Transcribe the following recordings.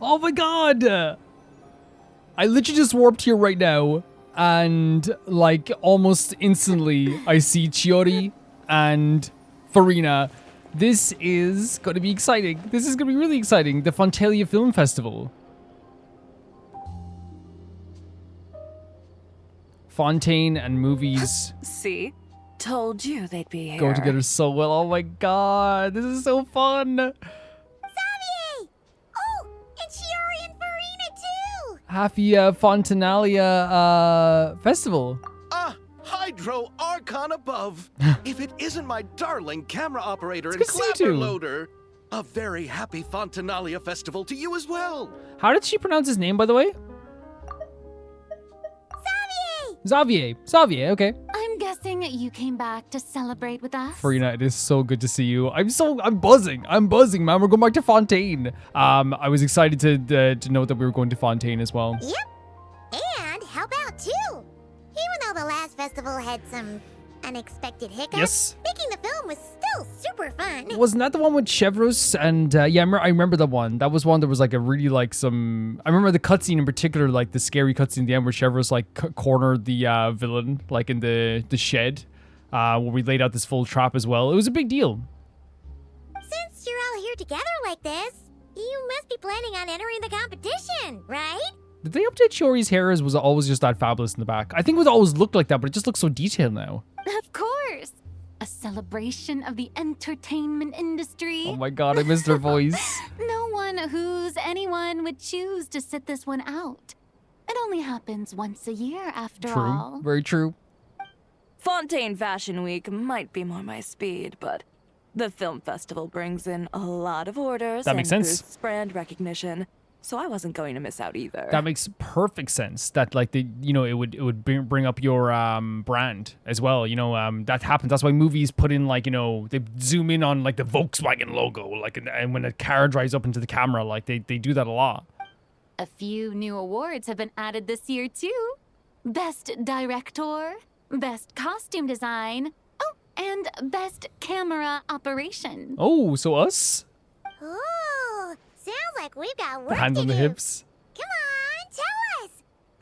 Oh my god! I literally just warped here right now, and like almost instantly, I see Chiori and Farina. This is going to be exciting. This is going to be really exciting. The Fontinalia Film Festival. Fontaine and movies. See? Told you they'd be here. Go together so well. Oh my god, this is so fun. Xavier! Oh, and Chiori and Farina too! Happy Fontinalia Festival. Hydro Archon above. If it isn't my darling camera operator and good to see you clapper two. loader. A very happy Fontinalia festival to you as well. How did she pronounce his name, by the way? Xavier! Xavier, okay. I'm guessing you came back to celebrate with us? Farina, it is so good to see you. I'm buzzing, man. We're going back to Fontaine. I was excited to know that we were going to Fontaine as well. Yep. And how about two? Even though the last festival had some unexpected hiccups, Yes. making the film was still super fun. Wasn't that the one with Chevros? And yeah, I remember that one. That was one that was like a really like some. I remember the cutscene in particular, like the scary cutscene at the end where Chevros like cornered the villain like in the shed, where we laid out this full trap as well. It was a big deal. Since you're all here together like this, you must be planning on entering the competition, right? Did they update Chiori's hair? Or was it always just that fabulous in the back? I think it always looked like that, but it just looks so detailed now. Of course. A celebration of the entertainment industry. Oh my god, I missed her voice. No one who's anyone would choose to sit this one out. It only happens once a year, after True, all. very true. Fontaine Fashion Week might be more my speed, but the film festival brings in a lot of orders That makes and sense. boosts brand recognition, so I wasn't going to miss out either. That makes perfect sense. That like it would bring up your brand as well. That happens. That's why movies put in like they zoom in on like the Volkswagen logo, like and when a car drives up into the camera, like they do that a lot. A few new awards have been added this year, too. Best Director, Best Costume Design, oh, and Best Camera Operation. Oh, so us? Ooh, sounds like we've got work The hands to on the do. hips. Come on, tell us.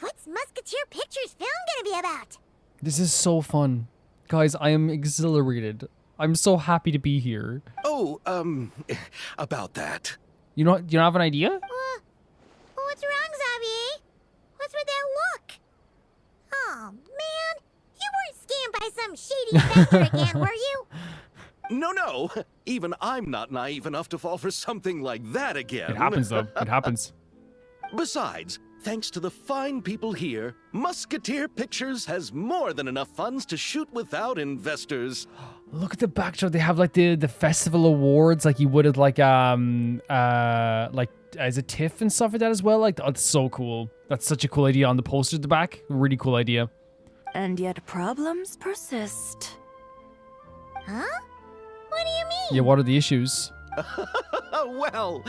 What's Musketeer Pictures film gonna be about? This is so fun, guys. I am exhilarated. I'm so happy to be here. Oh, about that. You don't have an idea? What's wrong, Xavier? What's with that look? Oh, man. You weren't scammed by some shady investor again, were you? No. Even I'm not naive enough to fall for something like that again. It happens though. It happens. Besides, thanks to the fine people here, Musketeer Pictures has more than enough funds to shoot without investors. Look at the backdrop. They have like the festival awards, like you would at like as a TIFF and stuff like that as well. Like that's so cool. That's such a cool idea on the poster at the back. Really cool idea. And yet problems persist. Huh? What do you mean? Yeah, what are the issues? Well,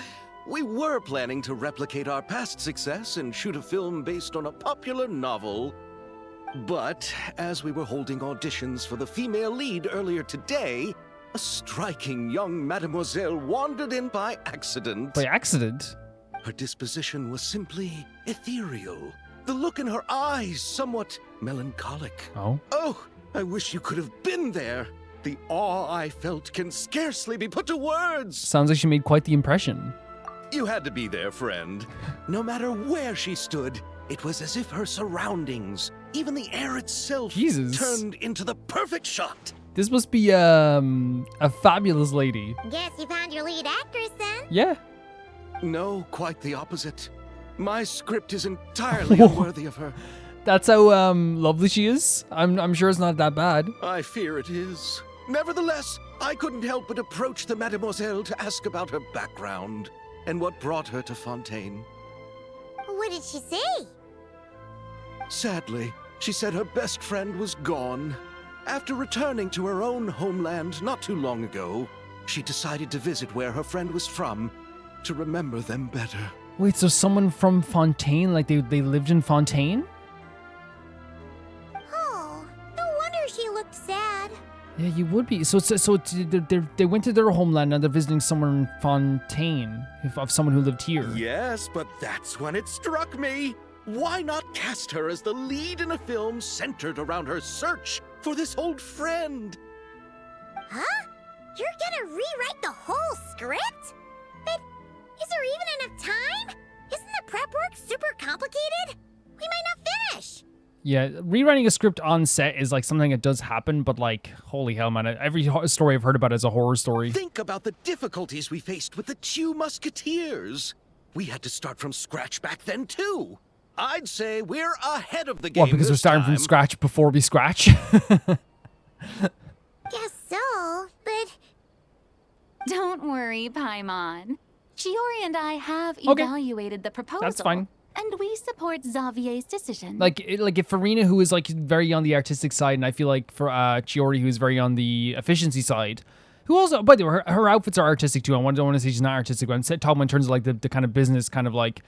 we were planning to replicate our past success and shoot a film based on a popular novel. But as we were holding auditions for the female lead earlier today, a striking young mademoiselle wandered in by accident. By accident? Her disposition was simply ethereal. The look in her eyes somewhat melancholic. Oh. Oh, I wish you could have been there. The awe I felt can scarcely be put to words. Sounds like she made quite the impression. You had to be there, friend. No matter where she stood, it was as if her surroundings, even the air itself, Jesus. turned into the perfect shot. This must be a fabulous lady. Guess you found your lead actress then? Yeah. No, quite the opposite. My script is entirely unworthy of her. That's how lovely she is. I'm sure it's not that bad. I fear it is. Nevertheless, I couldn't help but approach the mademoiselle to ask about her background and what brought her to Fontaine. What did she say? Sadly, she said her best friend was gone. After returning to her own homeland not too long ago, she decided to visit where her friend was from to remember them better. Wait, so someone from Fontaine, like they lived in Fontaine? Oh, no wonder she looked sad. Yeah, you would be. They went to their homeland and they're visiting someone in Fontaine, of someone who lived here. Yes, but that's when it struck me. Why not cast her as the lead in a film centered around her search for this old friend? Huh? You're gonna rewrite the whole script? But is there even enough time? Isn't the prep work super complicated? We might not finish. Yeah, rewriting a script on set is like something that does happen, but like, holy hell, man. Every story I've heard about is a horror story. Think about the difficulties we faced with the Two Musketeers. We had to start from scratch back then, too. I'd say we're ahead of the game. What, because we're starting from scratch before we scratch? Guess so, but Don't worry, Paimon. Chiori and I have Okay. evaluated the proposal. That's fine. And we support Xavier's decision. Like if Farina, who is like very on the artistic side, and I feel like for Chiori, who is very on the efficiency side, who also, by the way, her outfits are artistic too. I don't want to say she's not artistic, but I'm talking about in terms of like the kind of business kind of like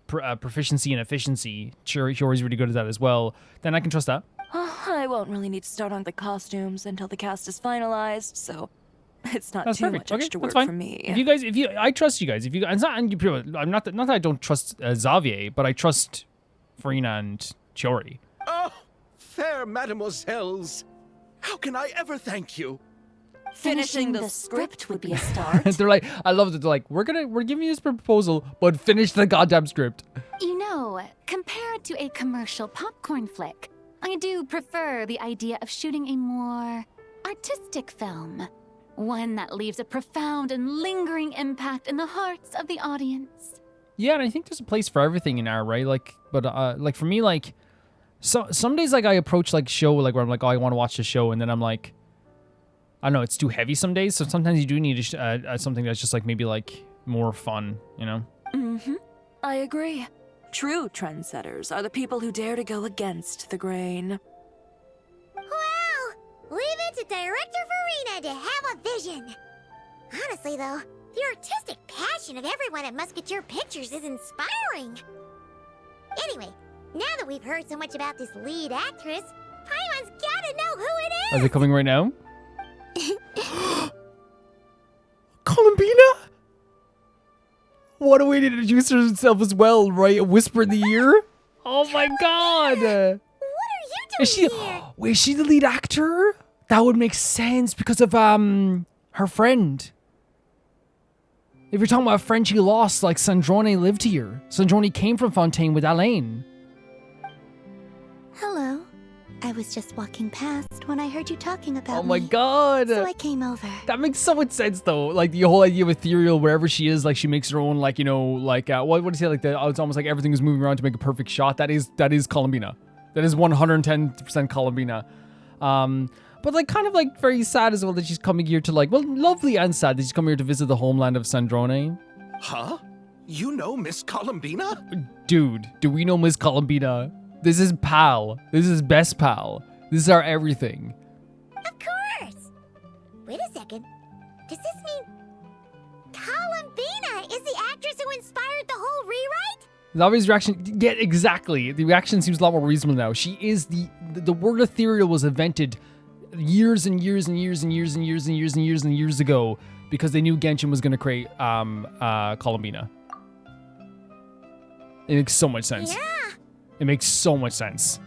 proficiency and efficiency. Chiori's really good at that as well. Then I can trust that. I won't really need to start on the costumes until the cast is finalized, so it's not That's too perfect. much Okay, extra that's work fine. for me. I trust you guys. If you, it's not, I'm not that I don't trust Xavier, but I trust Farina and Chiori. Oh, fair mademoiselles. How can I ever thank you? Finishing the script would be a start. They're like, I love that. They're like, we're giving you this proposal, but finish the goddamn script. You know, compared to a commercial popcorn flick, I do prefer the idea of shooting a more artistic film. One that leaves a profound and lingering impact in the hearts of the audience. Yeah, and I think there's a place for everything in art, right? Like, but like for me, like, some days like I approach like show like where I'm like, oh, I want to watch the show, and then I'm like, I don't know, it's too heavy some days. So sometimes you do need something that's just like maybe like more fun, you know? Mm-hmm. I agree. True trendsetters are the people who dare to go against the grain. well, leave it to Director Farina to have a vision. Honestly, though, the artistic passion of everyone at Musketeer Pictures is inspiring. Anyway, now that we've heard so much about this lead actress, Paimon's gotta know who it is! Are they coming right now? Columbina? What a way to introduce herself as well, right? A whisper in the ear? Oh my god! What are you Is she? doing here? Wait, is she the lead actor? That would make sense because of her friend. If you're talking about a friend she lost, like Sandrone lived here. Sandrone came from Fontaine with Alain. Hello. I was just walking past when I heard you talking about Oh my me, god! so I came over. That makes so much sense though. Like the whole idea of ethereal, wherever she is, like she makes her own, like, you know, like what do you say? Like it's almost like everything is moving around to make a perfect shot. That is Columbina. That is 110% Columbina. But like kind of like very sad as well that she's coming here to like, well, lovely and sad that she's coming here to visit the homeland of Sandrone. Huh? You know Miss Columbina? Dude, do we know Miss Columbina? This is pal. This is best pal. This is our everything. Of course! Wait a second. Does this mean Columbina is the actress who inspired the whole rewrite? Zavi's reaction, yeah, exactly. The reaction seems a lot more reasonable now. She is the word ethereal was invented years and years and years and years and years and years and years and years ago because they knew Genshin was going to create Columbina. It makes so much sense. Yeah. It makes so much sense.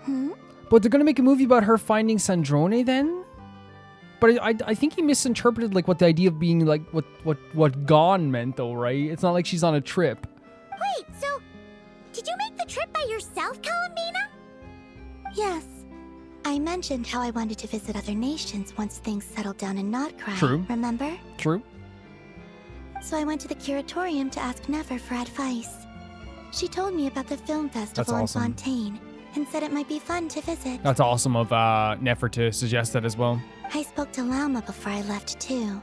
Hmm? But they're going to make a movie about her finding Sandrone then? But I think he misinterpreted like what the idea of being like what gone meant though, right? It's not like she's on a trip. Wait, so did you make the trip by yourself, Columbina? Yes. I mentioned how I wanted to visit other nations once things settled down in Nodcry. True. Remember? True. So I went to the curatorium to ask Never for advice. She told me about the film festival awesome. in Fontaine and said it might be fun to visit. That's awesome of Nefer to suggest that as well. I spoke to Lauma before I left too,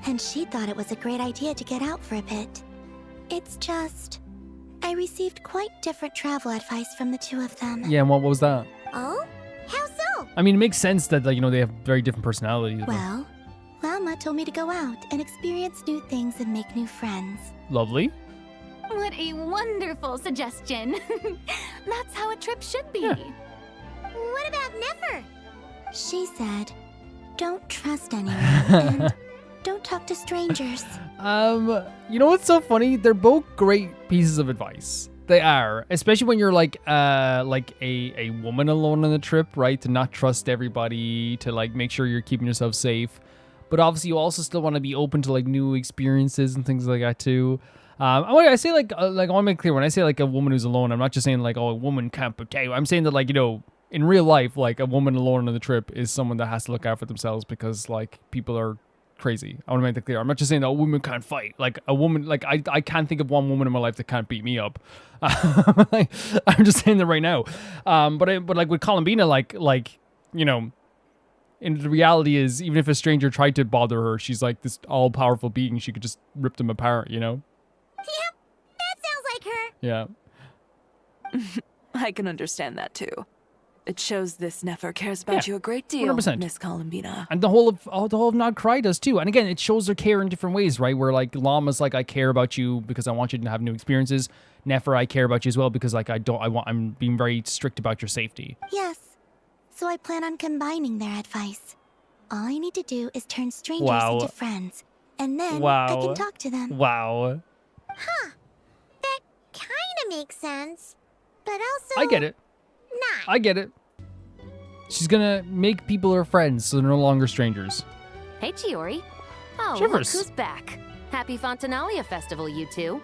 and she thought it was a great idea to get out for a bit. It's just, I received quite different travel advice from the two of them. Yeah, and what was that? Oh? How so? I mean, it makes sense that like, you know, they have very different personalities. but- Well, Lauma told me to go out and experience new things and make new friends. Lovely. What a wonderful suggestion. That's how a trip should be. Yeah. What about Nefer? She said, don't trust anyone and don't talk to strangers. You know what's so funny? They're both great pieces of advice. They are, especially when you're like a woman alone on the trip, right? To not trust everybody, to like make sure you're keeping yourself safe. But obviously, you also still want to be open to like new experiences and things like that too. I say like I want to make clear when I say like a woman who's alone, I'm not just saying like, oh, a woman can't protect. I'm saying that like, you know, in real life, like a woman alone on the trip is someone that has to look out for themselves because like people are crazy. I want to make that clear. I'm not just saying that a woman can't fight. Like a woman, like I can't think of one woman in my life that can't beat me up. I'm just saying that right now. But like with Columbina, like you know, and the reality is, even if a stranger tried to bother her, she's like this all powerful being. She could just rip them apart. You know. Yep, that sounds like her. Yeah. I can understand that too. It shows this Nefer cares about you a great deal, 100%. Miss Columbina. And the whole of Nod Cry does too. And again, it shows their care in different ways, right? Where like Llama's like, I care about you because I want you to have new experiences. Nefer, I care about you as well because like I'm being very strict about your safety. Yes. So I plan on combining their advice. All I need to do is turn strangers Wow. into friends. And then I Wow. can talk to them. Wow. That kinda makes sense. But also... I get it. Not. I get it. She's gonna make people her friends so they're no longer strangers. Hey, Chiori. Oh, look Shivers. who's back. Happy Fontinalia Festival, you two.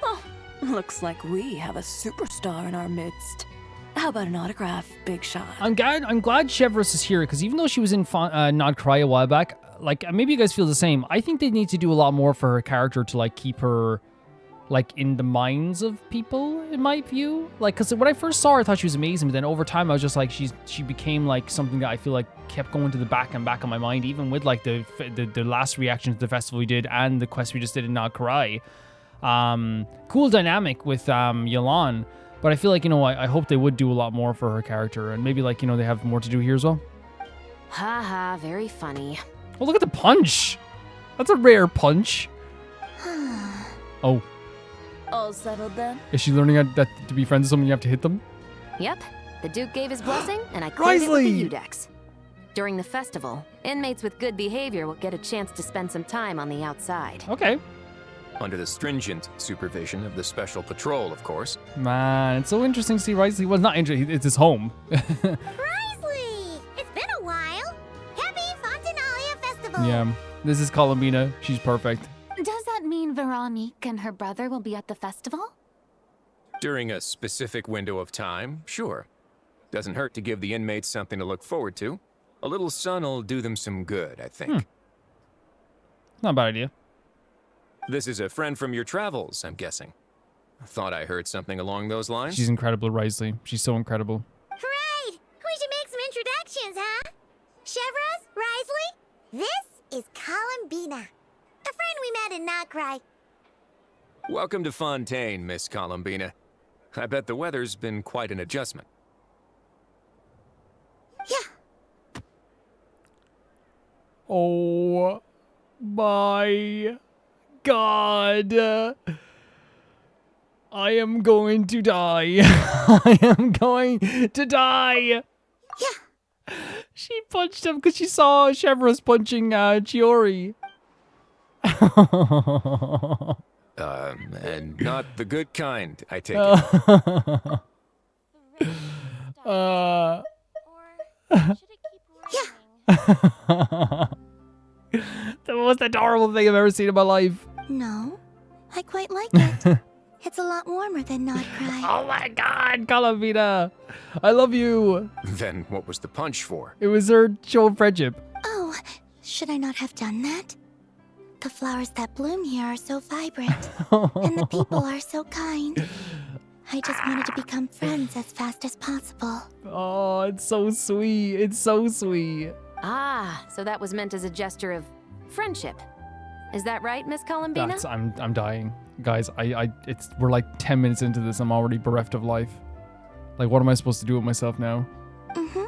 Oh, looks like we have a superstar in our midst. How about an autograph, Big Shot? I'm glad Chevrolet is here because even though she was in Nod Cry a while back, like maybe you guys feel the same. I think they need to do a lot more for her character to like keep her like in the minds of people, in my view. Like, because when I first saw her, I thought she was amazing, but then over time I was just like, she became like something that I feel like kept going to the back of my mind, even with like the last reaction to the festival we did and the quest we just did in Nod Cry. Cool dynamic with Yolan, but I feel like, you know, I hope they would do a lot more for her character, and maybe like, you know, they have more to do here as well. Haha, very funny. Oh, look at the punch. That's a rare punch. Oh, All settled then? is she learning that to be friends with someone you have to hit them? Yep, the Duke gave his blessing, and I cleared it with Risley! the Udex. During the festival, inmates with good behavior will get a chance to spend some time on the outside. Okay. Under the stringent supervision of the Special Patrol, of course. Man, it's so interesting to see Risley. Well, not interesting, it's his home. Risley! It's been a while. Happy Fontinalia Festival! Yeah, this is Columbina. She's perfect. Does that mean Veronique and her brother will be at the festival? During a specific window of time, sure. Doesn't hurt to give the inmates something to look forward to. A little sun'll do them some good, I think. Not a bad idea. This is a friend from your travels, I'm guessing. Thought I heard something along those lines. She's incredible, Risley. She's so incredible. Right! We should make some introductions, huh? Chevros, Risley, this is Columbina. A friend we met in Nod Cry. Welcome to Fontaine, Miss Columbina. I bet the weather's been quite an adjustment. Yeah. Oh my God. I am going to die. I am going to die. Yeah. She punched him because she saw Chevrolet punching Chiori. And not the good kind, I take it. The most adorable thing I've ever seen in my life. No, I quite like it. It's a lot warmer than Nod Cry. Oh my God, Columbina. I love you. Then what was the punch for? It was her show of friendship. Oh, should I not have done that? The flowers that bloom here are so vibrant, and the people are so kind. I just wanted to become friends as fast as possible. Oh, it's so sweet. It's so sweet. Ah, so that was meant as a gesture of friendship. Is that right, Miss Columbina? I'm dying. Guys, we're like 10 minutes into this. I'm already bereft of life. Like, what am I supposed to do with myself now? Mm-hmm.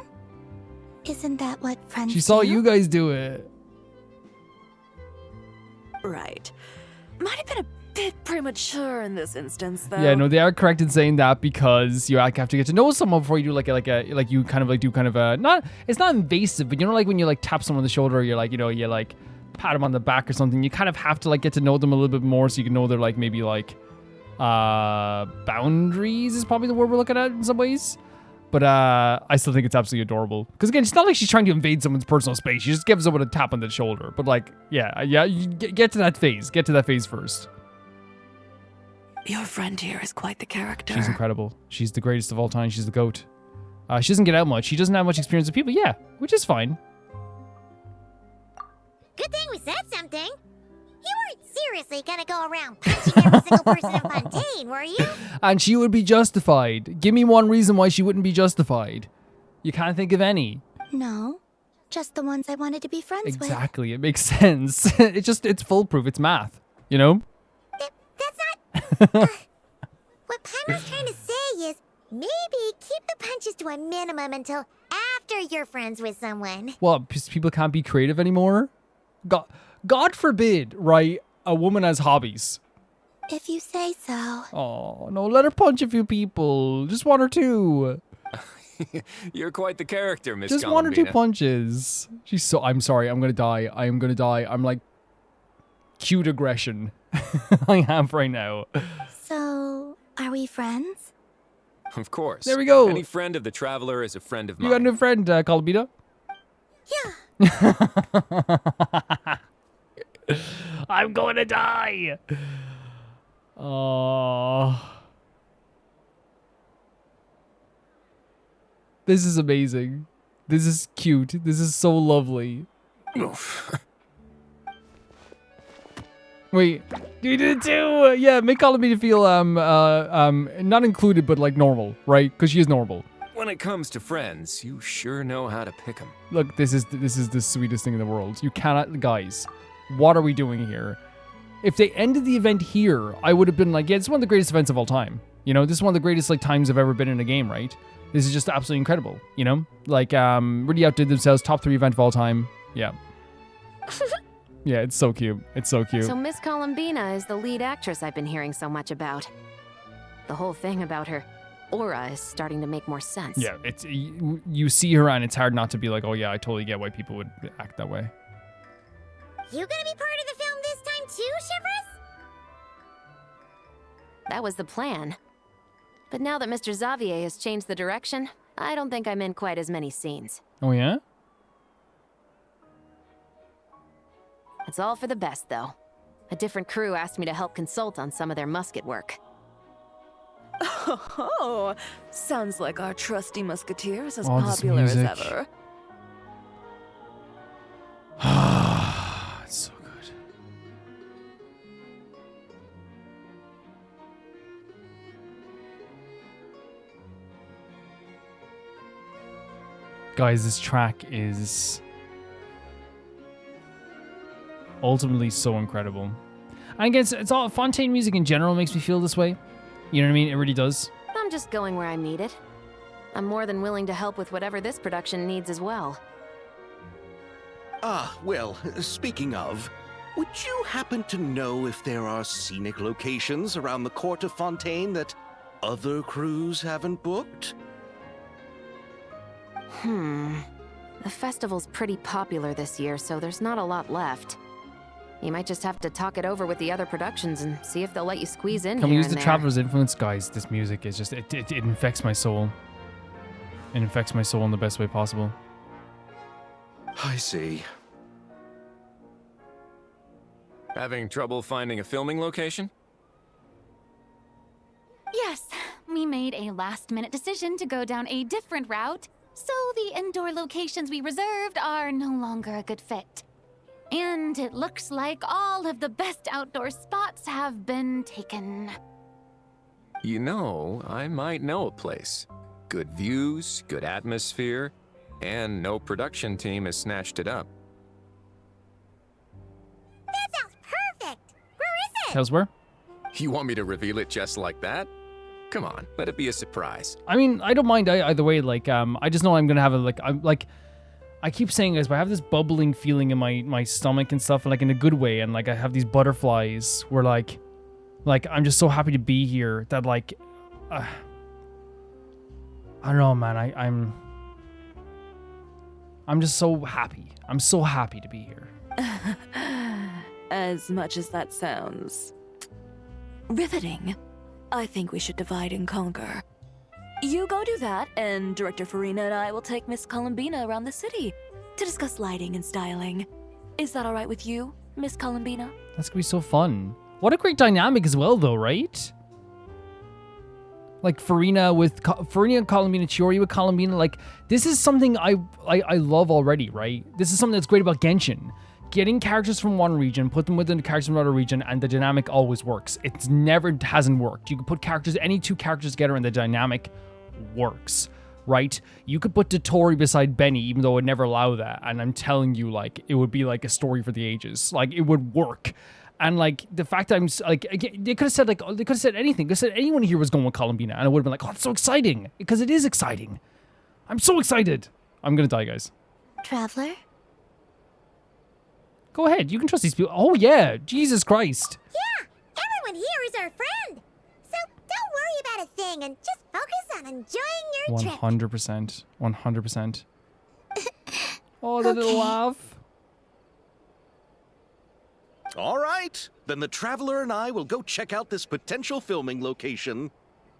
Isn't that what friends She saw do? you guys do it. Right. might have been a bit premature in this instance, though. Yeah, no, they are correct in saying that because you like have to get to know someone before you do like you kind of like do kind of a not. It's not invasive, but you know, like when you like tap someone on the shoulder, you're like, you know, you like pat them on the back or something. You kind of have to like get to know them a little bit more so you can know their like maybe like boundaries is probably the word we're looking at in some ways. But I still think it's absolutely adorable. Because again, it's not like she's trying to invade someone's personal space. She just gives someone a tap on the shoulder. But like, yeah, you get to that phase. Get to that phase first. Your friend here is quite the character. She's incredible. She's the greatest of all time. She's the GOAT. She doesn't get out much. She doesn't have much experience with people. Yeah, which is fine. Good thing we said something. You weren't seriously gonna go around punching every single person in Fontaine, were you? And she would be justified. Give me one reason why she wouldn't be justified. You can't think of any. No, just the ones I wanted to be friends with. Exactly. It makes sense. It's foolproof. It's math. You know? That's not... what Paimon's trying to say is, maybe keep the punches to a minimum until after you're friends with someone. Well, people can't be creative anymore? God forbid, right? A woman has hobbies. If you say so. Oh, no, let her punch a few people. Just one or two. You're quite the character, Miss Just one or two Columbina. punches. I'm sorry. I'm going to die. I am going to die. I'm like cute aggression. I have right now. So, are we friends? Of course. There we go. Any friend of the traveler is a friend of You mine. got a new friend, Columbina? Yeah. I'm going to die. Oh. This is amazing. This is cute. This is so lovely. Wait, you did it too. Yeah, make Columbina feel not included, but like normal, right? Because she is normal. When it comes to friends, you sure know how to pick them. Look, this is the sweetest thing in the world. You cannot, guys. What are we doing here? If they ended the event here, I would have been like, yeah, it's one of the greatest events of all time. You know, this is one of the greatest like times I've ever been in a game, right? This is just absolutely incredible. You know, like really outdid themselves. Top 3 event of all time. Yeah. Yeah, it's so cute. It's so cute. So Miss Columbina is the lead actress I've been hearing so much about. The whole thing about her aura is starting to make more sense. Yeah, it's you see her and it's hard not to be like, oh yeah, I totally get why people would act that way. You gonna be part of the film this time too, Shivers? That was the plan. But now that Mr. Xavier has changed the direction, I don't think I'm in quite as many scenes. Oh yeah? It's all for the best, though. A different crew asked me to help consult on some of their musket work. Oh, sounds like our trusty musketeer is as Oh, this popular as music. ever. It's so good. Guys, this track is ultimately so incredible. And again, it's all Fontaine music in general makes me feel this way. You know what I mean? It really does. I'm just going where I'm needed. I'm more than willing to help with whatever this production needs as well. Ah, well, speaking of, would you happen to know if there are scenic locations around the court of Fontaine that other crews haven't booked? The festival's pretty popular this year, so there's not a lot left. You might just have to talk it over with the other productions and see if they'll let you squeeze in Can we here use and the there. Traveler's influence? Guys, this music is just, it infects my soul. It infects my soul in the best way possible. I see. Having trouble finding a filming location? Yes, we made a last-minute decision to go down a different route, so the indoor locations we reserved are no longer a good fit. And it looks like all of the best outdoor spots have been taken. You know, I might know a place. Good views, good atmosphere, and no production team has snatched it up. That sounds perfect! Where is it? Elsewhere? You want me to reveal it just like that? Come on, let it be a surprise. I mean, I don't mind either way. Like, I just know I'm gonna have I keep saying this, but I have this bubbling feeling in my stomach and stuff, like in a good way, and like I have these butterflies where like I'm just so happy to be here that like I don't know, man. I'm just so happy. I'm so happy to be here. As much as that sounds riveting, I think we should divide and conquer. You go do that, and Director Farina and I will take Miss Columbina around the city to discuss lighting and styling. Is that all right with you, Miss Columbina? That's gonna be so fun. What a great dynamic as well, though, right? Like Farina and Columbina, Chiori with Columbina. Like, this is something I love already, right? This is something that's great about Genshin. Getting characters from one region, put them within the characters from another region, and the dynamic always works. It never hasn't worked. You can put any two characters together and the dynamic works, right? You could put Dotori beside Benny, even though it would never allow that. And I'm telling you, like, it would be like a story for the ages. Like, it would work. And like the fact that I'm like, again, they could have said anything. They could have said anyone here was going with Columbina, and I would have been like, oh, it's so exciting, because it is exciting. I'm so excited. I'm gonna die, guys. Traveler? Go ahead. You can trust these people. Oh yeah, Jesus Christ. Yeah, everyone here is our friend. So don't worry about a thing and just focus on enjoying your trip. 100%. 100%. Oh, that little laugh. All right, then the Traveler and I will go check out this potential filming location.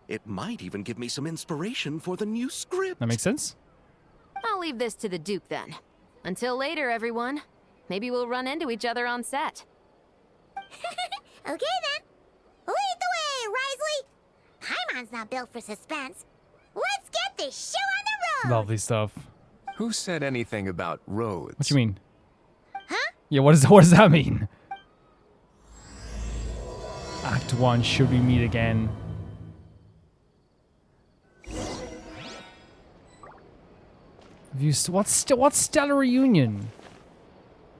It might even give me some inspiration for the new script. That makes sense. I'll leave this to the Duke then. Until later, everyone. Maybe we'll run into each other on set. Okay then. Lead the way, Risley. Paimon's not built for suspense. Let's get this show on the road. Lovely stuff. Who said anything about roads? What you mean? Huh? Yeah, what does that mean? Act 1, should we meet again? What's Stellar Reunion?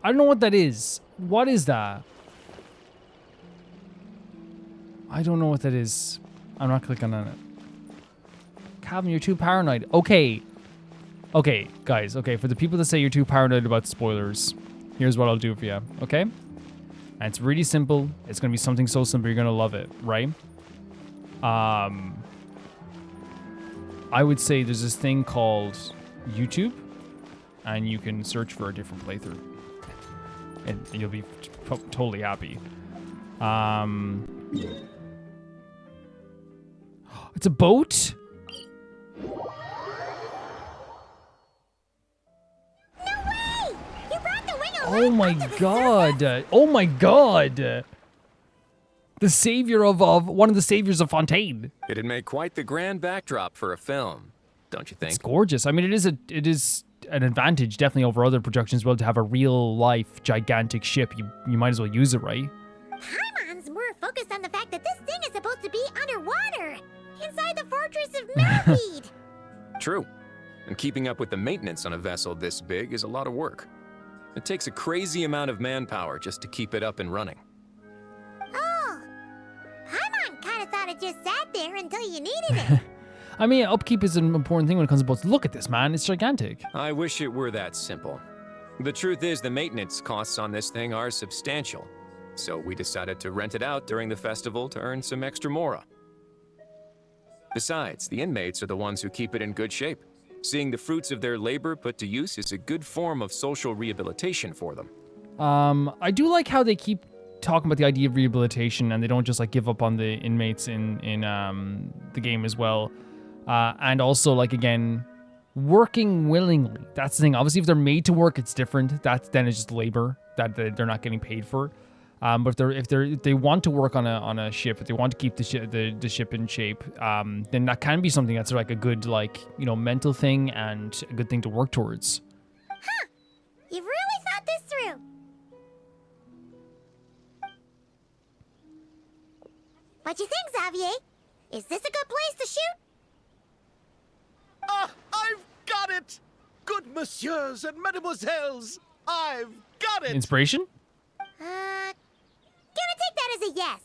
I don't know what that is. What is that? I don't know what that is. I'm not clicking on it. Calvin, you're too paranoid. Okay. Okay, guys. Okay, for the people that say you're too paranoid about spoilers, here's what I'll do for you, okay? And it's really simple. It's going to be something so simple, you're going to love it, right? I would say there's this thing called YouTube, and you can search for a different playthrough. And you'll be totally happy. It's a boat? Oh my god. Oh my god. The savior of one of the saviors of Fontaine. It'd make quite the grand backdrop for a film, don't you think? It's gorgeous. I mean, it is an advantage definitely over other productions as well to have a real life gigantic ship. You might as well use it, right? Paimon's more focused on the fact that this thing is supposed to be underwater, inside the fortress of Millipede. True. And keeping up with the maintenance on a vessel this big is a lot of work. It takes a crazy amount of manpower just to keep it up and running. Oh, Paimon kind of thought it just sat there until you needed it. I mean, upkeep is an important thing when it comes to boats. Look at this, man. It's gigantic. I wish it were that simple. The truth is the maintenance costs on this thing are substantial. So we decided to rent it out during the festival to earn some extra mora. Besides, the inmates are the ones who keep it in good shape. Seeing the fruits of their labor put to use is a good form of social rehabilitation for them. I do like how they keep talking about the idea of rehabilitation, and they don't just like give up on the inmates in the game as well. And also, like, again, working willingly. That's the thing. Obviously, if they're made to work, it's different. Then it's just labor that they're not getting paid for. But if they want to work on a ship, if they want to keep the ship in shape, then that can be something that's like a good, like, you know, mental thing and a good thing to work towards. Huh. You've really thought this through. What you think, Xavier? Is this a good place to shoot? Ah, I've got it! Good messieurs and mesdemoiselles, I've got it! Inspiration? Gonna take that as a yes.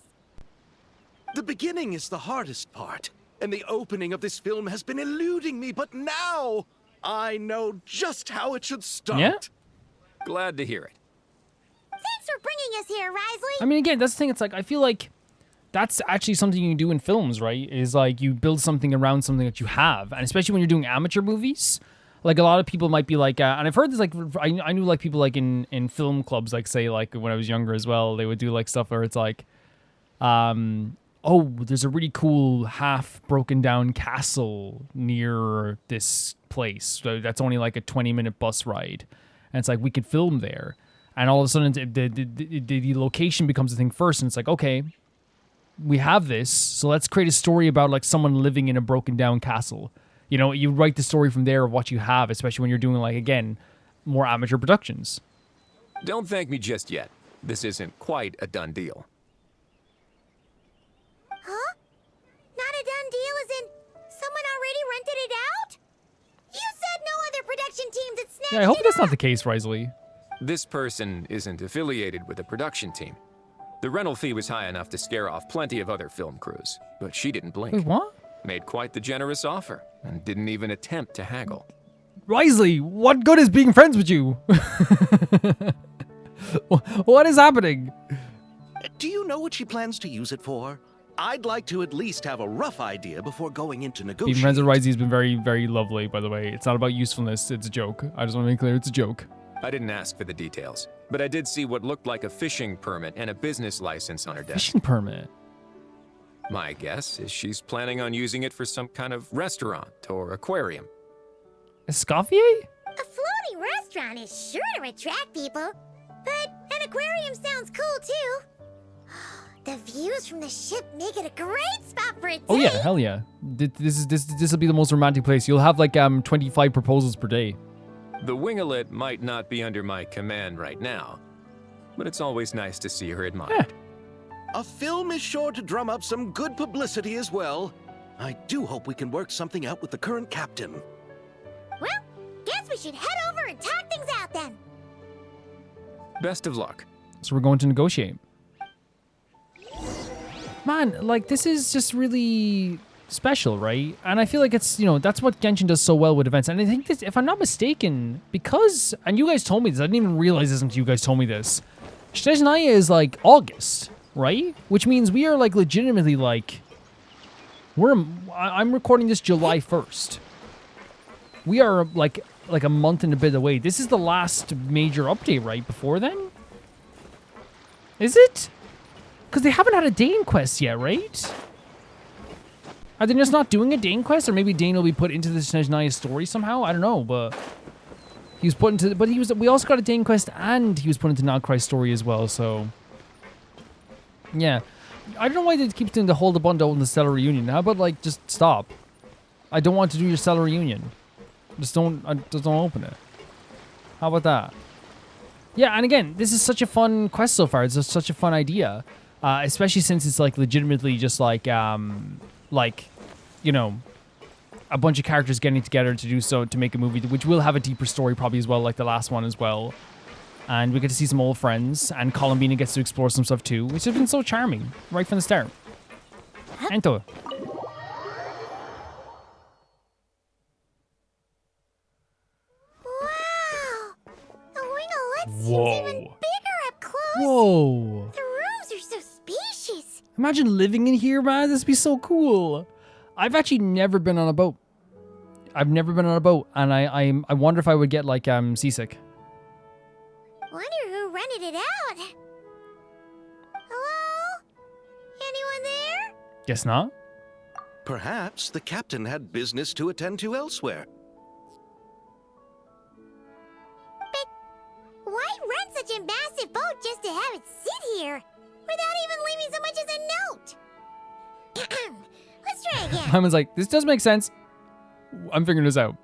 The beginning is the hardest part, and the opening of this film has been eluding me, but now I know just how it should start. Yeah? Glad to hear it. Thanks for bringing us here, Risley. I mean, again, that's the thing. It's like, I feel like that's actually something you can do in films, right? Is like you build something around something that you have. And especially when you're doing amateur movies, like a lot of people might be like, and I've heard this, like, I knew like people like in film clubs, like say like when I was younger as well, they would do like stuff where it's like, oh, there's a really cool half broken down castle near this place. So that's only like a 20-minute bus ride. And it's like, we could film there. And all of a sudden the location becomes a thing first. And it's like, okay, we have this. So let's create a story about like someone living in a broken down castle. You know, you write the story from there of what you have, especially when you're doing like, again, more amateur productions. Don't thank me just yet. This isn't quite a done deal. Huh? Not a done deal as in someone already rented it out? You said no other production teams had snatched Yeah, I hope it that's up. not the case, Risley. This person isn't affiliated with a production team. The rental fee was high enough to scare off plenty of other film crews, but she didn't blink. Wait, what? Made quite the generous offer, and didn't even attempt to haggle. Risley, what good is being friends with you? What is happening? Do you know what she plans to use it for? I'd like to at least have a rough idea before going into Being negotiating. friends with Risley has been very, very lovely, by the way. It's not about usefulness, it's a joke. I just want to make clear it's a joke. I didn't ask for the details, but I did see what looked like a fishing permit and a business license on her desk. Fishing permit? My guess is she's planning on using it for some kind of restaurant or aquarium. Escoffier? A floating restaurant is sure to attract people. But an aquarium sounds cool too. The views from the ship make it a great spot for a date. Oh yeah, hell yeah. This will be the most romantic place. You'll have like 25 proposals per day. The Wingalet might not be under my command right now, but it's always nice to see her admired. A film is sure to drum up some good publicity as well. I do hope we can work something out with the current captain. Well, guess we should head over and talk things out then. Best of luck. So we're going to negotiate. Man, like, this is just really special, right? And I feel like it's, you know, that's what Genshin does so well with events. And I think this, if I'm not mistaken, because, and you guys told me this, I didn't even realize this until you guys told me this. Fontinalia is like August, right? Which means we are like legitimately like, I'm recording this July 1st. We are like a month and a bit away. This is the last major update, right? Before then? Is it? Because they haven't had a Dane quest yet, right? Are they just not doing a Dane quest? Or maybe Dane will be put into the Fontinalia story somehow? I don't know, but he was put into, but he was, we also got a Dane quest and he was put into Nalcry's story as well, so yeah. I don't know why they keep doing the hold the bundle and the Stellar Reunion. How about like just stop? I don't want to do your Stellar Reunion. Just don't open it. How about that? Yeah, and again, this is such a fun quest so far. It's just such a fun idea, especially since it's like legitimately just like you know, a bunch of characters getting together to do so to make a movie, which will have a deeper story probably as well, like the last one as well. And we get to see some old friends, and Columbina gets to explore some stuff too, which has been so charming right from the start. Ento. Wow! The Wingalet seems Whoa. even bigger up close. Whoa. The rooms are so spacious. Imagine living in here, man. This would be so cool. I've actually never been on a boat. I've never been on a boat, and I wonder if I would get like seasick. Wonder who rented it out. Hello? Anyone there? Guess not. Perhaps the captain had business to attend to elsewhere. But why rent such a massive boat just to have it sit here without even leaving so much as a note? Let's try again. Hyman's like, this does make sense. I'm figuring this out.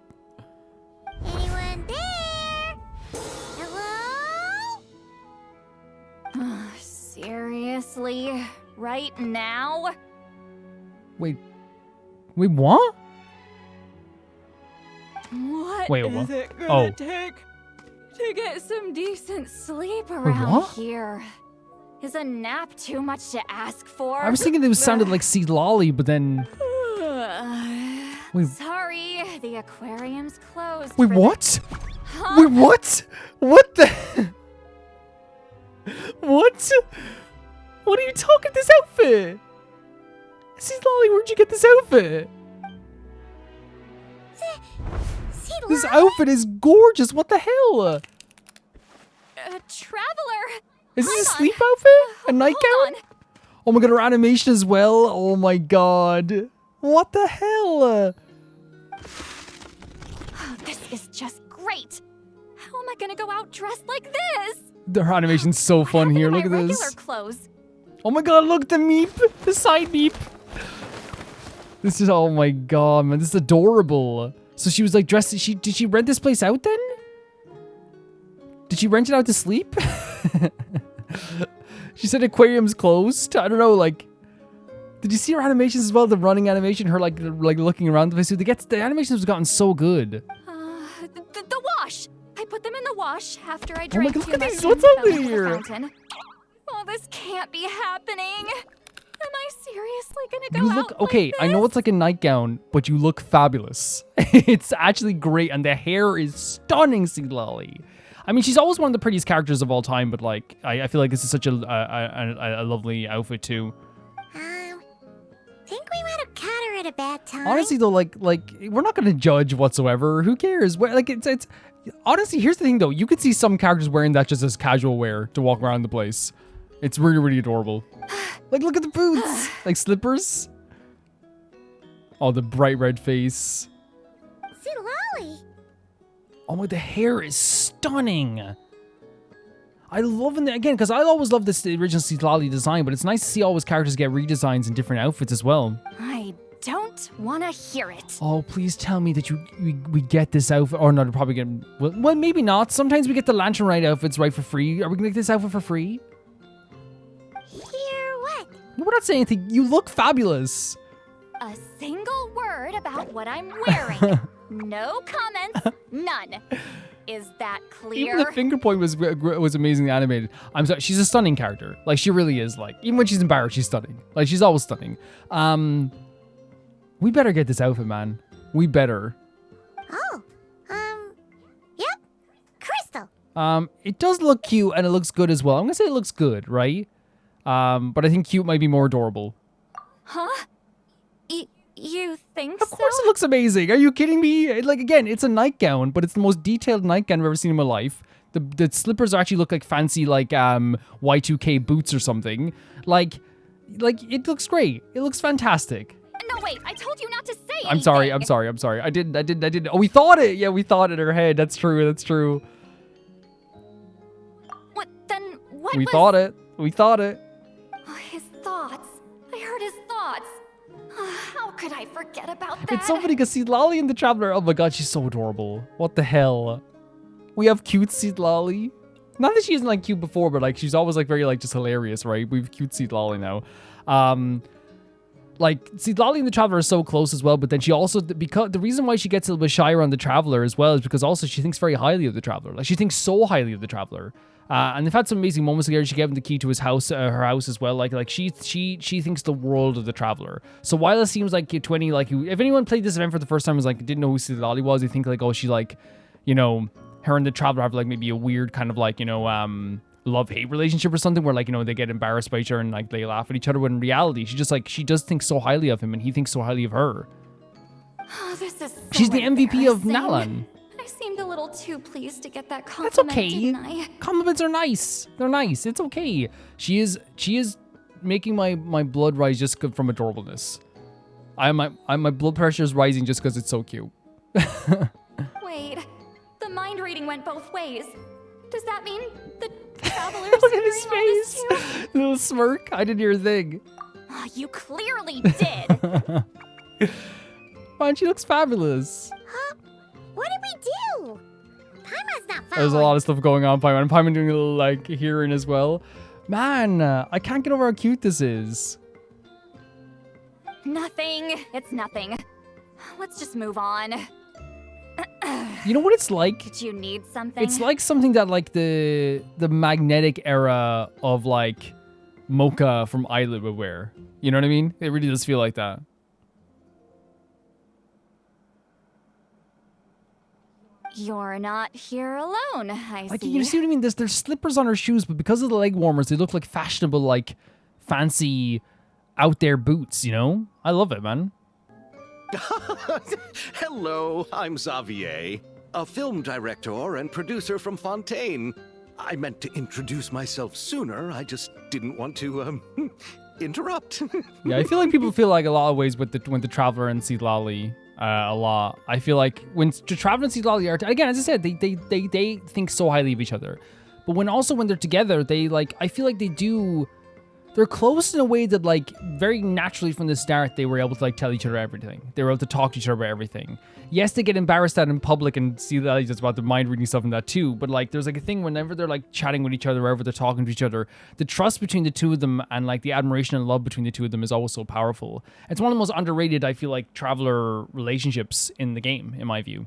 Anyone there? Hello? Seriously? Right now? Wait, what? What Wait, is what? it gonna Oh. take to get some decent sleep around what? here? Is a nap too much to ask for? I was thinking it sounded like Sea Lolly, but then... Wait. Sorry, The aquarium's closed. Wait, for the- what? Huh? Wait, what? What the? What? What are you talking this outfit? See, Lolly, where'd you get this outfit? See, This Lolly? outfit is gorgeous. What the hell? Traveler. Is this a Hold on. sleep outfit? A nightgown? Hold on. Oh my god, her animation as well. Oh my god. What the hell? Oh, this is just great. How am I gonna go out dressed like this? Her animation's so fun What here. happened Look to at my this. regular clothes? Oh my god, look, the meep. The side meep. This is, oh my god, man. This is adorable. So she was like dressed. Did she rent this place out then? Did she rent it out to sleep? She said aquarium's closed. I don't know, like, did you see her animations as well? The running animation, her like looking around the place. The animations have gotten so good. The wash. I put them in the wash after I Oh my drank God, too look at much these. and What's up fell into the here? fountain. Oh, this can't be happening. Am I seriously gonna go You look out okay. like I know this? it's like a nightgown, but you look fabulous. It's actually great, and the hair is stunning, Sea Lolly. I mean, she's always one of the prettiest characters of all time, but like, I feel like this is such a lovely outfit too. Think we might have caught her at a bad time. Honestly, though, like we're not gonna judge whatsoever. Who cares? Like, it's honestly. Here's the thing, though. You could see some characters wearing that just as casual wear to walk around the place. It's really, really adorable. Like, look at the boots, like slippers. Oh, the bright red face. See, Lolly. Oh my, the hair is stunning. I love it again because I always loved the original Sea Lolly design, but it's nice to see all his characters get redesigns in different outfits as well. I don't want to hear it. Oh, please tell me that we get this outfit. Or no, probably get. Well, maybe not. Sometimes we get the Lantern Ride outfits right for free. Are we gonna get this outfit for free? Hear what? We're not saying anything. You look fabulous. A single word about what I'm wearing. No comments. None. Is that clear? Even the finger point was amazingly animated. I'm sorry. She's a stunning character. Like, she really is. Like, even when she's embarrassed, she's stunning. Like, she's always stunning. We better get this outfit, man. We better. Oh, yep. Crystal. It does look cute and it looks good as well. I'm gonna say it looks good, right? But I think cute might be more adorable. Huh? You think Of so? course it looks amazing. Are you kidding me? Like, again, it's a nightgown, but it's the most detailed nightgown I've ever seen in my life. The slippers actually look like fancy, like, Y2K boots or something. Like, it looks great. It looks fantastic. No, wait. I told you not to say anything. I'm sorry. I didn't. Oh, we thought it. Yeah, we thought it in our head. That's true. What then? What We was... thought it. Oh, his thoughts. I heard his thoughts. How could I forget about that? It's so funny because see Lolly and the Traveler. Oh my god, she's so adorable. What the hell? We have cute Seed Lolly. Not that she isn't like cute before, but like she's always like very like just hilarious, right? We have cute Seed Lolly now. Like, see, Lolly and the Traveler are so close as well, but then she also, because the reason why she gets a little bit shy around the Traveler as well is because also she thinks very highly of the Traveler. Like, she thinks so highly of the Traveler. And they've had some amazing moments together. She gave him the key to his house, her house as well. Like she thinks the world of the Traveler. So while it seems like 20, like if anyone played this event for the first time was like didn't know who Seed Lolly was, they think like, oh, she like, you know, her and the Traveler have like maybe a weird kind of like, you know, love-hate relationship or something where like, you know, they get embarrassed by each other and like they laugh at each other, when in reality she just like, she does think so highly of him and he thinks so highly of her. Oh, this is so She's the MVP of embarrassing. Nalan. I seemed a little too pleased to get that That's compliment, okay. didn't I? Compliments are nice. They're nice. It's okay. She is making my blood rise just from adorableness. My blood pressure is rising just because it's so cute. Wait, the mind reading went both ways. Does that mean the Traveler's Look at his hearing all this face. too? Little smirk. I didn't hear a thing. Oh, you clearly did. Man, she looks fabulous. Huh? What did we do? Paimon's not following. There's a lot of stuff going on, Paimon. And Paimon doing a little like hearing as well. Man, I can't get over how cute this is. Nothing. It's nothing. Let's just move on. You know what it's like? Did you need something? It's like something that like the magnetic era of like Mocha from Islet would wear. You know what I mean? It really does feel like that. You're not here alone, I Like, see. you see what I mean? There's slippers on her shoes, but because of the leg warmers, they look like fashionable, like, fancy, out there boots, you know? I love it, man. Hello, I'm Xavier, a film director and producer from Fontaine. I meant to introduce myself sooner, I just didn't want to, interrupt. Yeah, I feel like people feel like a lot of ways with the Traveler and Seedlolly a lot. I feel like when the Traveler and Seedlolly are, again, as I said, they think so highly of each other. But when they're together, they, like, I feel like they're close in a way that, like, very naturally from the start, they were able to, like, tell each other everything. They were able to talk to each other about everything. Yes, they get embarrassed out in public and see that it's about the mind reading stuff and that too. But, like, there's, like, a thing whenever they're, like, chatting with each other, wherever they're talking to each other, the trust between the two of them and, like, the admiration and love between the two of them is always so powerful. It's one of the most underrated, I feel like, Traveler relationships in the game, in my view.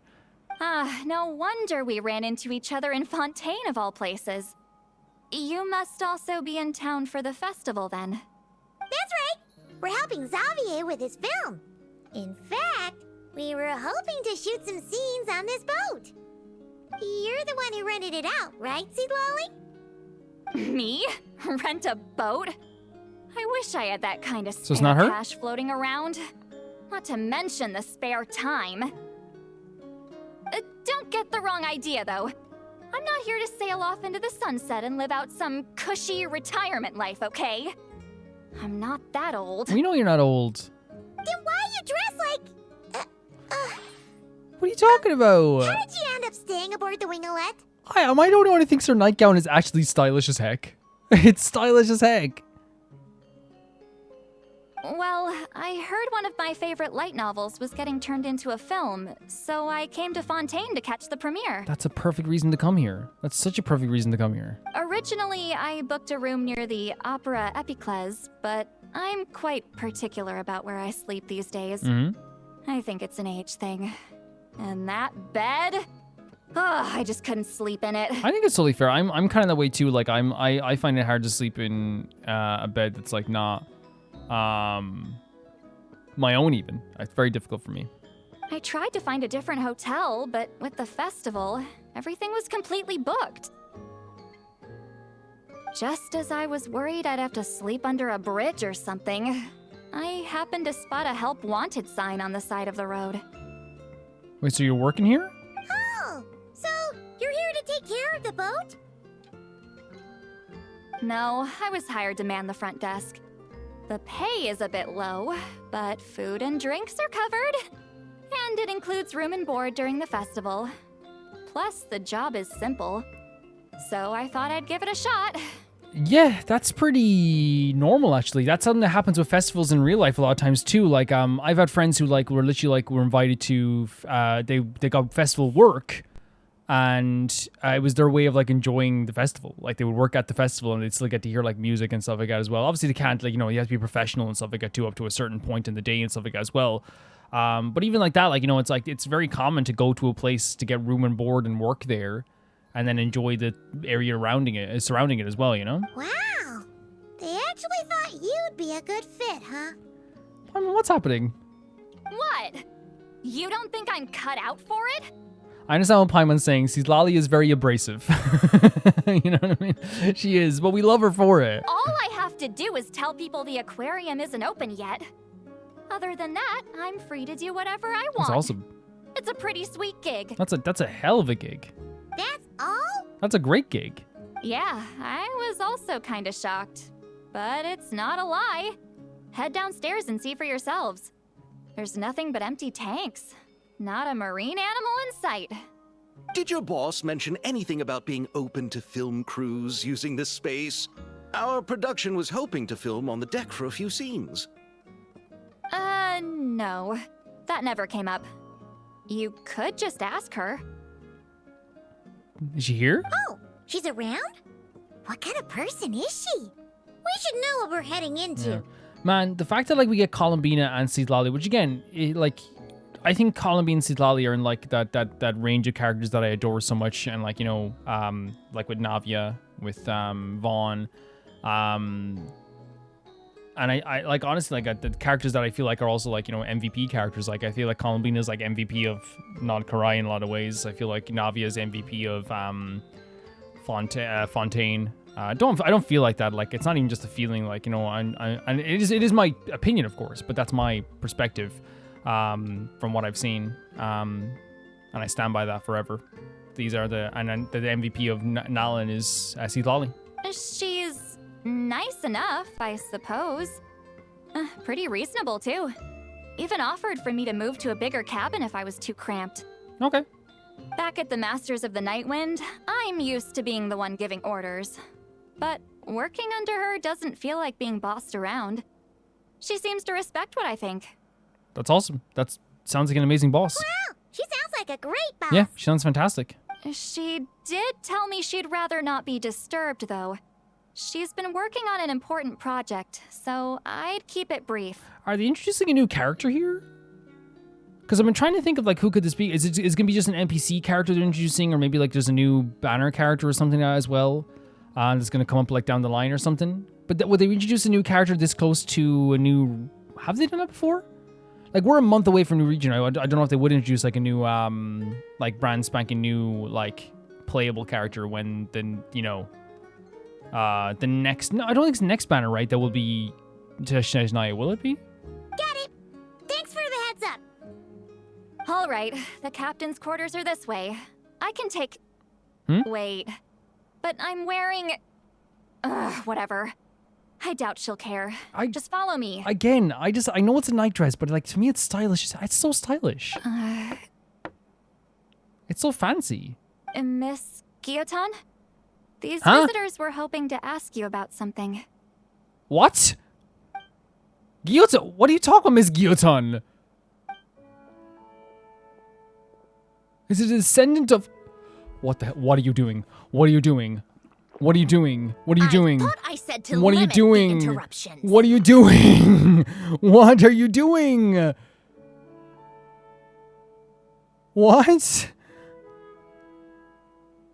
Ah, no wonder we ran into each other in Fontaine of all places. You must also be in town for the festival then. That's right. We're helping Xavier with his film. In fact, we were hoping to shoot some scenes on this boat. You're the one who rented it out, right, Seedlolly? Me? Rent a boat? I wish I had that kind of So it's spare not her? cash floating around. Not to mention the spare time. Don't get the wrong idea, though. I'm not here to sail off into the sunset and live out some cushy retirement life, okay? I'm not that old. We know you're not old. Then why you dress like... What are you talking about? How did you end up staying aboard the Wingolette? Am I the only one who thinks her nightgown is actually stylish as heck? It's stylish as heck. Well, I heard one of my favorite light novels was getting turned into a film, so I came to Fontaine to catch the premiere. That's a perfect reason to come here. That's such a perfect reason to come here. Originally, I booked a room near the Opera Epiclese, but I'm quite particular about where I sleep these days. I think it's an age thing. And that bed? Oh, I just couldn't sleep in it. I think it's totally fair. I'm kind of that way too. Like I find it hard to sleep in a bed that's like not my own even. It's very difficult for me. I tried to find a different hotel, but with the festival, everything was completely booked. Just as I was worried I'd have to sleep under a bridge or something, I happened to spot a help wanted sign on the side of the road. Wait, so you're working here? Oh, so you're here to take care of the boat? No, I was hired to man the front desk. The pay is a bit low, but food and drinks are covered. And it includes room and board during the festival. Plus, the job is simple. So I thought I'd give it a shot. Yeah, that's pretty normal actually. That's something that happens with festivals in real life a lot of times too. Like I've had friends who like were literally like were invited to they got festival work, and it was their way of like enjoying the festival. Like they would work at the festival and they'd still get to hear like music and stuff like that as well. Obviously they can't, like, you know, you have to be professional and stuff like that too up to a certain point in the day and stuff like that as well. But even like that, like, you know, it's like it's very common to go to a place to get room and board and work there, and then enjoy the area surrounding it as well, you know? Wow. They actually thought you'd be a good fit, huh? I mean, what's happening? What? You don't think I'm cut out for it? I understand what Paimon's saying. See, Lali is very abrasive. You know what I mean? She is, but we love her for it. All I have to do is tell people the aquarium isn't open yet. Other than that, I'm free to do whatever I want. That's awesome. It's a pretty sweet gig. That's a hell of a gig. That's all? That's a great gig. Yeah, I was also kind of shocked. But it's not a lie. Head downstairs and see for yourselves. There's nothing but empty tanks. Not a marine animal in sight. Did your boss mention anything about being open to film crews using this space? Our production was hoping to film on the deck for a few scenes. No. That never came up. You could just ask her. Is she here? Oh, she's around? What kind of person is she? We should know what we're heading into. Yeah. Man, the fact that like we get Columbina and Seedlolly, which again, like, I think Columbine and Seedlolly are in like that range of characters that I adore so much, and like, you know, like with Navia, with Vaughn, And I like, honestly, like the characters that I feel like are also like, you know, MVP characters. Like I feel like Columbine is like MVP of Nod Karai in a lot of ways. I feel like Navia is MVP of Fontaine. I don't feel like that. Like it's not even just a feeling. Like, you know, and it is my opinion, of course, but that's my perspective from what I've seen, and I stand by that forever. These are the MVP of Nalan is Lolly. She's nice enough, I suppose. Pretty reasonable, too. Even offered for me to move to a bigger cabin if I was too cramped. Okay. Back at the Masters of the Nightwind, I'm used to being the one giving orders. But working under her doesn't feel like being bossed around. She seems to respect what I think. That's awesome. That sounds like an amazing boss. Wow, she sounds like a great boss. Yeah, she sounds fantastic. She did tell me she'd rather not be disturbed, though. She's been working on an important project, so I'd keep it brief. Are they introducing a new character here? Because I've been trying to think of like who could this be? Is it gonna be just an NPC character they're introducing, or maybe like there's a new banner character or something as well that's gonna come up like down the line or something? But would they introduce a new character this close to a new? Have they done that before? Like we're a month away from New Region. I don't know if they would introduce like a new like brand spanking new like playable character when then you know the next. No, I don't think it's the next banner, right? That will be Shnesnaya. Will it be? Got it. Thanks for the heads up. All right, the captain's quarters are this way. I can take... Wait. But I'm wearing... whatever. I doubt she'll care. Just follow me. Again, I know it's a night dress, but like to me it's stylish. It's so stylish. It's so fancy. Miss Guillotin? These visitors were hoping to ask you about something. What? Guillotin? What are you talking about, Miss Guillotin? Is it a descendant of... What are you doing? What are you doing? What are you doing? What are you doing? I thought I said to what are you limit doing? the interruptions. What are you doing? What are you doing? What?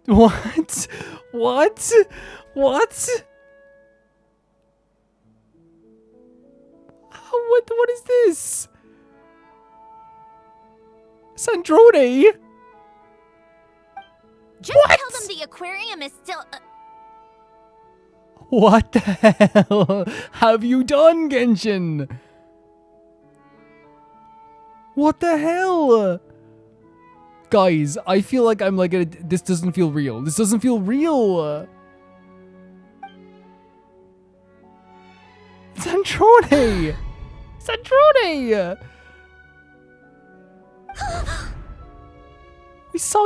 What? What? What? What is this? Sandrone? Just What? tell them the aquarium is still... What the hell have you done, Genshin? What the hell? Guys, I feel like I'm like, this doesn't feel real. This doesn't feel real. Sandrone! Sandrone! We saw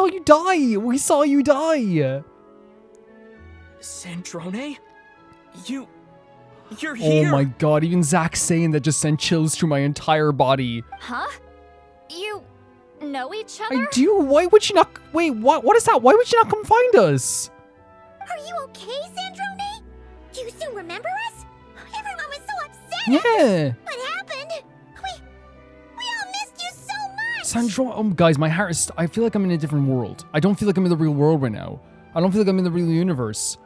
you die! We saw you die! Sandrone? You're here! Oh my god, even Zach saying that just sent chills through my entire body. Huh? You know each other? I do? Why would you not... Wait, what is that? Why would you not come find us? Are you okay, Sandrone? Do you still remember us? Everyone was so upset. Yeah. What happened? We all missed you so much. Sandrone... Oh, guys, my heart is... I feel like I'm in a different world. I don't feel like I'm in the real world right now. I don't feel like I'm in the real universe.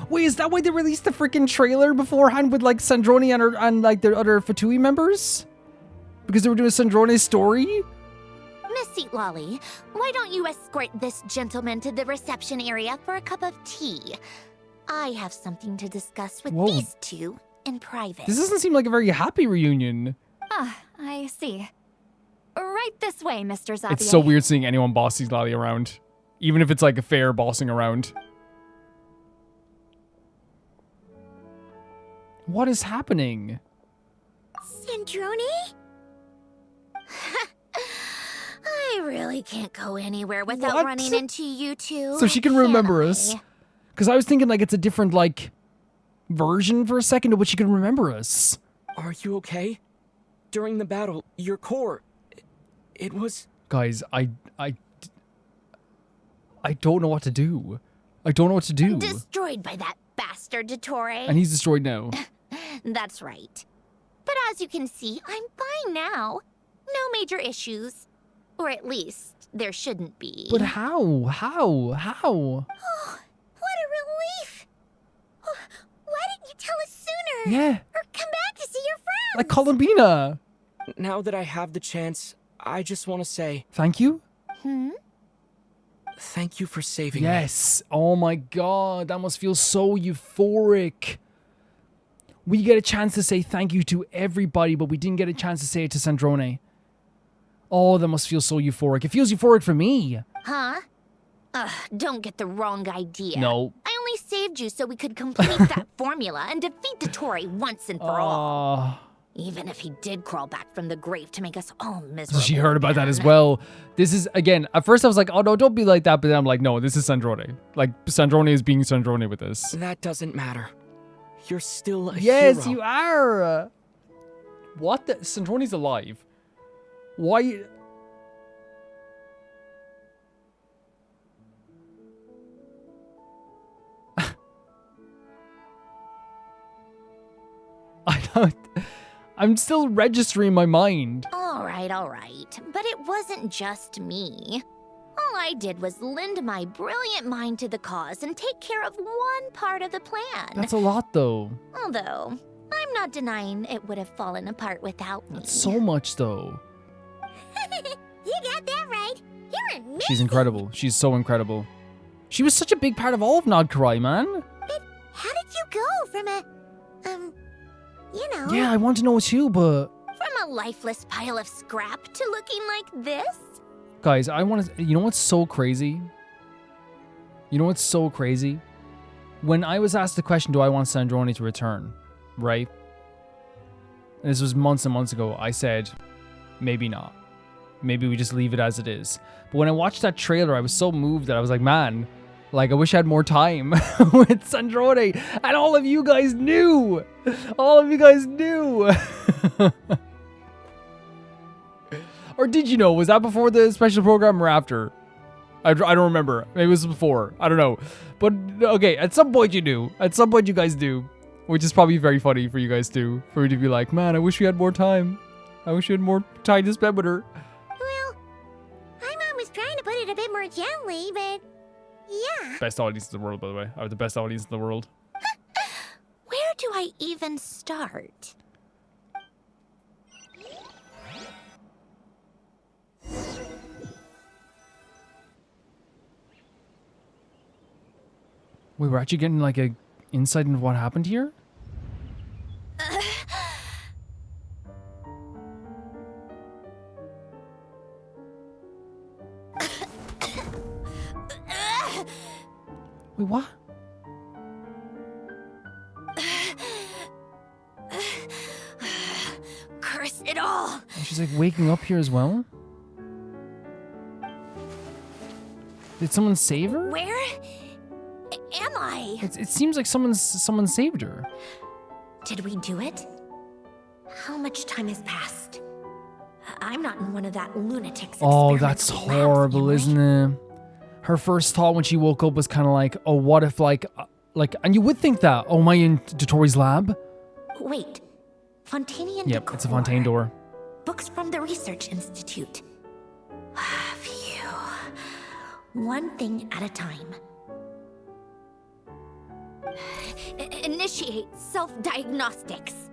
Wait, is that why they released the freaking trailer beforehand with like Sandrone and like their other Fatui members? Because they were doing Sandrone's story? Miss Seat Lolly, why don't you escort this gentleman to the reception area for a cup of tea? I have something to discuss with these two in private. This doesn't seem like a very happy reunion. Ah, I see. Right this way, Mr. Xavier. It's so weird seeing anyone bossing Lolly around. Even if it's like a fair bossing around. What is happening? Sandrone? I really can't go anywhere without running into you two. So she can remember us. Because I was thinking like it's a different like version for a second of what she can remember us. Are you okay? During the battle, your core... It was... Guys, I don't know what to do. I don't know what to do. Destroyed by that bastard, Dottore. And he's destroyed now. That's right. But as you can see, I'm fine now. No major issues. Or at least, there shouldn't be. But how? How? Oh, what a relief! Yeah, Or come back to see your friends. like Columbina. Now that I have the chance, I just want to say Thank you. thank you for saving me. Yes. Oh my god, that must feel so euphoric. We get a chance to say thank you to everybody, but we didn't get a chance to say it to Sandrone. Oh, that must feel so euphoric. It feels euphoric for me. Huh? Ugh, don't get the wrong idea. No. I only saved you so we could complete that formula and defeat Dottore once and for all. Oh. Even if he did crawl back from the grave to make us all miserable. She heard about that as again. well. This is, again, at first I was like, oh no, don't be like that. But then I'm like, no, this is Sandrone. Like, Sandrone is being Sandrone with this. That doesn't matter. You're still a Yes, hero. you are. What the? Sandrone's alive. Why? I don't. I'm still registering my mind. All right. But it wasn't just me. All I did was lend my brilliant mind to the cause and take care of one part of the plan. That's a lot, though. Although, I'm not denying it would have fallen apart without me. That's so much, though. You got that right. You're amazing. She's incredible. She's so incredible. She was such a big part of all of Nodkarai, man. But how did you go from a, you know... Yeah, I want to know too, but From a lifeless pile of scrap to looking like this? guys, I want to. You know what's so crazy? You know what's so crazy? When I was asked the question, do I want Sandrone to return? Right? And this was months and months ago. I said, maybe not. Maybe we just leave it as it is. But when I watched that trailer, I was so moved that I was like, man, like, I wish I had more time with Sandrone. And all of you guys knew. All of you guys knew. Or did you know? Was that before the special program or after? I don't remember. Maybe it was before. I don't know. But, okay, at some point you knew. At some point you guys knew. Which is probably very funny for you guys too. For you to be like, man, I wish we had more time. I wish we had more time to spend with her. Well, my mom was trying to put it a bit more gently, but... Yeah. Best audience in the world, by the way. I have the best audience in the world. Where do I even start? Wait, we're actually getting like a insight into what happened here? Wait, what? Curse it all! And she's like waking up here as well? Did someone save her? Where am I? It seems like someone saved her. Did we do it? How much time has passed? I'm not in one of that lunatic's Oh, that's experimental labs, horrible, am I? isn't it? Her first thought when she woke up was kind of like, oh, what if like, and you would think that, oh, am I in Dottoro's lab? Wait, Fontanian Yep, it's a Fontaine door. Books from the Research Institute. Phew. One thing at a time. Initiate self-diagnostics.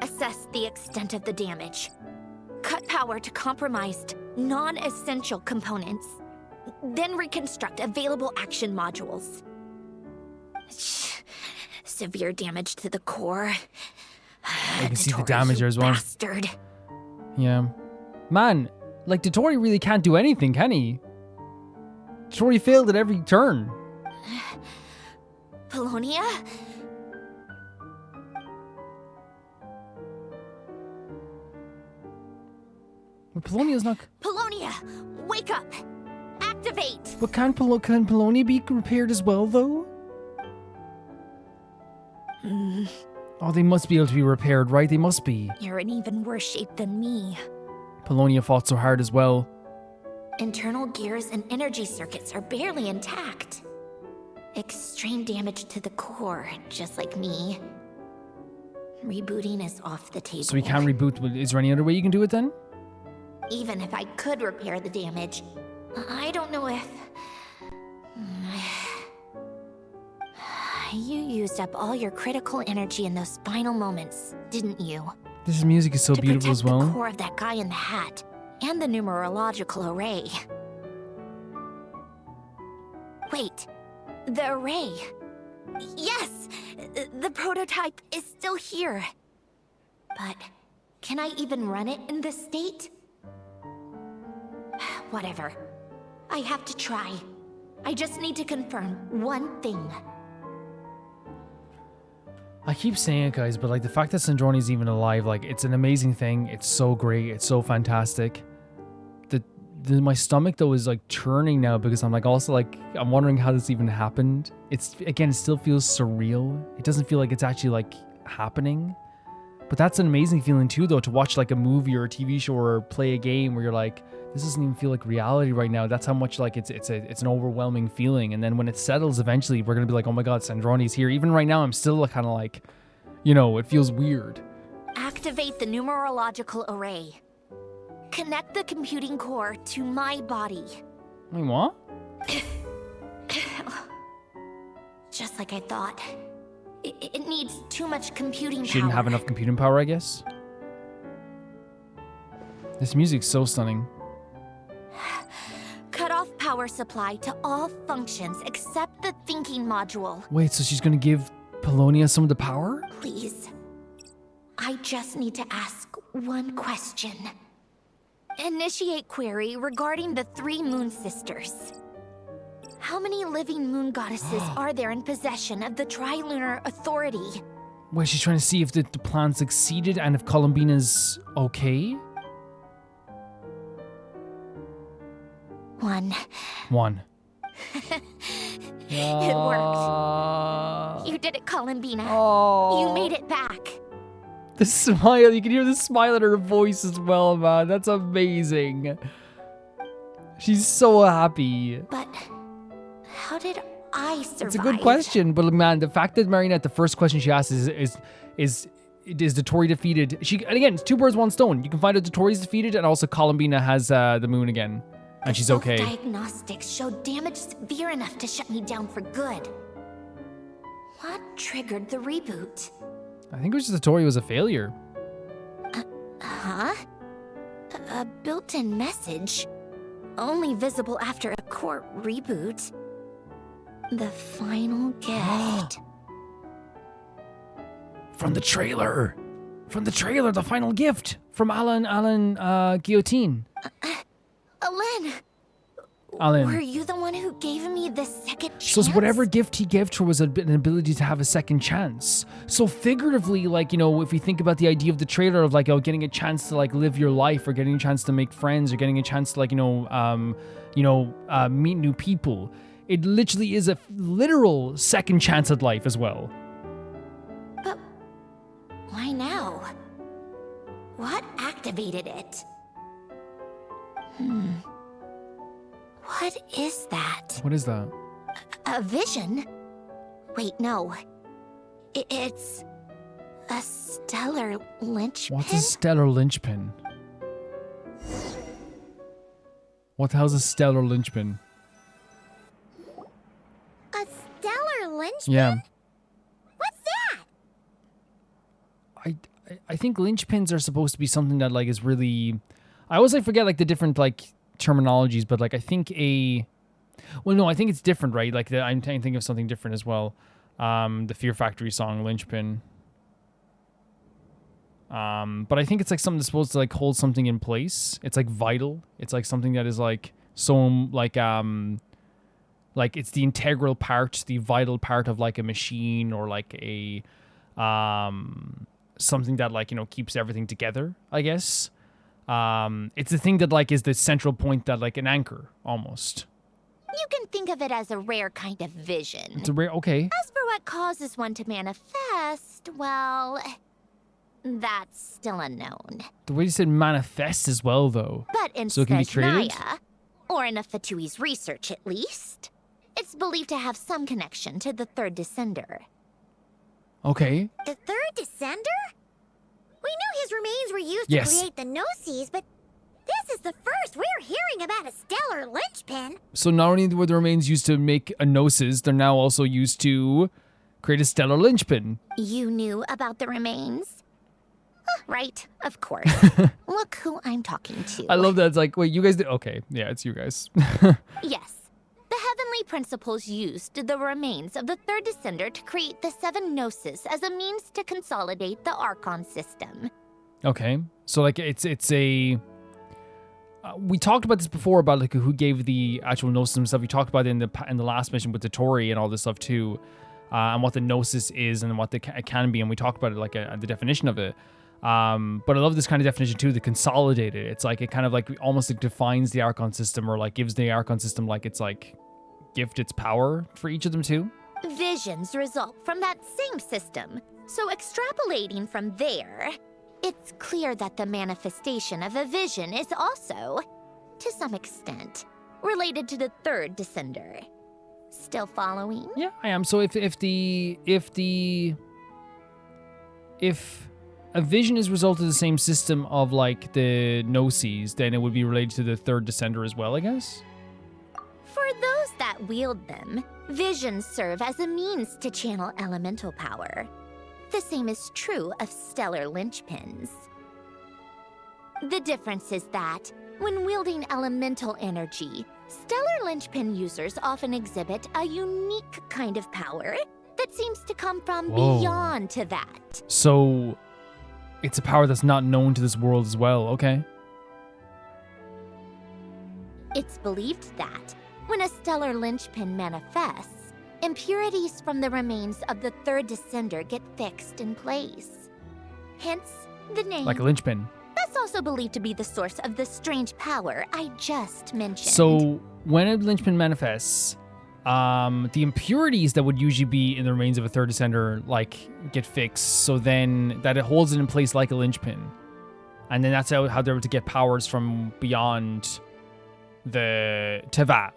Assess the extent of the damage. Cut power to compromised, non-essential components. Then reconstruct available action modules. Severe damage to the core. You can see the Dottore, damage you there as well. Bastard. Yeah. Man, like, Dottori really can't do anything, can he? Dottori failed at every turn. Polonia? But Polonia's not... Polonia, wake up! Activate! But can Polonia be repaired as well, though? Oh, they must be able to be repaired, right? They must be. You're in even worse shape than me. Polonia fought so hard as well. Internal gears and energy circuits are barely intact. Extreme damage to the core, just like me. Rebooting is off the table. So we can't reboot. Is there any other way you can do it then? Even if I could repair the damage, I don't know if... You used up all your critical energy in those final moments, didn't you? This music is so To beautiful protect as well. the core of that guy in the hat and the numerological array. Wait, the array. Yes, the prototype is still here. But can I even run it in this state? Whatever. I have to try. I just need to confirm one thing. I keep saying it, guys, but like the fact that Sandrone is even alive, like it's an amazing thing. It's so great. It's so fantastic. My stomach though is like churning now because I'm like also like I'm wondering how this even happened. It's again, it still feels surreal. It doesn't feel like it's actually like happening. But that's an amazing feeling too, though, to watch like a movie or a TV show or play a game where you're like, this doesn't even feel like reality right now. That's how much like it's an overwhelming feeling. And then when it settles, eventually we're gonna be like, oh my god, Sandrone's here. Even right now, I'm still kind of like, you know, it feels weird. Activate the numerological array. Connect the computing core to my body. Wait, what? Just like I thought. It needs too much computing power. She didn't have enough computing power, I guess. This music's so stunning. Cut off power supply to all functions except the thinking module. Wait, so she's gonna give Polonia some of the power? Please. I just need to ask one question. Initiate query regarding the 3 moon sisters. How many living moon goddesses are there in possession of the Trilunar Authority? Wait, she's trying to see if the plan succeeded and if Columbina's okay? 1. 1. It worked. You did it, Columbina. Oh. You made it back. The smile, you can hear the smile in her voice as well, man. That's amazing. She's so happy. But how did I survive? It's a good question, but man, the fact that Marinette, the first question she asks is Dotori defeated? And again, it's 2 birds, 1 stone. You can find out Dotori's defeated, and also Columbina has the moon again, and she's okay. Diagnostics showed damage severe enough to shut me down for good. What triggered the reboot? I think it was just Dotori was a failure. Huh? A built-in message, only visible after a core reboot. The final gift. From the trailer, the final gift from Alan Guillotine. Alan. Were you the one who gave me the second chance? So whatever gift he gave her was an ability to have a second chance. So figuratively, like, you know, if you think about the idea of the trailer of like, oh, getting a chance to like live your life, or getting a chance to make friends, or getting a chance to like, meet new people, it literally is a literal second chance at life as well. But why now? What activated it? What is that? What is that? A vision? Wait, no. It's a stellar linchpin? What's a stellar linchpin? What the hell's a stellar linchpin? A stellar linchpin? Yeah. What's that? I think linchpins are supposed to be something that like is really... I always like forget like the different like terminologies, but like I think I think it's different, right? Like I'm trying to think of something different as well. The Fear Factory song Linchpin. But I think it's like something that's supposed to like hold something in place. It's like vital. It's like something that is like so like it's the integral part, the vital part of like a machine, or like a something that like, you know, keeps everything together, I guess. It's the thing that like is the central point, that like an anchor almost. You can think of it as a rare kind of vision. It's a rare, okay. As for what causes one to manifest, well, that's still unknown. The way you said manifest as well, though. But in So it can be traded? Svesnaya, or in a Fatui's research at least, it's believed to have some connection to the third descender. Okay. The third descender? We knew his remains were used Yes. to create the Gnosis, but this is the first we're hearing about a stellar linchpin. So not only were the remains used to make a gnosis, they're now also used to Create a stellar linchpin. You knew about the remains? Right, of course. Look who I'm talking to. I love that. It's like, wait, you guys did? Okay, yeah, it's you guys. Yes. The Heavenly Principles used the remains of the third descender to create the 7 Gnosis as a means to consolidate the Archon system. Okay, so like it's a. We talked about this before about like who gave the actual Gnosis and stuff. We talked about it in the last mission with the Tori and all this stuff too, and what the Gnosis is and what it can be, and we talked about it like the definition of it. But I love this kind of definition too, the consolidated. It's like it kind of like almost like defines the Archon system, or like gives the Archon system like it's like gift its power for each of them too. Visions result from that same system, so extrapolating from there, it's clear that the manifestation of a vision is also, to some extent, related to the third descender. Still following? Yeah, I am. So if a vision is a result of the same system of like the Gnosis, then it would be related to the third descender as well, I guess. For those that wield them, visions serve as a means to channel elemental power. The same is true of stellar linchpins. The difference is that, when wielding elemental energy, stellar linchpin users often exhibit a unique kind of power that seems to come from beyond to that. So it's a power that's not known to this world as well, okay? It's believed that, when a stellar linchpin manifests, impurities from the remains of the third descender get fixed in place. Hence, the name. Like a linchpin. That's also believed to be the source of the strange power I just mentioned. So when a linchpin manifests, the impurities that would usually be in the remains of a third descender like get fixed, so then that it holds it in place like a linchpin. And then that's how they're able to get powers from beyond the Teva.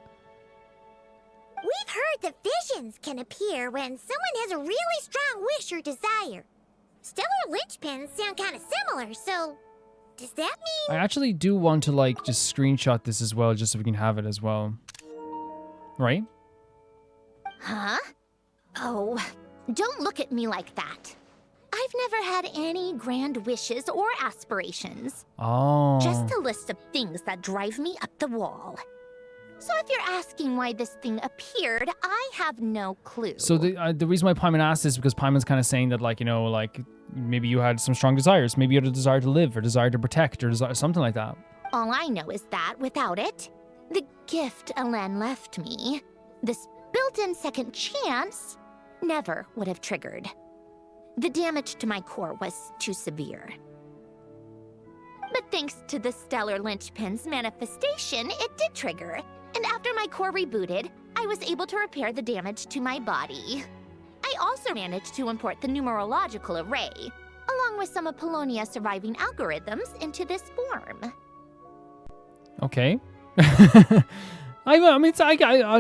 We've heard that visions can appear when someone has a really strong wish or desire. Stellar linchpins sound kind of similar, so does that mean... I actually do want to like just screenshot this as well, just so we can have it as well. Right? Huh? Oh, don't look at me like that. I've never had any grand wishes or aspirations. Oh. Just a list of things that drive me up the wall. So if you're asking why this thing appeared, I have no clue. So the reason why Paimon asked this is because Paimon's kind of saying that, like, you know, like maybe you had some strong desires. Maybe you had a desire to live or desire to protect or something like that. All I know is that without it, the gift Elen left me, this built-in second chance, never would have triggered. The damage to my core was too severe. But thanks to the stellar linchpin's manifestation, it did trigger. And after my core rebooted, I was able to repair the damage to my body. I also managed to import the numerological array, along with some of Polonia's surviving algorithms, into this form. Okay. I'm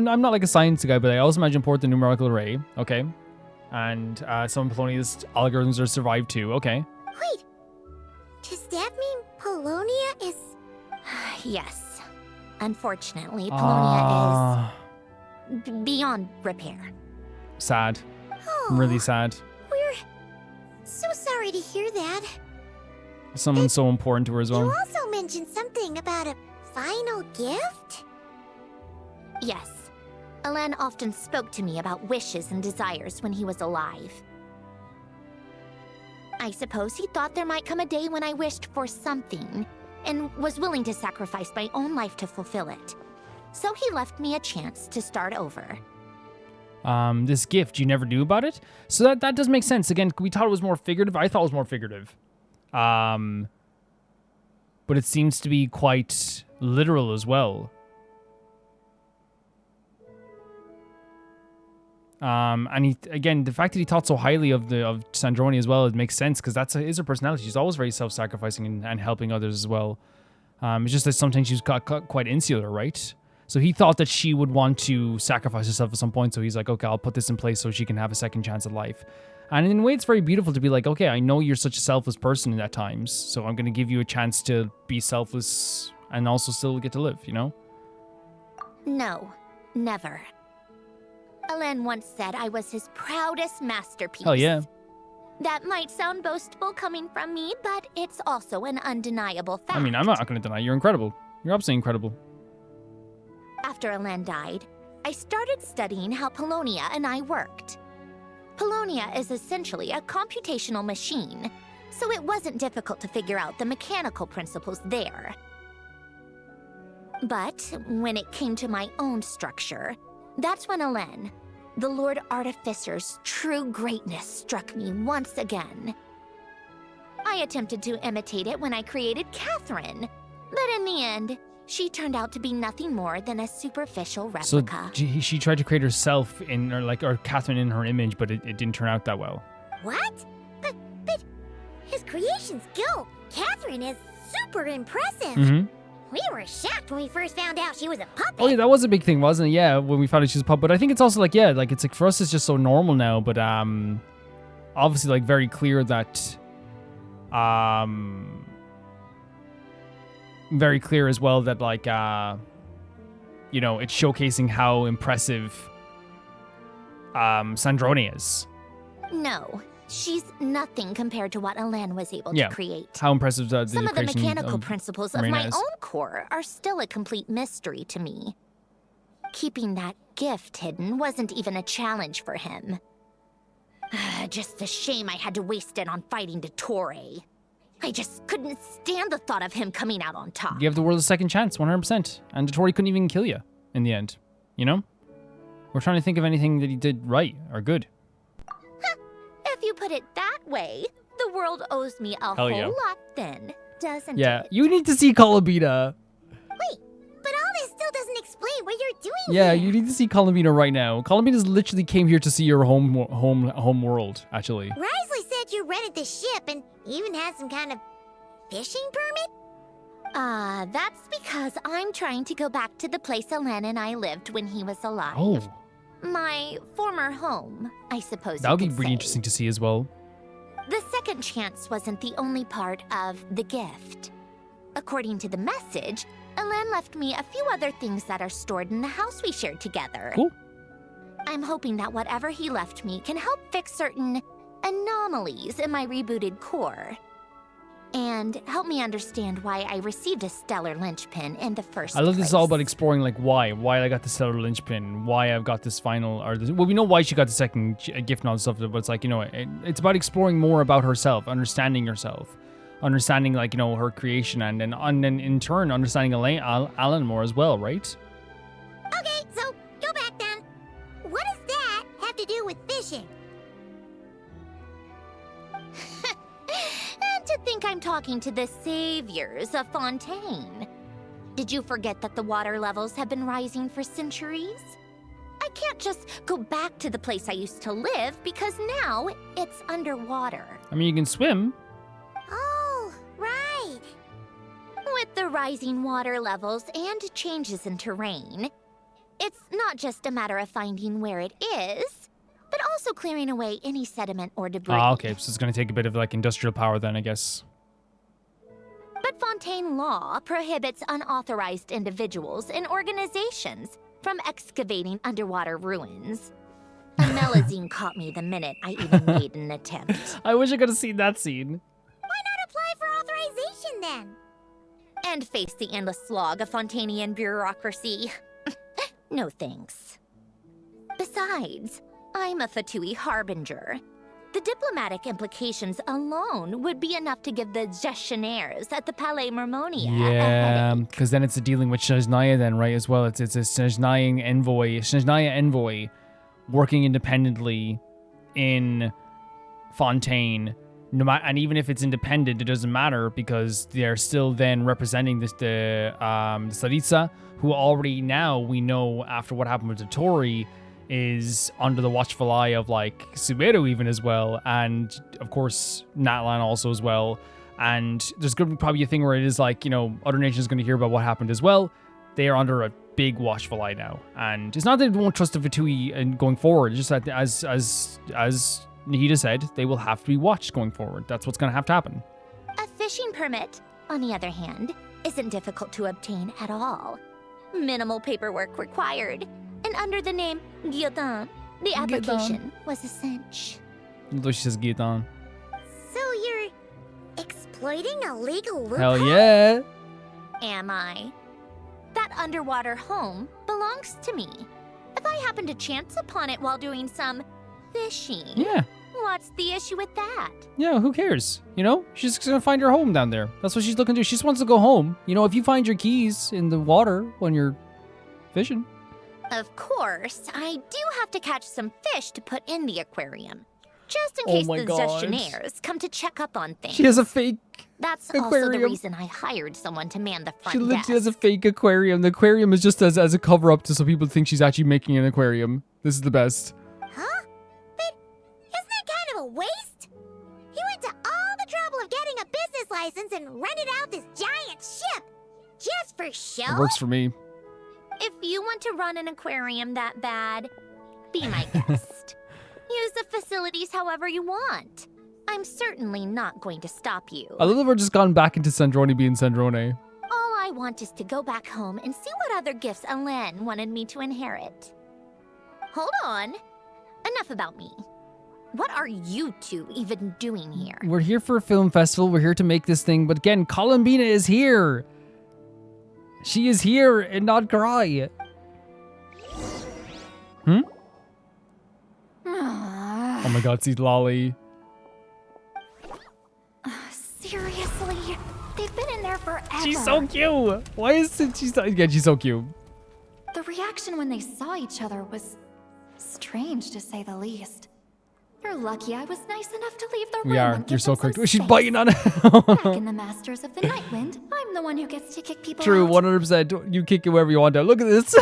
not like a science guy, but I also imagine import the numerical array. Okay. And some of Polonia's algorithms are survived too. Okay. Wait, does that mean Polonia is... Yes. Unfortunately, Polonia is beyond repair. Sad. Oh, Really sad. We're so sorry to hear that. Someone so important to her as well. You also mentioned something about a final gift? Yes. Elen often spoke to me about wishes and desires when he was alive. I suppose he thought there might come a day when I wished for something, and was willing to sacrifice my own life to fulfill it. So he left me a chance to start over. This gift, you never knew about it? So that does make sense. Again, we thought it was more figurative. I thought it was more figurative. But it seems to be quite literal as well. And he, again, the fact that he thought so highly of Sandrone as well, it makes sense because is her personality. She's always very self-sacrificing and helping others as well. It's just that sometimes she's got quite insular, right? So he thought that she would want to sacrifice herself at some point. So he's like, okay, I'll put this in place so she can have a second chance at life. And in a way, it's very beautiful to be like, okay, I know you're such a selfless person at times, so I'm going to give you a chance to be selfless and also still get to live, you know? No, never. Alen once said I was his proudest masterpiece. Hell yeah. That might sound boastful coming from me, but it's also an undeniable fact. I mean, I'm not going to deny you're incredible. You're absolutely incredible. After Alen died, I started studying how Polonia and I worked. Polonia is essentially a computational machine, so it wasn't difficult to figure out the mechanical principles there. But when it came to my own structure, that's when Alen, the Lord Artificer's true greatness, struck me once again. I attempted to imitate it when I created Catherine, but in the end, she turned out to be nothing more than a superficial So replica. she tried to create herself or Catherine in her image, but it didn't turn out that well. What? But his creation skill, Catherine, is super impressive. Mm-hmm. We were shocked when we first found out she was a puppet. Oh yeah, that was a big thing, wasn't it? Yeah, when we found out she was a puppet. But I think it's also like, yeah, like it's like for us it's just so normal now, but obviously like very clear that very clear as well that like you know, it's showcasing how impressive Sandrone is. No, she's nothing compared to what Alen was able to create. How impressive the Some of the creation mechanical principles of Marina my is. own core are still a complete mystery to me. Keeping that gift hidden wasn't even a challenge for him. Just a shame I had to waste it on fighting Dottore. I just couldn't stand the thought of him coming out on top. You have the world a second chance, 100%. And Dottore couldn't even kill you in the end, you know? We're trying to think of anything that he did right or good. If you put it that way, the world owes me a Hell whole yeah. lot then, doesn't Yeah, it? you need to see Columbina. Wait, but all this still doesn't explain what you're doing Yeah, here. you need to see Columbina right now. Columbina's literally came here to see your home world, actually. Risley said you rented the ship and even had some kind of fishing permit? That's because I'm trying to go back to the place Alen and I lived when he was alive. Oh, My former home, I suppose that would be you could really say. interesting to see as well. The second chance wasn't the only part of the gift. According to the message, Alen left me a few other things that are stored in the house we shared together. Cool. I'm hoping that whatever he left me can help fix certain anomalies in my rebooted core. And help me understand why I received a stellar linchpin in the first I love this is all about place. exploring like why I got the stellar linchpin, why I've got this final, or this, well, we know why she got the second gift and all this stuff, but it's like, you know, it's about exploring more about herself, understanding herself, understanding like, you know, her creation, and then in turn understanding Alan more as well, right? Okay, so go back then. What does that have to do with fishing? And to think I'm talking to the saviors of Fontaine. Did you forget that the water levels have been rising for centuries? I can't just go back to the place I used to live because now it's underwater. I mean, you can swim. Oh, right. With the rising water levels and changes in terrain, it's not just a matter of finding where it is, but also clearing away any sediment or debris. Ah, okay, so it's going to take a bit of like industrial power then, I guess. But Fontaine law prohibits unauthorized individuals and organizations from excavating underwater ruins. A melazine caught me the minute I even made an attempt. I wish I could have seen that scene. Why not apply for authorization then? And face the endless slog of Fontanian bureaucracy. No thanks. Besides, I'm a Fatui harbinger. The diplomatic implications alone would be enough to give the gestionnaires at the Palais Mermonia a Yeah, headache. because then it's a dealing with Snezhnaya then, right, as well. It's a Snezhnaya envoy working independently in Fontaine. No matter, and even if it's independent, it doesn't matter because they're still then representing the Tsaritsa, who already now we know after what happened with Dottore is under the watchful eye of like Sumeru even as well, and of course Natlan also as well. And there's going to be probably a thing where it is like, you know, other nations going to hear about what happened as well. They are under a big watchful eye now, and it's not that they won't trust the Fatui and going forward. It's just that as Nahida said, they will have to be watched going forward. That's what's going to happen. A fishing permit, on the other hand, isn't difficult to obtain at all. Minimal paperwork required, and under the name Guilledin. The Guilledin. application was a cinch. Although she says Gaetan. So you're exploiting a legal loophole? Hell yeah. Am I? That underwater home belongs to me. If I happen to chance upon it while doing some fishing, Yeah. what's the issue with that? Yeah, who cares? You know, she's just gonna find her home down there. That's what she's looking to do. She just wants to go home. You know, if you find your keys in the water when you're fishing. Of course, I do have to catch some fish to put in the aquarium. Just in Oh case my the God. gestionnaires come to check up on things. She has a fake That's also the aquarium. reason I hired someone to man the front She literally has a desk. fake aquarium. The aquarium is just as a cover up to so people think she's actually making an aquarium. This is the best. Huh? But isn't that kind of a waste? He went to all the trouble of getting a business license and rented out this giant ship. Just for show? It works for me. If you want to run an aquarium that bad, be my guest. Use the facilities however you want. I'm certainly not going to stop you. I love that we're just gone back into Sandrone being Sandrone. All I want is to go back home and see what other gifts Alain wanted me to inherit. Hold on. Enough about me. What are you two even doing here? We're here for a film festival. We're here to make this thing. But again, Columbina is here. She is here and not cry. Hmm? Oh my god, see Lolly. Seriously? They've been in there forever. She's so cute. Why is it she's again, she's so cute. The reaction when they saw each other was strange, to say the least. You're lucky I was nice enough to leave the room. We are. and You're give so them some correct. She's space. biting on it. Back in the Masters of the Nightwind, I'm the one who gets to kick people True, out. 100%. You kick it wherever you want to. Look at this.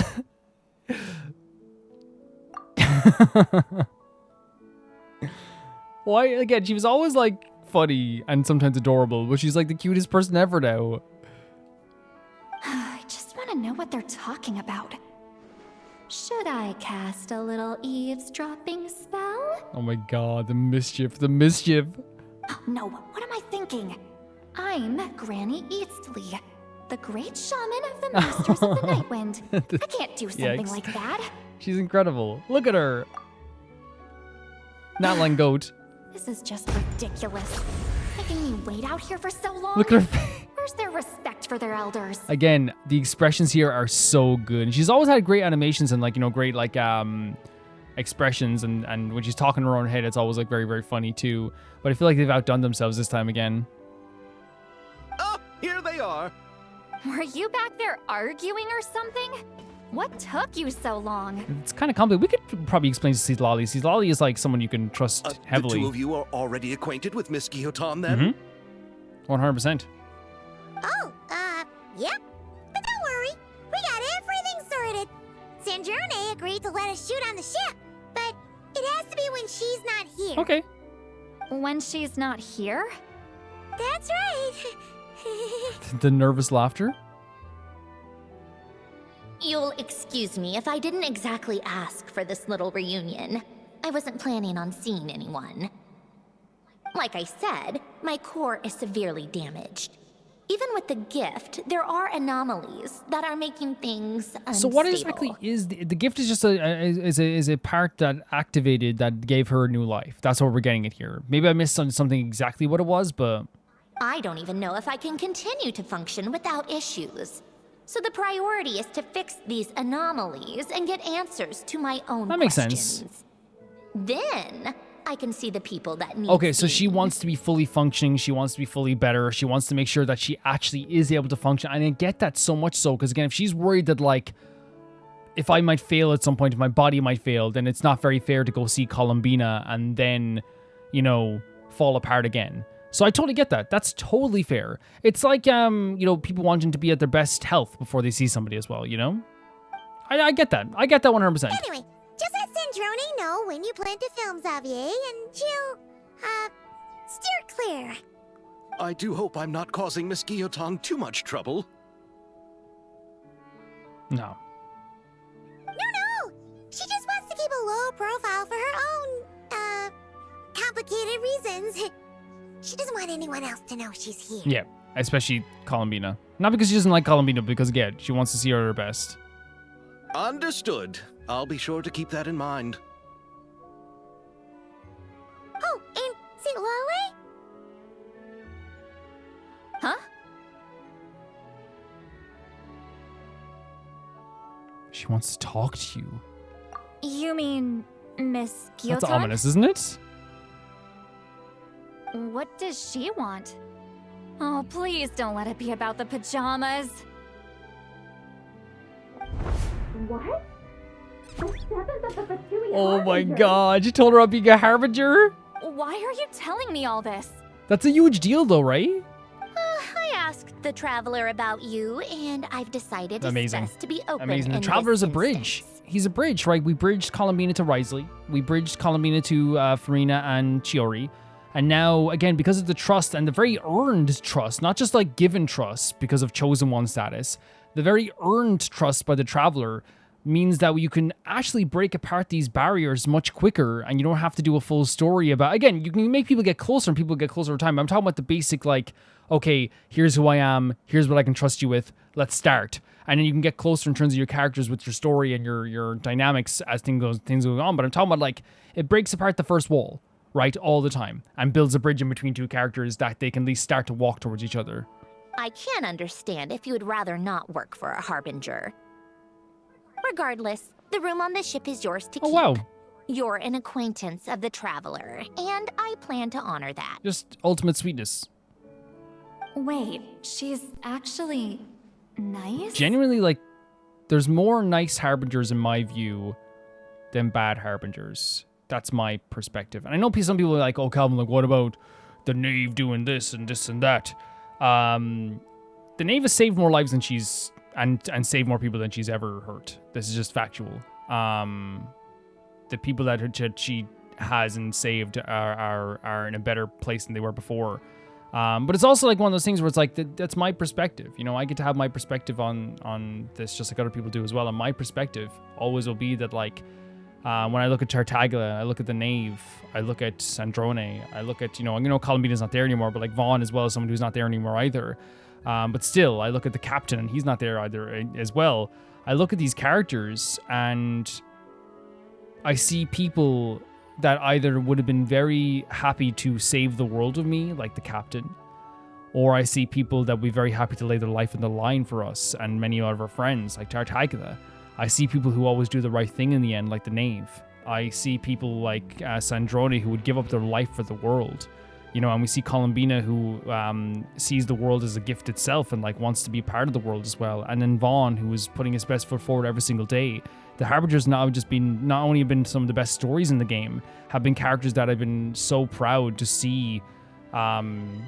Why? Again, she was always like funny and sometimes adorable, but she's like the cutest person ever now. I just want to know what they're talking about. Should I cast a little eavesdropping spell? Oh my god, the mischief, the mischief. No, what am I thinking? I'm Granny Eastley, the great shaman of the Masters of the Nightwind. I can't do something Yikes. like that. She's incredible. Look at her. Not like goat. This is just ridiculous. Making me wait out here for so long. Look at her face. Where's their respect for their elders? Again, the expressions here are so good. And she's always had great animations and like, you know, great like expressions and when she's talking in her own head, it's always like very, very funny too. But I feel like they've outdone themselves this time again. Oh, here they are. Were you back there arguing or something? What took you so long? It's kind of complicated. We could probably explain to Lolly. Lolly is like someone you can trust heavily. The two of you are already acquainted with Miss Guillotin, then? 100%. Oh, yep. But don't worry. We got everything sorted. Sandrone agreed to let us shoot on the ship, but it has to be when she's not here. Okay. When she's not here? That's right. The nervous laughter. You'll excuse me if I didn't exactly ask for this little reunion. I wasn't planning on seeing anyone. Like I said, my core is severely damaged. Even with the gift, there are anomalies that are making things unstable. So what exactly is the gift? Is just a part that activated that gave her a new life. That's what we're getting at here. Maybe I missed something exactly what it was, but I don't even know if I can continue to function without issues. So the priority is to fix these anomalies and get answers to my own That makes sense. questions. Then I can see the people that need okay. So she seeing. wants to be fully functioning. She wants to be fully better. She wants to make sure that she actually is able to function. And I get that so much so because again, if she's worried that like if I might fail at some point, if my body might fail, then it's not very fair to go see Columbina and then, you know, fall apart again. So I totally get that. That's totally fair. It's like, you know, people wanting to be at their best health before they see somebody as well, you know? I get that. I get that 100%. Anyway, just let Sandrone know when you plan to film Xavier, and she'll, steer clear. I do hope I'm not causing Miss Guillotin too much trouble. No. No! She just wants to keep a low profile for her own, complicated reasons. She doesn't want anyone else to know she's here. Yeah, especially Columbina. Not because she doesn't like Columbina, because again, she wants to see her at her best. Understood. I'll be sure to keep that in mind. Oh, and St. Lolly? Huh? She wants to talk to you. You mean Miss Gyotan? That's ominous, isn't it? What does she want? Oh, please don't let it be about the pajamas. What? The 7th of the Fatui Oh my god, you told her I'd be a harbinger? Why are you telling me all this? That's a huge deal though, right? I asked the traveler about you, and I've decided it's Amazing. best to be open. Amazing. The in Traveler's this a bridge. instance. He's a bridge, right? We bridged Columbina to Risley. We bridged Columbina to Farina and Chiori. And now, again, because of the trust and the very earned trust, not just like given trust because of Chosen One status, the very earned trust by the Traveler means that you can actually break apart these barriers much quicker, and you don't have to do a full story about. Again, you can make people get closer and people get closer over time. I'm talking about the basic, like, okay, here's who I am, here's what I can trust you with, let's start. And then you can get closer in terms of your characters with your story and your dynamics as things go on. But I'm talking about, like, it breaks apart the first wall, right, all the time, and builds a bridge in between two characters that they can at least start to walk towards each other. I can understand if you would rather not work for a harbinger. Regardless, the room on the ship is yours to keep. Oh, wow. You're an acquaintance of the traveler, and I plan to honor that. Just ultimate sweetness. Wait, she's actually nice? Genuinely, like, there's more nice harbingers in my view than bad harbingers. That's my perspective. And I know some people are like, oh, Calvin, like, what about the knave doing this and that? The knave has saved more lives than she's and saved more people than she's ever hurt. This is just factual. The people that she has and saved are in a better place than they were before. But it's also like one of those things where it's like that's my perspective. You know, I get to have my perspective on this, just like other people do as well. And my perspective always will be that, like, when I look at Tartaglia, I look at the knave, I look at Sandrone, I look at, Columbina's not there anymore, but like Vaughn as well as someone who's not there anymore either. But still, I look at the captain and he's not there either as well. I look at these characters and I see people that either would have been very happy to save the world with me, like the captain, or I see people that would be very happy to lay their life in the line for us and many of our friends, like Tartaglia. I see people who always do the right thing in the end, like the knave. I see people like Sandrone who would give up their life for the world. And we see Columbina who sees the world as a gift itself and like wants to be part of the world as well. And then Vaughn, who is putting his best foot forward every single day. The Harbingers now not only have been some of the best stories in the game, have been characters that I've been so proud to see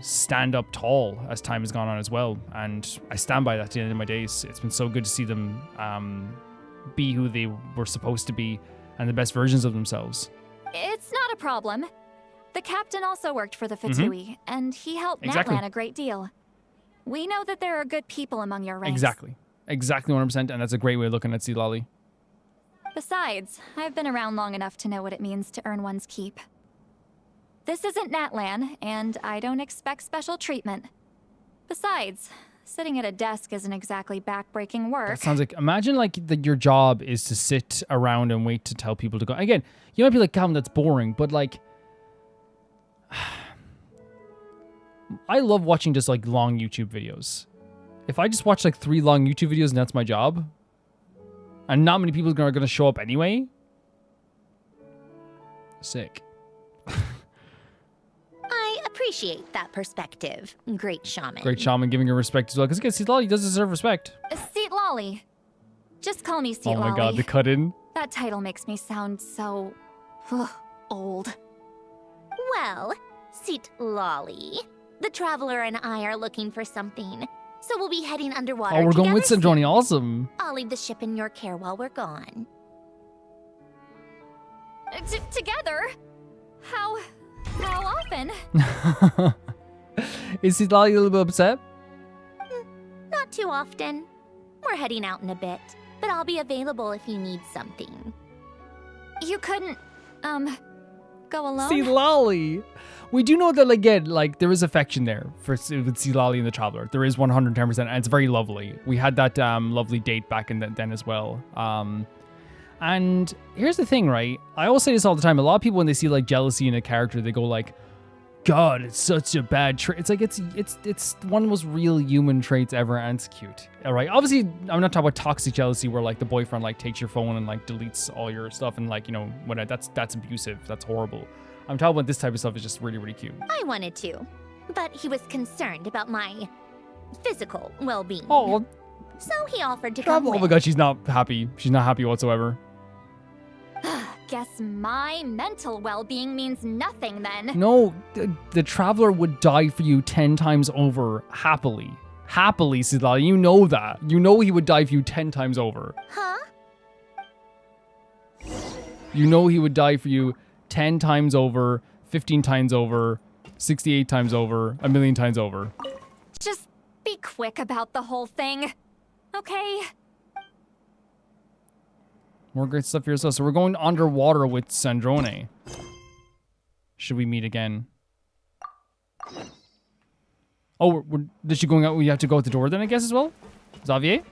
stand up tall as time has gone on as well. And I stand by that at the end of my days. It's been so good to see them be who they were supposed to be and the best versions of themselves. It's not a problem. The captain also worked for the Fatui, and he helped Natlan a great deal. We know that there are good people among your ranks. Exactly 100%, and that's a great way of looking at Silali. Besides, I've been around long enough to know what it means to earn one's keep. This isn't Natlan, and I don't expect special treatment. Besides, sitting at a desk isn't exactly back-breaking work. That sounds like, imagine like that your job is to sit around and wait to tell people to go. Again, you might be like, Calvin, that's boring, but like, I love watching just like long YouTube videos. If I just watch like 3 long YouTube videos and that's my job, and not many people are going to show up anyway, sick. I appreciate that perspective, great shaman. Great shaman giving her respect as well, because again, Seatlali does deserve respect. Seat Lolly. Just call me Seat Oh Lolly. my god, the cut in. That title makes me sound so old. Well, Seat Lolly, the traveler and I are looking for something, so we'll be heading underwater. Oh, we're going with together Sandrone, soon. awesome. I'll leave the ship in your care while we're gone. Together? How often? Is Seatlali a little bit upset? Not too often. We're heading out in a bit, but I'll be available if you need something. You couldn't, go alone? Seatlali. We do know that, again, like, there is affection there with Seatlali and the Traveler. There is 110%, and it's very lovely. We had that lovely date back in then as well. And here's the thing, right? I always say this all the time. A lot of people, when they see like jealousy in a character, they go like, God, it's such a bad trait. It's like, it's one of the most real human traits ever, and it's cute. All right. Obviously, I'm not talking about toxic jealousy where like the boyfriend like takes your phone and like deletes all your stuff and like, you know, when that's abusive. That's horrible. I'm talking about this type of stuff is just really, really cute. I wanted to, but he was concerned about my physical well-being. Oh, So he offered to come oh with. my God, she's not happy. She's not happy whatsoever. Guess my mental well-being means nothing then. No, the traveler would die for you 10 times over, happily. Happily, Sandrone. You know that. You know he would die for you 10 times over. Huh? You know he would die for you 10 times over, 15 times over, 68 times over, a million times over. Just be quick about the whole thing, okay? More great stuff here as well. So we're going underwater with Sandrone. Should we meet again? Oh, is she going out? We have to go out the door then, I guess, as well? Xavier?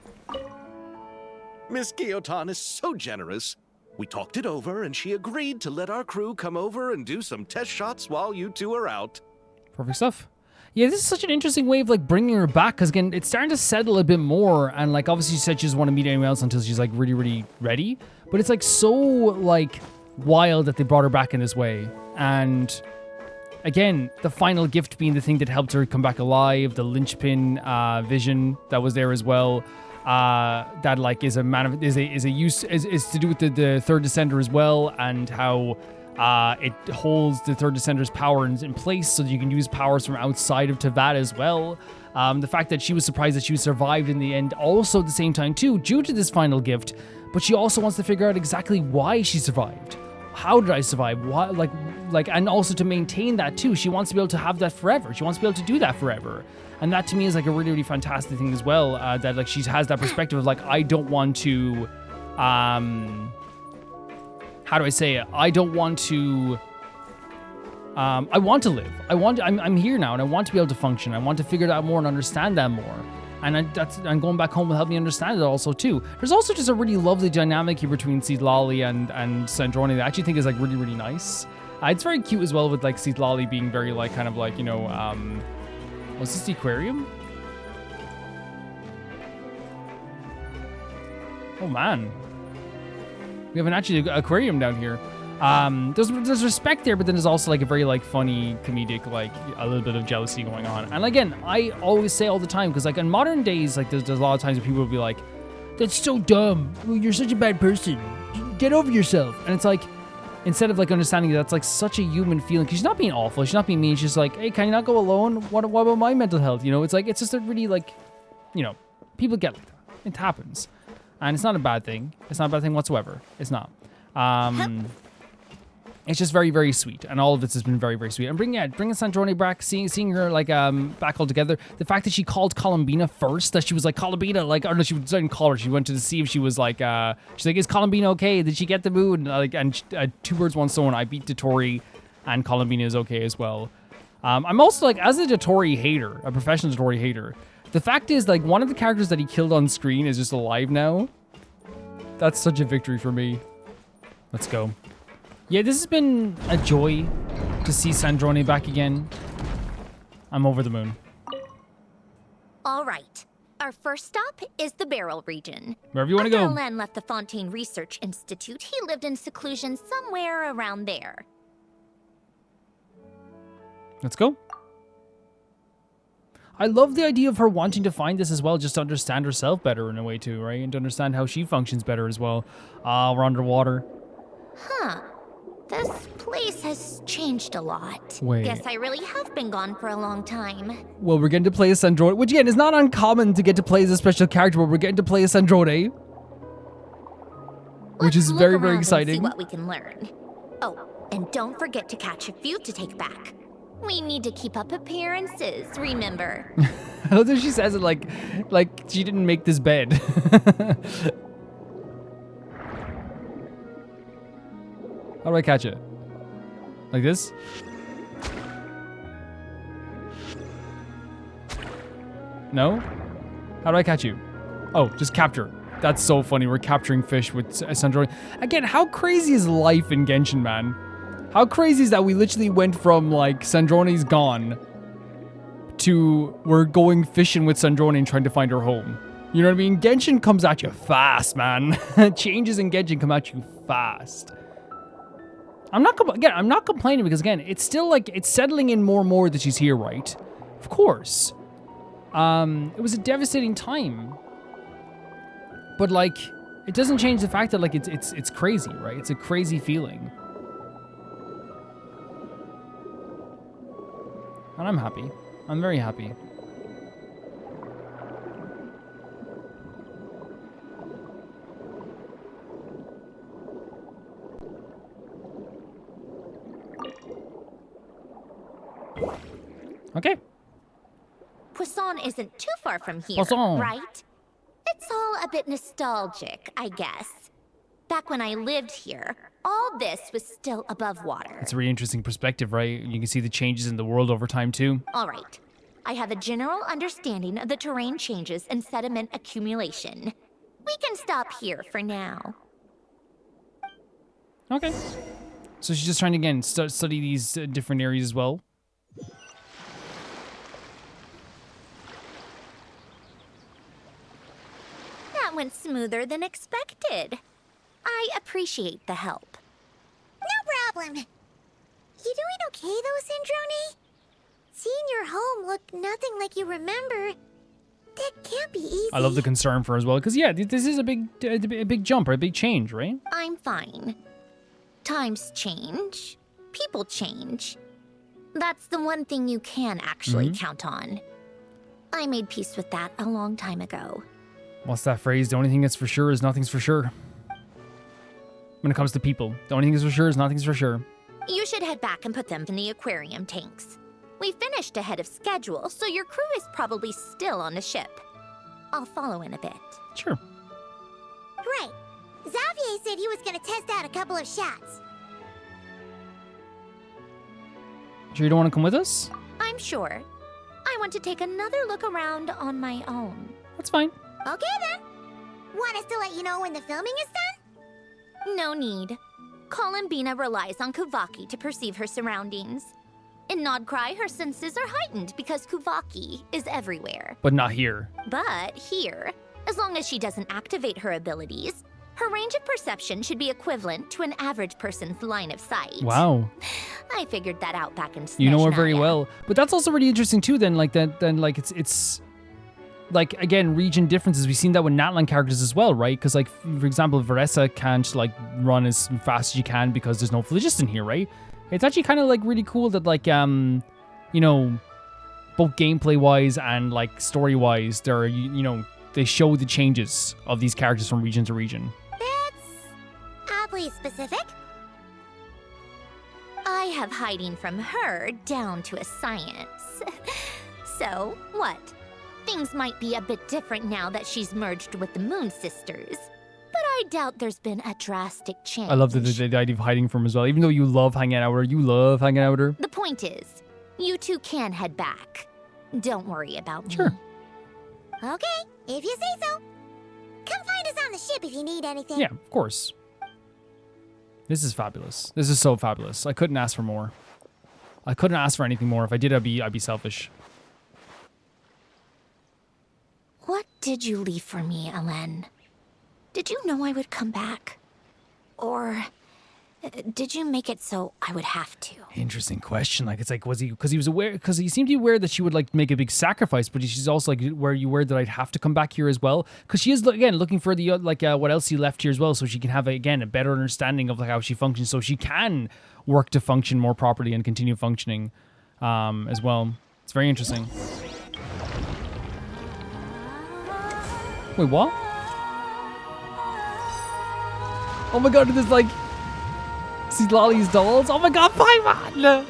Miss Guillotin is so generous. We talked it over, and she agreed to let our crew come over and do some test shots while you two are out. Perfect stuff. Yeah, this is such an interesting way of like bringing her back, because again, it's starting to settle a bit more, and like obviously she said she doesn't want to meet anyone else until she's like really, really ready. But it's like so like wild that they brought her back in this way. And again, the final gift being the thing that helped her come back alive, the linchpin vision that was there as well. That like is to do with the third descender as well, and how it holds the third descender's power in place, so that you can use powers from outside of Teyvat as well. The fact that she was surprised that she survived in the end, also at the same time too, due to this final gift, but she also wants to figure out exactly why she survived. How did I survive? Why, like, and also to maintain that too. She wants to be able to have that forever. She wants to be able to do that forever. And that to me is like a really, really fantastic thing as well. That like she has that perspective of like, I don't want to, how do I say it? I don't want to, I want to live. I'm here now and I want to be able to function. I want to figure it out more and understand that more. And and going back home will help me understand it also too. There's also just a really lovely dynamic here between Sandrone and Sandrone that I actually think is like really, really nice. It's very cute as well with like Sandrone being very like kind of like, you know, was this the aquarium? Oh man. We have an actually aquarium down here. There's respect there, but then there's also like a very like funny comedic, like a little bit of jealousy going on. And again, I always say all the time, because like in modern days, like there's a lot of times where people will be like, that's so dumb. You're such a bad person. Get over yourself. And it's like, instead of like understanding that's like such a human feeling, because she's not being awful, she's not being mean, she's just like, hey, can you not go alone? What about my mental health? You know, it's like, it's just a really like, you know, people get like that. It happens. And it's not a bad thing. It's not a bad thing whatsoever. It's not. It's just very, very sweet, and all of this has been very, very sweet. And bringing Sandrone back, seeing her like back all together. The fact that she called Columbina first, that she was like Columbina, like, or no, she didn't call her. She went to see if she was like, she's like, is Columbina okay? Did she get the mood? And, like, and two birds, one stone. I beat Dotori, and Columbina is okay as well. I'm also like, as a Dotori hater, a professional Dotori hater, the fact is like one of the characters that he killed on screen is just alive now. That's such a victory for me. Let's go. Yeah, this has been a joy to see Sandrone back again. I'm over the moon. All right. Our first stop is the Beryl region. Wherever you want to After go. Len left the Fontaine Research Institute, he lived in seclusion somewhere around there. Let's go. I love the idea of her wanting to find this as well, just to understand herself better in a way too, right? And to understand how she functions better as well. We're underwater. Huh. This place has changed a lot. Wait. Guess I really have been gone for a long time. Well, we're getting to play as Sandrone, which again is not uncommon to get to play as a special character, but we're getting to play as Sandrone. Which is Let's very, look very around and exciting. See what we can learn. Oh, and don't forget to catch a few to take back. We need to keep up appearances, remember? I love that she says it like she didn't make this bed. How do I catch it? Like this? No? How do I catch you? Oh, just capture. That's so funny. We're capturing fish with Sandrone. Again, how crazy is life in Genshin, man? How crazy is that we literally went from, like, Sandrone's gone to we're going fishing with Sandrone and trying to find her home. You know what I mean? Genshin comes at you fast, man. Changes in Genshin come at you fast. I'm not complaining because, again, it's still, like, it's settling in more and more that she's here, right? Of course. It was a devastating time. But, like, it doesn't change the fact that, like, it's crazy, right? It's a crazy feeling. And I'm happy. I'm very happy. Okay. Poisson isn't too far from here, Poisson. right? It's all a bit nostalgic, I guess. Back when I lived here, all this was still above water. It's a really interesting perspective, right? You can see the changes in the world over time, too. All right. I have a general understanding of the terrain changes and sediment accumulation. We can stop here for now. Okay. So she's just trying to, again, study these different areas as well. That went smoother than expected. I appreciate the help. No problem. You doing okay though, Sandrone? Seeing your home look nothing like you remember, that can't be easy. I love the concern for her as well, because, yeah, this is a big jump, or a big change, right? I'm fine. Times change. People change. That's the one thing you can actually count on. I made peace with that a long time ago. What's that phrase? The only thing that's for sure is nothing's for sure. When it comes to people, the only thing that's for sure is nothing's for sure. You should head back and put them in the aquarium tanks. We finished ahead of schedule, so your crew is probably still on the ship. I'll follow in a bit. Sure. Right. Xavier said he was gonna test out a couple of shots. Sure you don't want to come with us? I'm sure. I want to take another look around on my own. That's fine. Okay then. Want us to let you know when the filming is done? No need. Columbina relies on Kuvaki to perceive her surroundings. In Nodcry, her senses are heightened because Kuvaki is everywhere. But not here. But here, as long as she doesn't activate her abilities, her range of perception should be equivalent to an average person's line of sight. Wow. I figured that out back in You know her very Snezhnaya. well. But that's also really interesting too then, like it's like, again, region differences. We've seen that with Natlan characters as well, right? Because, like, for example, Veressa can't, like, run as fast as you can because there's no phlogiston here, right? It's actually kind of, like, really cool that, like, you know, both gameplay-wise and, like, story-wise, they're, you know, they show the changes of these characters from region to region. That's oddly specific. I have hiding from her down to a science. So, what? Things might be a bit different now that she's merged with the Moon Sisters. But I doubt there's been a drastic change. I love the idea of hiding from her as well. Even though you love hanging out with her, The point is, you two can head back. Don't worry about me. Sure. Okay, if you say so. Come find us on the ship if you need anything. Yeah, of course. This is fabulous. This is so fabulous. I couldn't ask for more. I couldn't ask for anything more. If I did, I'd be selfish. What did you leave for me, Alen? Did you know I would come back? Or did you make it so I would have to? Interesting question. Like, it's like, was he, because he was aware, because he seemed to be aware that she would, like, make a big sacrifice, but she's also like, were you aware that I'd have to come back here as well? Because she is, again, looking for the, like, what else he left here as well, so she can have, again, a better understanding of, like, how she functions, so she can work to function more properly and continue functioning as well. It's very interesting. Wait, what? Oh my god, there's like... See Lolly's dolls? Oh my god, Paimon!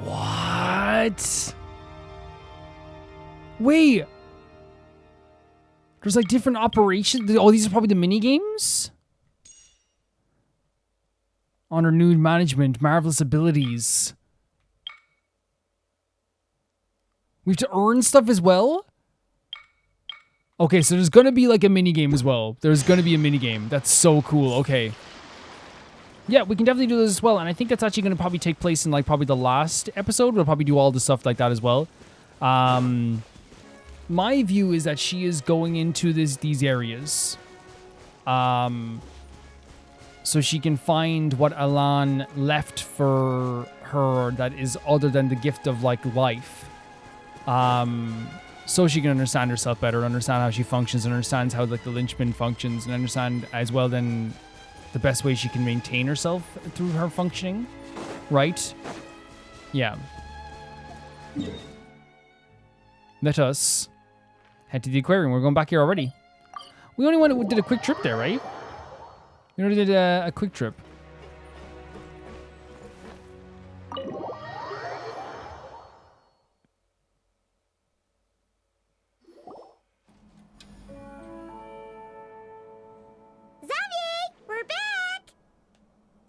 What? Wait. There's like different operations. Oh, these are probably the mini games? Honor nude management, marvelous abilities. We have to earn stuff as well? Okay, so there's gonna be like a mini game as well. There's gonna be a mini game. That's so cool. Okay. Yeah, we can definitely do this as well, and I think that's actually gonna probably take place in like probably the last episode. We'll probably do all the stuff like that as well. My view is that she is going into these areas, so she can find what Alan left for her that is other than the gift of like life. So she can understand herself better, understand how she functions, and understands how like the linchpin functions, and understand as well then the best way she can maintain herself through her functioning, right? Yeah. Let us head to the aquarium. We're going back here already. We only did a quick trip there, right? We already did a quick trip.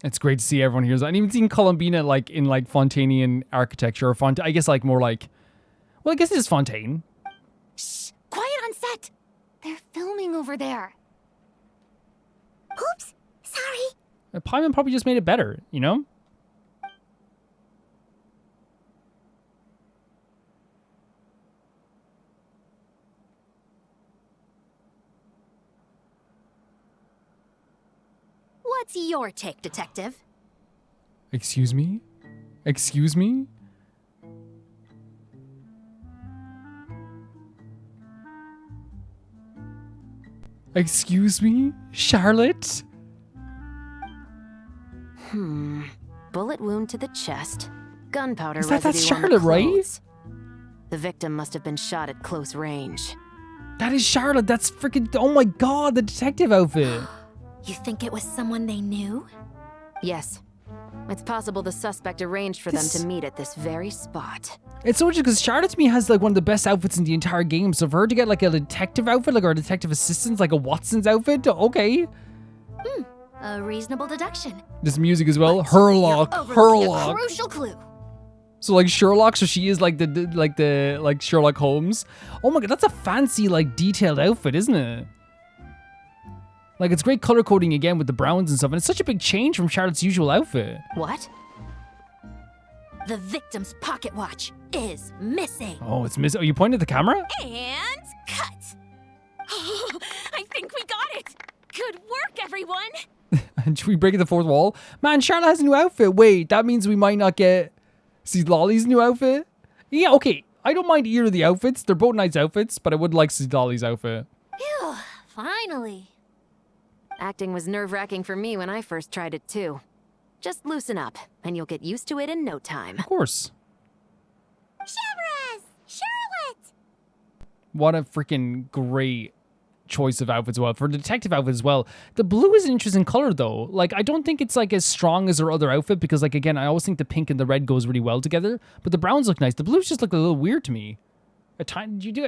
It's great to see everyone here. I haven't even seen Columbina like in like Fontanian architecture or I guess like more like, well, I guess it's Fontaine. Shh! Quiet on set! They're filming over there. Oops, sorry. Paimon probably just made it better, you know? What's your take, Detective? Excuse me? Excuse me? Excuse me? Charlotte? Bullet wound to the chest. Gunpowder That's residue Charlotte, on the right? clothes. The victim must have been shot at close range. That is Charlotte. That's freaking... Oh my god, the detective outfit. You think it was someone they knew? Yes. It's possible the suspect arranged for them to meet at this very spot. It's so interesting because Charlotte to me has like one of the best outfits in the entire game. So for her to get like a detective outfit, like our detective assistant, like a Watson's outfit, okay. A reasonable deduction. This music as well. Herlock. Herlock. A crucial clue. So like Sherlock, so she is like the Sherlock Holmes. Oh my god, that's a fancy like detailed outfit, isn't it? Like it's great color coding again with the browns and stuff, and it's such a big change from Charlotte's usual outfit. What? The victim's pocket watch is missing. Oh, it's missing. Oh, you pointed at the camera? And cut. I think we got it. Good work, everyone. And should we break the fourth wall? Man, Charlotte has a new outfit. Wait, that means we might not get see Lolly's new outfit? Yeah, okay. I don't mind either of the outfits. They're both nice outfits, but I would like to see Lolly's outfit. Phew, finally. Acting was nerve-wracking for me when I first tried it too. Just loosen up, and you'll get used to it in no time. Of course. Chevres! Charlotte! What a freaking great choice of outfits as well. For detective outfit as well. The blue is an interesting color though. Like, I don't think it's like as strong as her other outfit because like, again, I always think the pink and the red goes really well together. But the browns look nice. The blues just look a little weird to me. I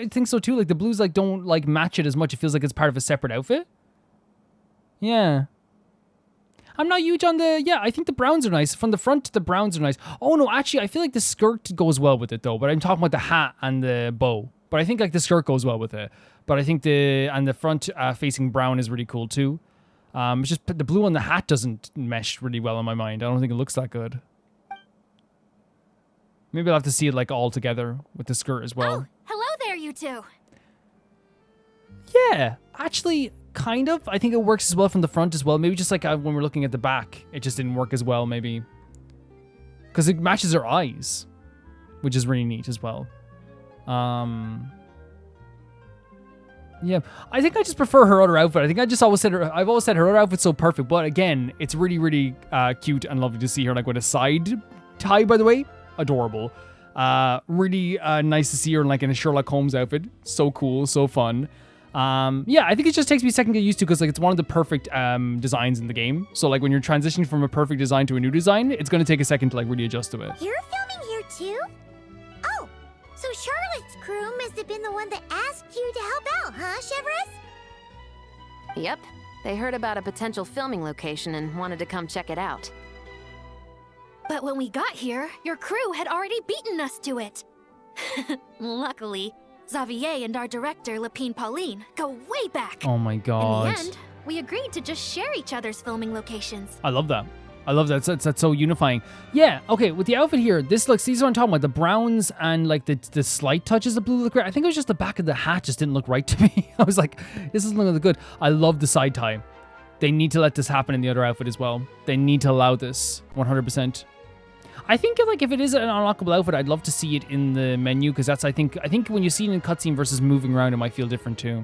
think so too? Like the blues like don't like match it as much. It feels like it's part of a separate outfit. Yeah. I'm not huge on the... Yeah, I think the browns are nice. From the front, the browns are nice. Oh, no, actually, I feel like the skirt goes well with it, though. But I'm talking about the hat and the bow. But I think, like, the skirt goes well with it. But I think the front facing brown is really cool, too. It's just the blue on the hat doesn't mesh really well in my mind. I don't think it looks that good. Maybe I'll have to see it, like, all together with the skirt as well. Oh, hello there, you two. Yeah, actually... Kind of. I think it works as well from the front as well. Maybe just like when we're looking at the back, it just didn't work as well, maybe. Because it matches her eyes, which is really neat as well. Yeah, I think I just prefer her other outfit. I think I've always said her other outfit's so perfect. But again, it's really, really cute and lovely to see her like with a side tie, by the way. Adorable. Really nice to see her like in a Sherlock Holmes outfit. So cool, so fun. Yeah, I think it just takes me a second to get used to because like it's one of the perfect designs in the game. So like when you're transitioning from a perfect design to a new design, it's going to take a second to like really adjust to it. You're filming here too? Oh, so Charlotte's crew must have been the one that asked you to help out, huh, Chevres? Yep. They heard about a potential filming location and wanted to come check it out. But when we got here, your crew had already beaten us to it. Luckily, Xavier and our director, Lapine Pauline, go way back. Oh my god. In the end, we agreed to just share each other's filming locations. I love that. I love that. That's so unifying. Yeah, okay, with the outfit here, this like, see what I'm talking about? The browns and like the slight touches of blue look great. I think it was just the back of the hat just didn't look right to me. I was like, this doesn't look good. I love the side tie. They need to let this happen in the other outfit as well. They need to allow this 100%. I think like if it is an unlockable outfit, I'd love to see it in the menu because that's I think when you see it in cutscene versus moving around, it might feel different too.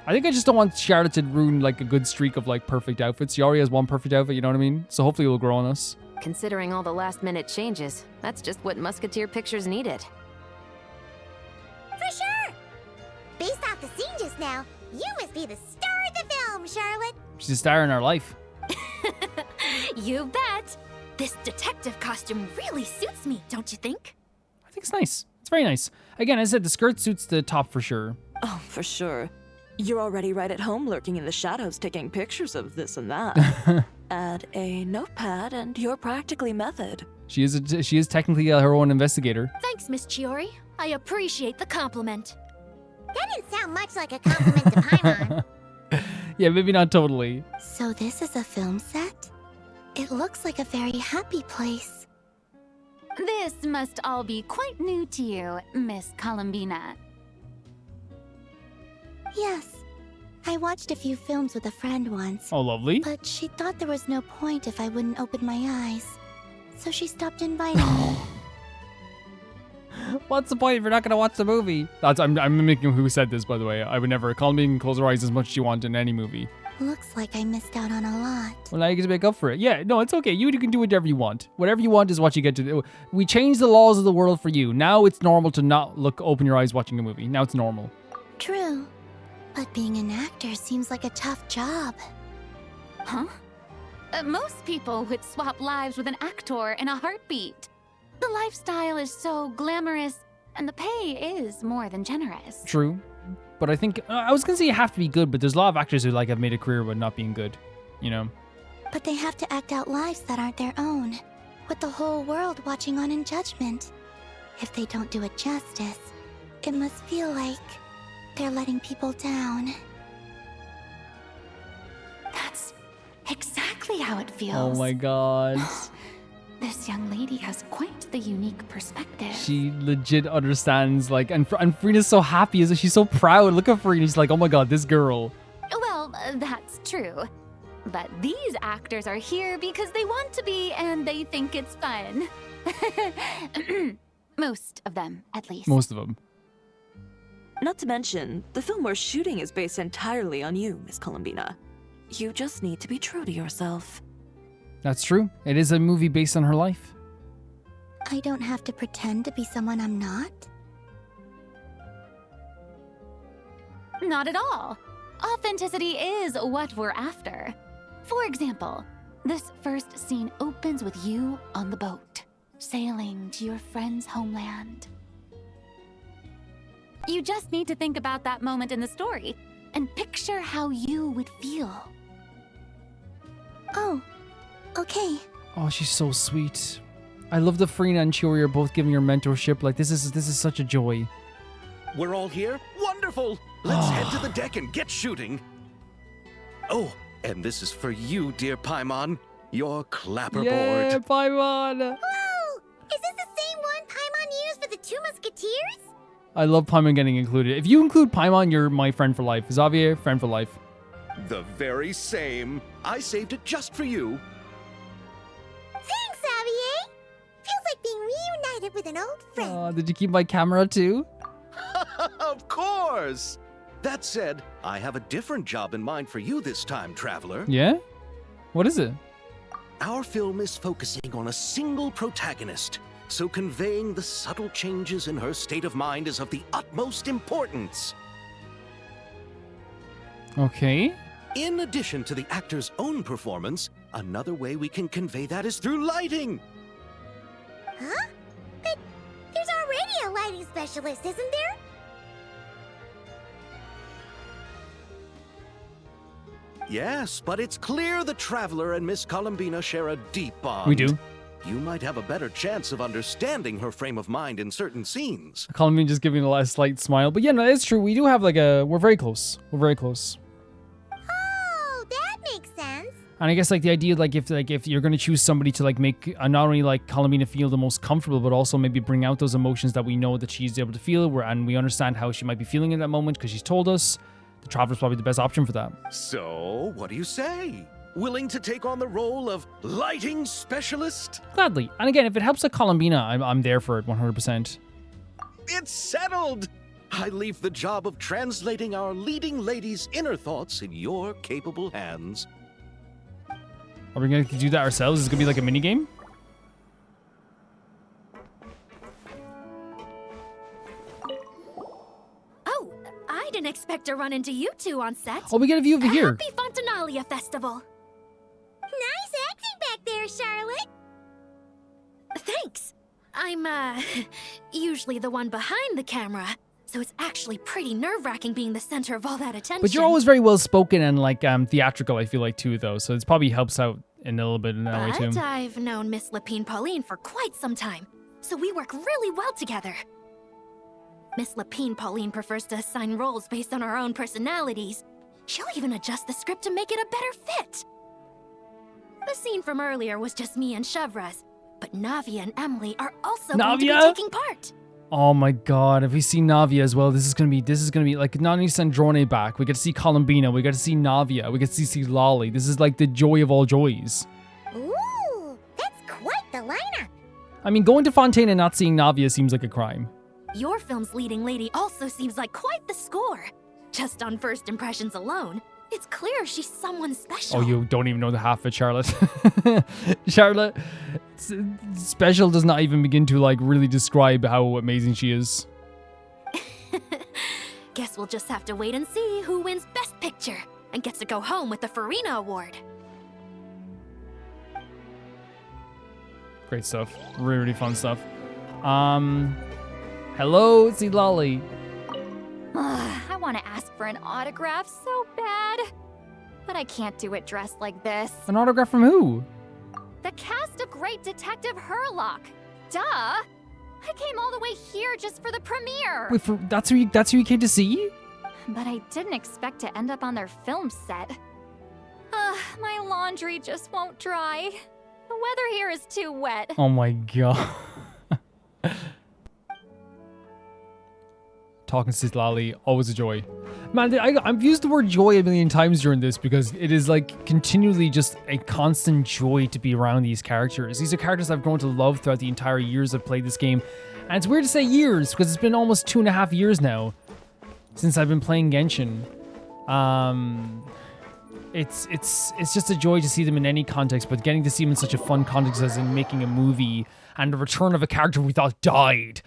I think I just don't want Charlotte to ruin like a good streak of like perfect outfits. She already has one perfect outfit, you know what I mean? So hopefully it will grow on us. Considering all the last-minute changes, that's just what Musketeer Pictures needed. For sure! Based off the scene just now, you must be the star of the film, Charlotte! She's a star in our life. You bet! This detective costume really suits me, don't you think? I think it's nice. It's very nice. Again, as I said, the skirt suits the top for sure. Oh, for sure. You're already right at home lurking in the shadows taking pictures of this and that. Add a notepad and you're practically method. She is technically her own investigator. Thanks, Miss Chiori. I appreciate the compliment. That didn't sound much like a compliment to Paimon. Yeah, maybe not totally. So this is a film set? It looks like a very happy place. This must all be quite new to you, Miss Columbina. Yes. I watched a few films with a friend once. Oh, lovely. But she thought there was no point if I wouldn't open my eyes. So she stopped inviting me. What's the point if you're not going to watch the movie? I'm mimicking who said this, by the way. I would never. Colleen can close her eyes as much as you want in any movie. Looks like I missed out on a lot. Well, now you get to make up for it. Yeah, no, it's okay. You can do whatever you want. Whatever you want is what you get to do. We changed the laws of the world for you. Now it's normal to not open your eyes watching a movie. Now it's normal. True. But being an actor seems like a tough job. Huh? Most people would swap lives with an actor in a heartbeat. The lifestyle is so glamorous, and the pay is more than generous. True. But I think, I was going to say you have to be good, but there's a lot of actors who have made a career with not being good, you know? But they have to act out lives that aren't their own, with the whole world watching on in judgment. If they don't do it justice, it must feel like they're letting people down. That's exactly how it feels. Oh my god. This young lady has quite the unique perspective. She legit understands, and Farina's so happy, isn't she? She's so proud. Look at Farina. She's like, oh my god, this girl. Well, that's true. But these actors are here because they want to be and they think it's fun. Most of them, at least. Most of them. Not to mention, the film we're shooting is based entirely on you, Miss Columbina. You just need to be true to yourself. That's true. It is a movie based on her life. I don't have to pretend to be someone I'm not? Not at all. Authenticity is what we're after. For example, this first scene opens with you on the boat, sailing to your friend's homeland. You just need to think about that moment in the story and picture how you would feel. Oh, okay. Oh, she's so sweet. I love that Farina and Chiori are both giving her mentorship. Like, this is such a joy. We're all here? Wonderful! Let's head to the deck and get shooting. Oh, and this is for you, dear Paimon. Your clapperboard. Yeah, Paimon! Whoa! Is this the same one Paimon used for the Two Musketeers? I love Paimon getting included. If you include Paimon, you're my friend for life. Xavier, friend for life. The very same. I saved it just for you. Thanks, Xavier! Feels like being reunited with an old friend. Did you keep my camera too? Of course! That said, I have a different job in mind for you this time, traveler. Yeah? What is it? Our film is focusing on a single protagonist, so conveying the subtle changes in her state of mind is of the utmost importance. Okay. In addition to the actor's own performance, another way we can convey that is through lighting. Huh? But there's already a lighting specialist, isn't there? Yes, but it's clear the Traveler and Miss Columbina share a deep bond. We do. you might have a better chance of understanding her frame of mind in certain scenes. Columbine just giving a slight smile. But yeah, no, it's true. We do have we're very close. We're very close. Oh, that makes sense. And I guess the idea if you're gonna choose somebody to make not only Columbina feel the most comfortable, but also maybe bring out those emotions that we know that she's able to feel, and we understand how she might be feeling in that moment because she's told us. The Traveler's probably the best option for that. So, what do you say? Willing to take on the role of lighting specialist? Gladly. And again, if it helps Columbina, I'm there for it 100%. It's settled! I leave the job of translating our leading lady's inner thoughts in your capable hands. Are we going to do that ourselves? Is it going to be like a mini game? Oh, I didn't expect to run into you two on set. Oh, we get a view over here. Happy Fontinalia Festival. Nice acting back there, Charlotte. Thanks. I'm, usually the one behind the camera, so it's actually pretty nerve-wracking being the center of all that attention. But you're always very well spoken and theatrical, I feel like, too, though. So it probably helps out in a little bit in that way, too. But I've known Miss Lapine Pauline for quite some time, so we work really well together. Miss Lapine Pauline prefers to assign roles based on our own personalities. She'll even adjust the script to make it a better fit. The scene from earlier was just me and Chevraz, but Navia and Emily are also going to be taking part. Oh my god, if we see Navia as well, this is gonna be like not only Sandrone back, we get to see Columbina, we get to see Navia, we get to see Lolly. This is like the joy of all joys. Ooh, that's quite the lineup. I mean, going to Fontaine and not seeing Navia seems like a crime. Your film's leading lady also seems like quite the score. Just on first impressions alone, it's clear she's someone special. Oh, you don't even know the half of it, Charlotte. Charlotte, special does not even begin to really describe how amazing she is. Guess we'll just have to wait and see who wins Best Picture and gets to go home with the Farina Award. Great stuff. Really, really fun stuff. Hello, it's Lolly. I want to ask for an autograph so bad, but I can't do it dressed like this. An autograph from who? The cast of Great Detective Herlock. Duh! I came all the way here just for the premiere. Wait, that's who you came to see? But I didn't expect to end up on their film set. My laundry just won't dry. The weather here is too wet. Oh my god. Talking to Lolly, always a joy. Man, I've used the word joy a million times during this because it is continually just a constant joy to be around these characters. These are characters I've grown to love throughout the entire years I've played this game. And it's weird to say years because it's been almost 2.5 years now since I've been playing Genshin. It's just a joy to see them in any context, but getting to see them in such a fun context as in making a movie and the return of a character we thought died.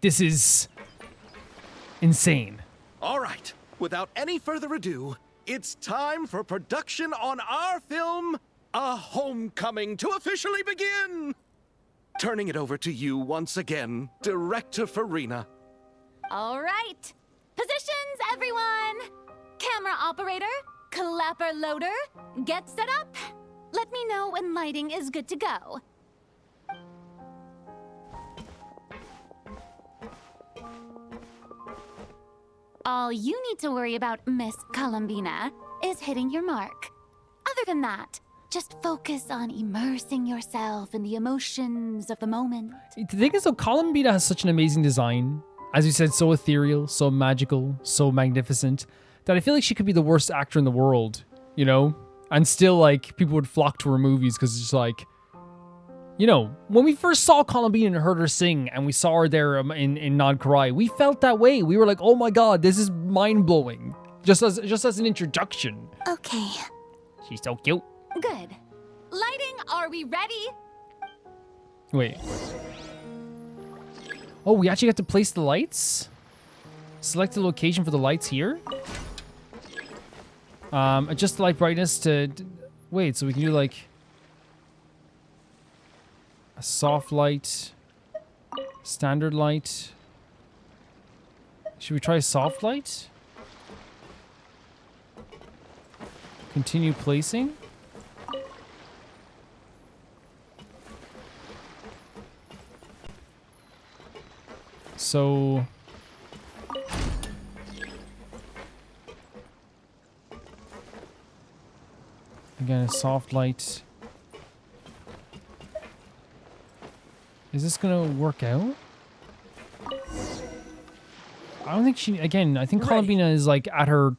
This is insane. All right, without any further ado, it's time for production on our film, A Homecoming, to officially begin. Turning it over to you once again, Director Farina. All right. Positions, everyone. Camera operator, clapper loader, get set up. Let me know when lighting is good to go. All you need to worry about, Miss Columbina, is hitting your mark. Other than that, just focus on immersing yourself in the emotions of the moment. The thing is, though, Columbina has such an amazing design. As you said, so ethereal, so magical, so magnificent, that I feel like she could be the worst actor in the world, you know? And still, people would flock to her movies because it's just when we first saw Columbina and heard her sing, and we saw her there in Nod Karai, we felt that way. We were like, oh my god, this is mind-blowing. Just as an introduction. Okay. She's so cute. Good. Lighting, are we ready? Wait. Oh, we actually have to place the lights? Select the location for the lights here? Adjust the light brightness to... Wait, so we can do a soft light, standard light. Should we try a soft light? Continue placing. So... Again, a soft light. Is this gonna work out? I don't think she... Again, I think Columbina is like at her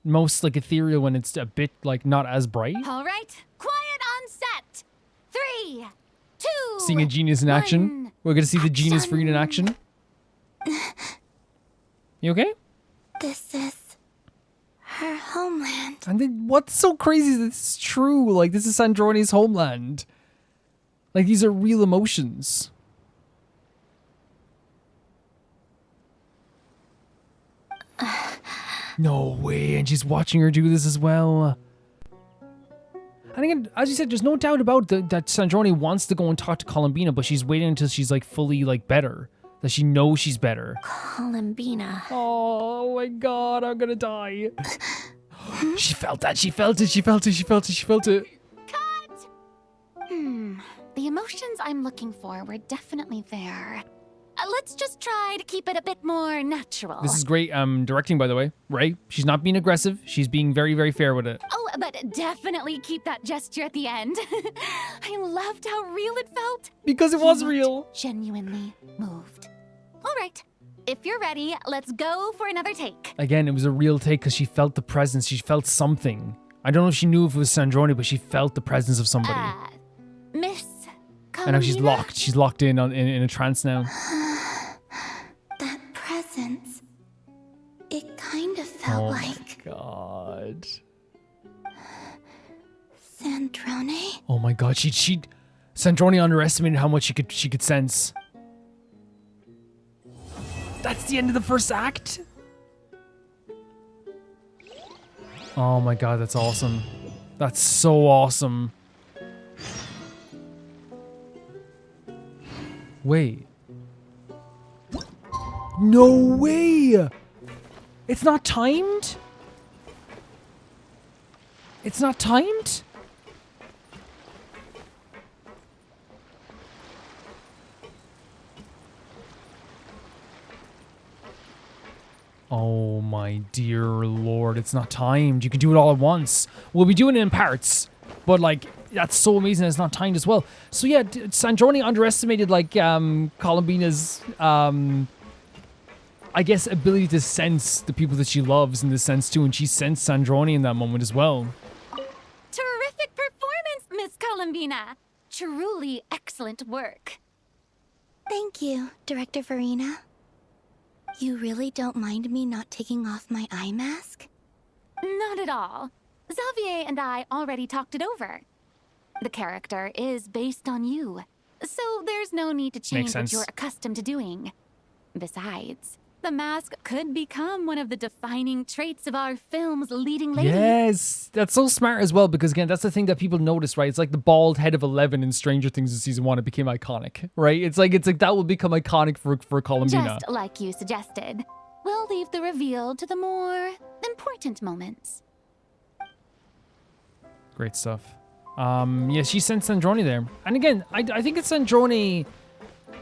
most like ethereal when it's a bit like not as bright. All right, quiet on set. 3, 2. Seeing a genius in action. 1. We're gonna see the genius Farina in action. You okay? This is her homeland. And then what's so crazy is this is true. Like, this is Sandrone's homeland. Like, these are real emotions. No way. And she's watching her do this as well. And again, as you said, there's no doubt about that Sandrone wants to go and talk to Columbina, but she's waiting until she's like fully like better. That she knows she's better. Columbina. Oh my god, I'm gonna die. She felt that. She felt it. She felt it. She felt it. She felt it. Cut! The emotions I'm looking for were definitely there. Let's just try to keep it a bit more natural. This is great directing, by the way. Right? She's not being aggressive. She's being very, very fair with it. Oh, but definitely keep that gesture at the end. I loved how real it felt. Because it was real. Genuinely moved. All right, if you're ready, let's go for another take. Again, it was a real take because she felt the presence. She felt something. I don't know if she knew if it was Sandrone, but she felt the presence of somebody. Miss Columbina? And now she's locked. She's locked in a trance now. That presence. It kind of felt like God. Sandrone. Oh my god, she Sandrone underestimated how much she could sense. That's the end of the first act? Oh my god, that's awesome. That's so awesome. Wait. No way! It's not timed? It's not timed? Oh my dear lord, it's not timed. You can do it all at once. We'll be doing it in parts, but like, that's so amazing it's not timed as well. So yeah, Sandrone underestimated like Columbina's I guess ability to sense the people that she loves in this sense too, and she sensed Sandrone in that moment as well. Terrific performance, Miss Columbina. Truly excellent work. Thank you, Director Farina. You really don't mind me not taking off my eye mask? Not at all. Xavier and I already talked it over. The character is based on you, so there's no need to change what you're accustomed to doing. Besides, the mask could become one of the defining traits of our film's leading lady. Yes, that's so smart as well, because again, that's the thing that people notice, right? It's like the bald head of 11 in Stranger Things in season 1. It became iconic, right? It's like that will become iconic for Columbina. Just like you suggested, we'll leave the reveal to the more important moments. Great stuff. Yeah, she sent Sandrone there, and again, I think it's Sandrone.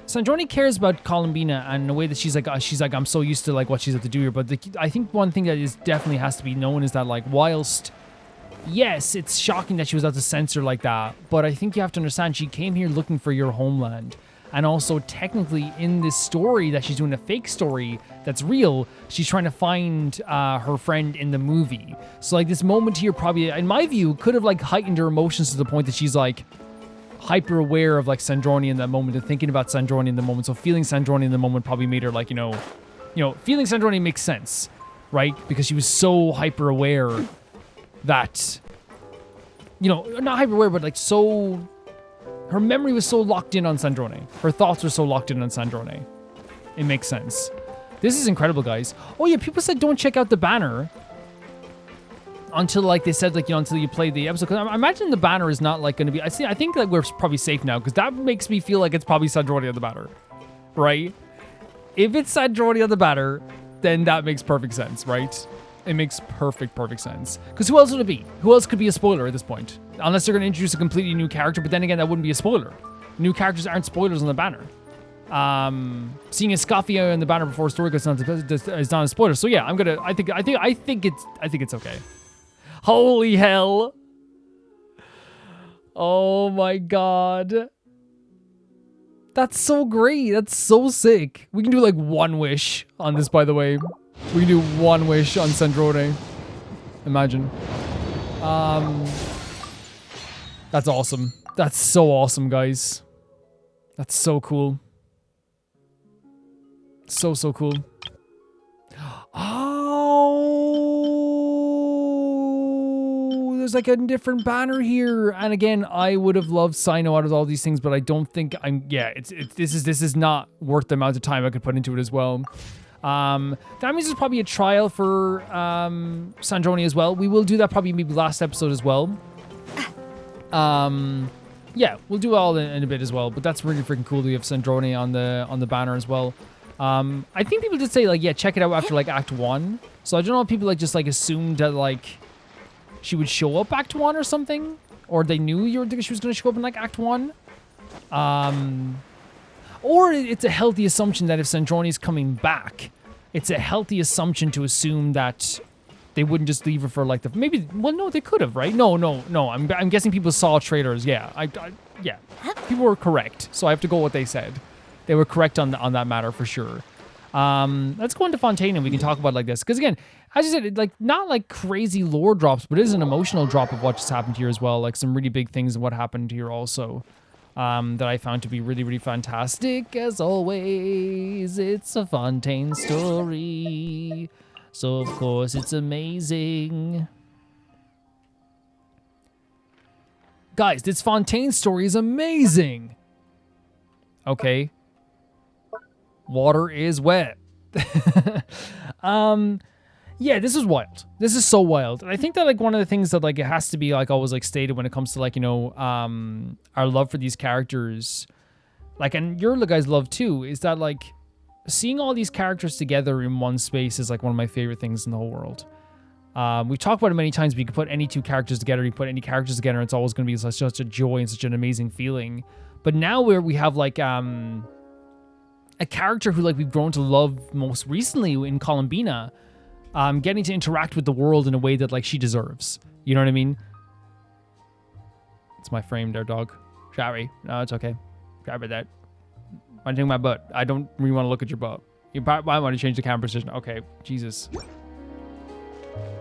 Sandrone cares about Columbina and the way that she's like, I'm so used to like what she's had to do here. But I think one thing that is definitely has to be known is that like, whilst, yes, it's shocking that she was out to censor like that, but I think you have to understand she came here looking for your homeland. And also technically in this story that she's doing a fake story that's real, she's trying to find her friend in the movie. So like this moment here probably, in my view, could have like heightened her emotions to the point that she's like, hyper aware of like Sandrone in that moment and thinking about Sandrone in the moment. So feeling Sandrone in the moment probably made her like, you know, feeling Sandrone makes sense, right? Because she was so hyper aware that, not hyper aware, but like so, her memory was so locked in on Sandrone. Her thoughts were so locked in on Sandrone. It makes sense. This is incredible, guys. Oh yeah, people said don't check out the banner until like they said like until you play the episode. Because I imagine the banner is not like going to be. I think that we're probably safe now because that makes me feel like it's probably Sandrone on the banner, right? If it's Sandrone on the banner, then that makes perfect sense, right? It makes perfect sense. Because who else would it be? Who else could be a spoiler at this point? Unless they're going to introduce a completely new character, but then again, that wouldn't be a spoiler. New characters aren't spoilers on the banner. seeing a Scoffia in the banner before story goes on is not a spoiler. So yeah, I think it's okay. Holy hell. Oh my god. That's so great. That's so sick. We can do like one wish on this, by the way. We can do one wish on Sandrone. Imagine. That's awesome. That's so awesome, guys. That's so cool. So cool. Oh, there's like a different banner here. And again, I would have loved Sino out of all these things, but I don't think this is not worth the amount of time I could put into it as well. That means there's probably a trial for Sandrone as well. We will do that probably maybe last episode as well. Yeah, we'll do all in a bit as well, but that's really freaking cool that we have Sandrone on the banner as well. I think people did say like, yeah, check it out after like Act 1. So I don't know if people like just like assumed that like she would show up Act 1 or something, or they knew she was going to show up in like Act 1. Or it's a healthy assumption that if Sandrone is coming back, it's a healthy assumption to assume that they wouldn't just leave her for like no, they could have, right? No. I'm guessing people saw trailers. Yeah, yeah. People were correct, so I have to go with what they said. They were correct on that matter for sure. Let's go into Fontaine and we can talk about like this. Because again, as I said, like not like crazy lore drops, but it is an emotional drop of what just happened here as well. Like some really big things and what happened here also. That I found to be really, really fantastic. As always, it's a Fontaine story. So of course it's amazing. Guys, this Fontaine story is amazing. Okay. Water is wet. Yeah, this is wild. This is so wild. And I think that like one of the things that like it has to be like always like stated when it comes to like, you know, our love for these characters, like, and your guys' love too, is that like seeing all these characters together in one space is like one of my favorite things in the whole world. We've talked about it many times, but you can put any two characters together, you put any characters together, and it's always going to be such a joy and such an amazing feeling. But now where we have like a character who like we've grown to love most recently in Columbina, getting to interact with the world in a way that like she deserves. You know what I mean? It's my frame there, dog. Sorry. No, it's okay. Grab it that. I'm doing my butt. I don't really want to look at your butt. You might want to change the camera position. Okay, Jesus.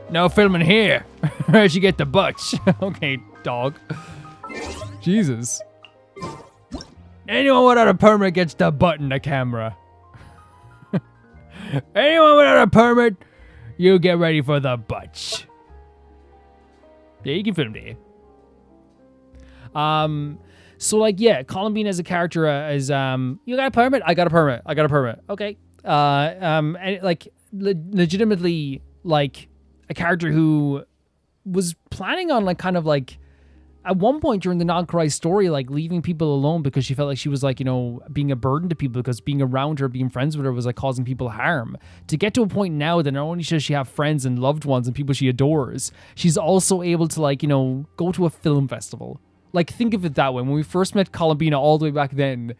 No filming here. Where'd you get the butch? Okay, dog. Jesus. Anyone without a permit gets the butt in the camera. Anyone without a permit, you get ready for the butch. Yeah, you can film there. So like, yeah, Columbine as a character is, you got a permit? I got a permit. I got a permit. Okay. And like legitimately like a character who was planning on like kind of like at one point during the Nagkarai story, like leaving people alone because she felt like she was like, you know, being a burden to people because being around her, being friends with her was like causing people harm. To get to a point now that not only does she have friends and loved ones and people she adores, she's also able to like, you know, go to a film festival. Like think of it that way. When we first met Columbina all the way back then,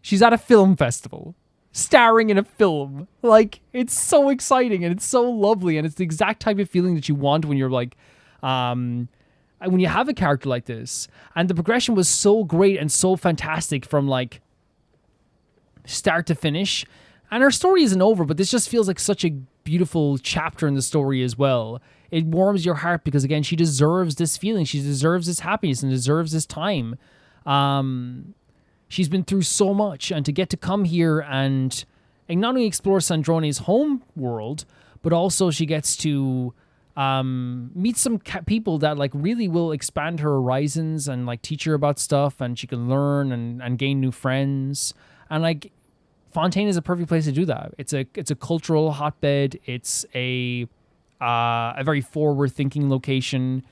she's at a film festival, starring in a film. Like it's so exciting and it's so lovely and it's the exact type of feeling that you want when you're like, when you have a character like this. And the progression was so great and so fantastic from like start to finish. And her story isn't over, but this just feels like such a beautiful chapter in the story as well. It warms your heart because again, she deserves this feeling. She deserves this happiness and deserves this time. She's been through so much, and to get to come here and not only explore Sandrone's home world, but also she gets to meet some people that like really will expand her horizons and like teach her about stuff, and she can learn and gain new friends. And like Fontaine is a perfect place to do that. It's a cultural hotbed. It's a very forward thinking location.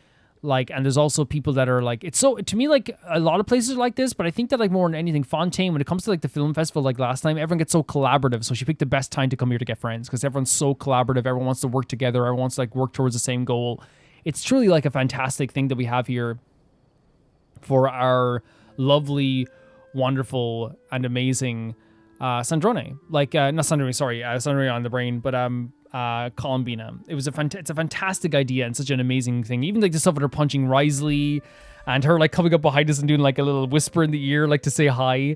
Like, and there's also people that are like, it's so, to me, like a lot of places are like this, but I think that like more than anything, Fontaine, when it comes to like the film festival, like last time, everyone gets so collaborative. So she picked the best time to come here to get friends because everyone's so collaborative. Everyone wants to work together. Everyone wants to like work towards the same goal. It's truly like a fantastic thing that we have here for our lovely, wonderful, and amazing Sandrone, like not Sandrone, sorry, Sandrone on the brain, but Columbina. It's a fantastic idea and such an amazing thing. Even like the stuff with her punching Risley and her like coming up behind us and doing like a little whisper in the ear, like to say hi.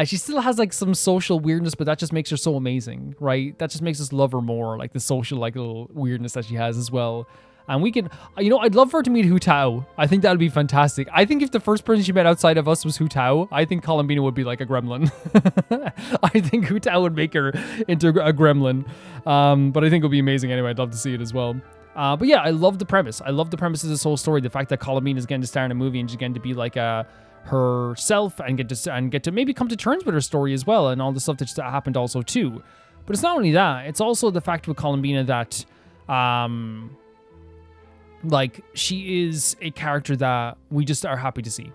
She still has like some social weirdness, but that just makes her so amazing, right? That just makes us love her more, like the social like little weirdness that she has as well. And we can, I'd love for her to meet Hu Tao. I think that would be fantastic. I think if the first person she met outside of us was Hu Tao, I think Columbina would be like a gremlin. I think Hu Tao would make her into a gremlin. But I think it would be amazing anyway. I'd love to see it as well. But yeah, I love the premise. I love the premise of this whole story. The fact that Columbina is getting to star in a movie and she's getting to be like herself and get to maybe come to terms with her story as well and all the stuff that happened also too. But it's not only that. It's also the fact with Columbina that like, she is a character that we just are happy to see.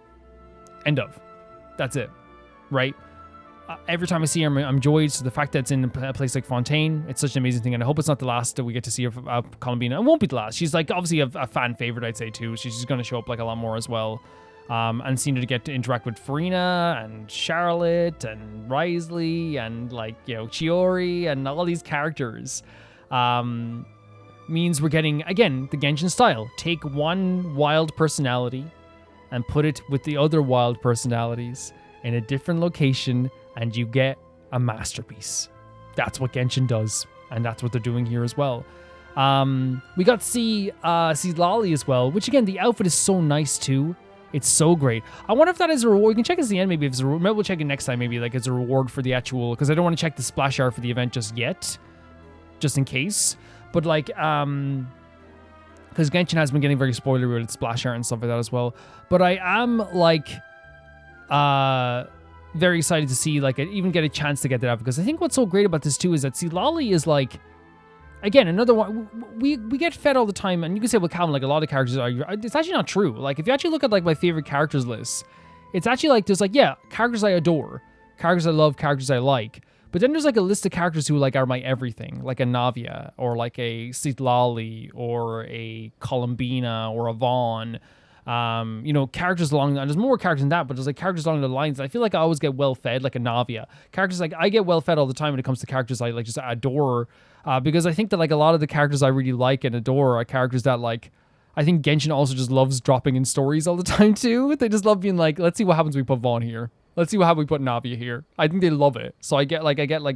End of. That's it. Right? Every time I see her, I'm joyed. So the fact that it's in a place like Fontaine, it's such an amazing thing. And I hope it's not the last that we get to see her, Columbina. It won't be the last. She's, like, obviously a fan favorite, I'd say, too. She's just going to show up, like, a lot more as well. And seeing her to get to interact with Farina and Charlotte and Risley and, like, Chiori and all these characters. Means we're getting, again, the Genshin style. Take one wild personality and put it with the other wild personalities in a different location, and you get a masterpiece. That's what Genshin does, and that's what they're doing here as well. We got to see Lolly as well, which, again, the outfit is so nice, too. It's so great. I wonder if that is a reward. We can check at the end, maybe if it's a reward. Maybe we'll check it next time, maybe, like, it's a reward for the actual, because I don't want to check the splash art for the event just yet, just in case. But like, because Genshin has been getting very spoilery with its splash art and stuff like that as well. But I am like, very excited to see like even get a chance to get that out, because I think what's so great about this too is that Lolly is like, again, another one we get fed all the time, and you can say, well, Calvin, like a lot of characters are. It's actually not true. Like if you actually look at like my favorite characters list, it's actually like there's like characters I adore, characters I love, characters I like. But then there's like a list of characters who like are my everything, like a Navia or like a Citlali or a Columbina or a Vaughn. Characters along, and there's more characters than that, but there's like characters along the lines. I feel like I always get well fed, like a Navia. Characters like I get well fed all the time when it comes to characters I like just adore, because I think that like a lot of the characters I really like and adore are characters that like I think Genshin also just loves dropping in stories all the time too. They just love being like, let's see what happens when we put Vaughn here. Let's see how we put Navia here. I think they love it. So I get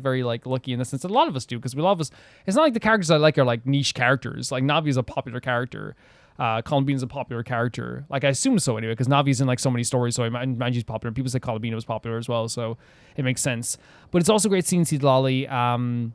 very like lucky in the sense that a lot of us do, because we love us. It's not like the characters I like are like niche characters. Like Navia's a popular character. Columbina's a popular character. Like I assume so anyway, because Navi's in like so many stories, so I imagine she's popular. People say Columbina was popular as well, so it makes sense. But it's also great seeing Citlali.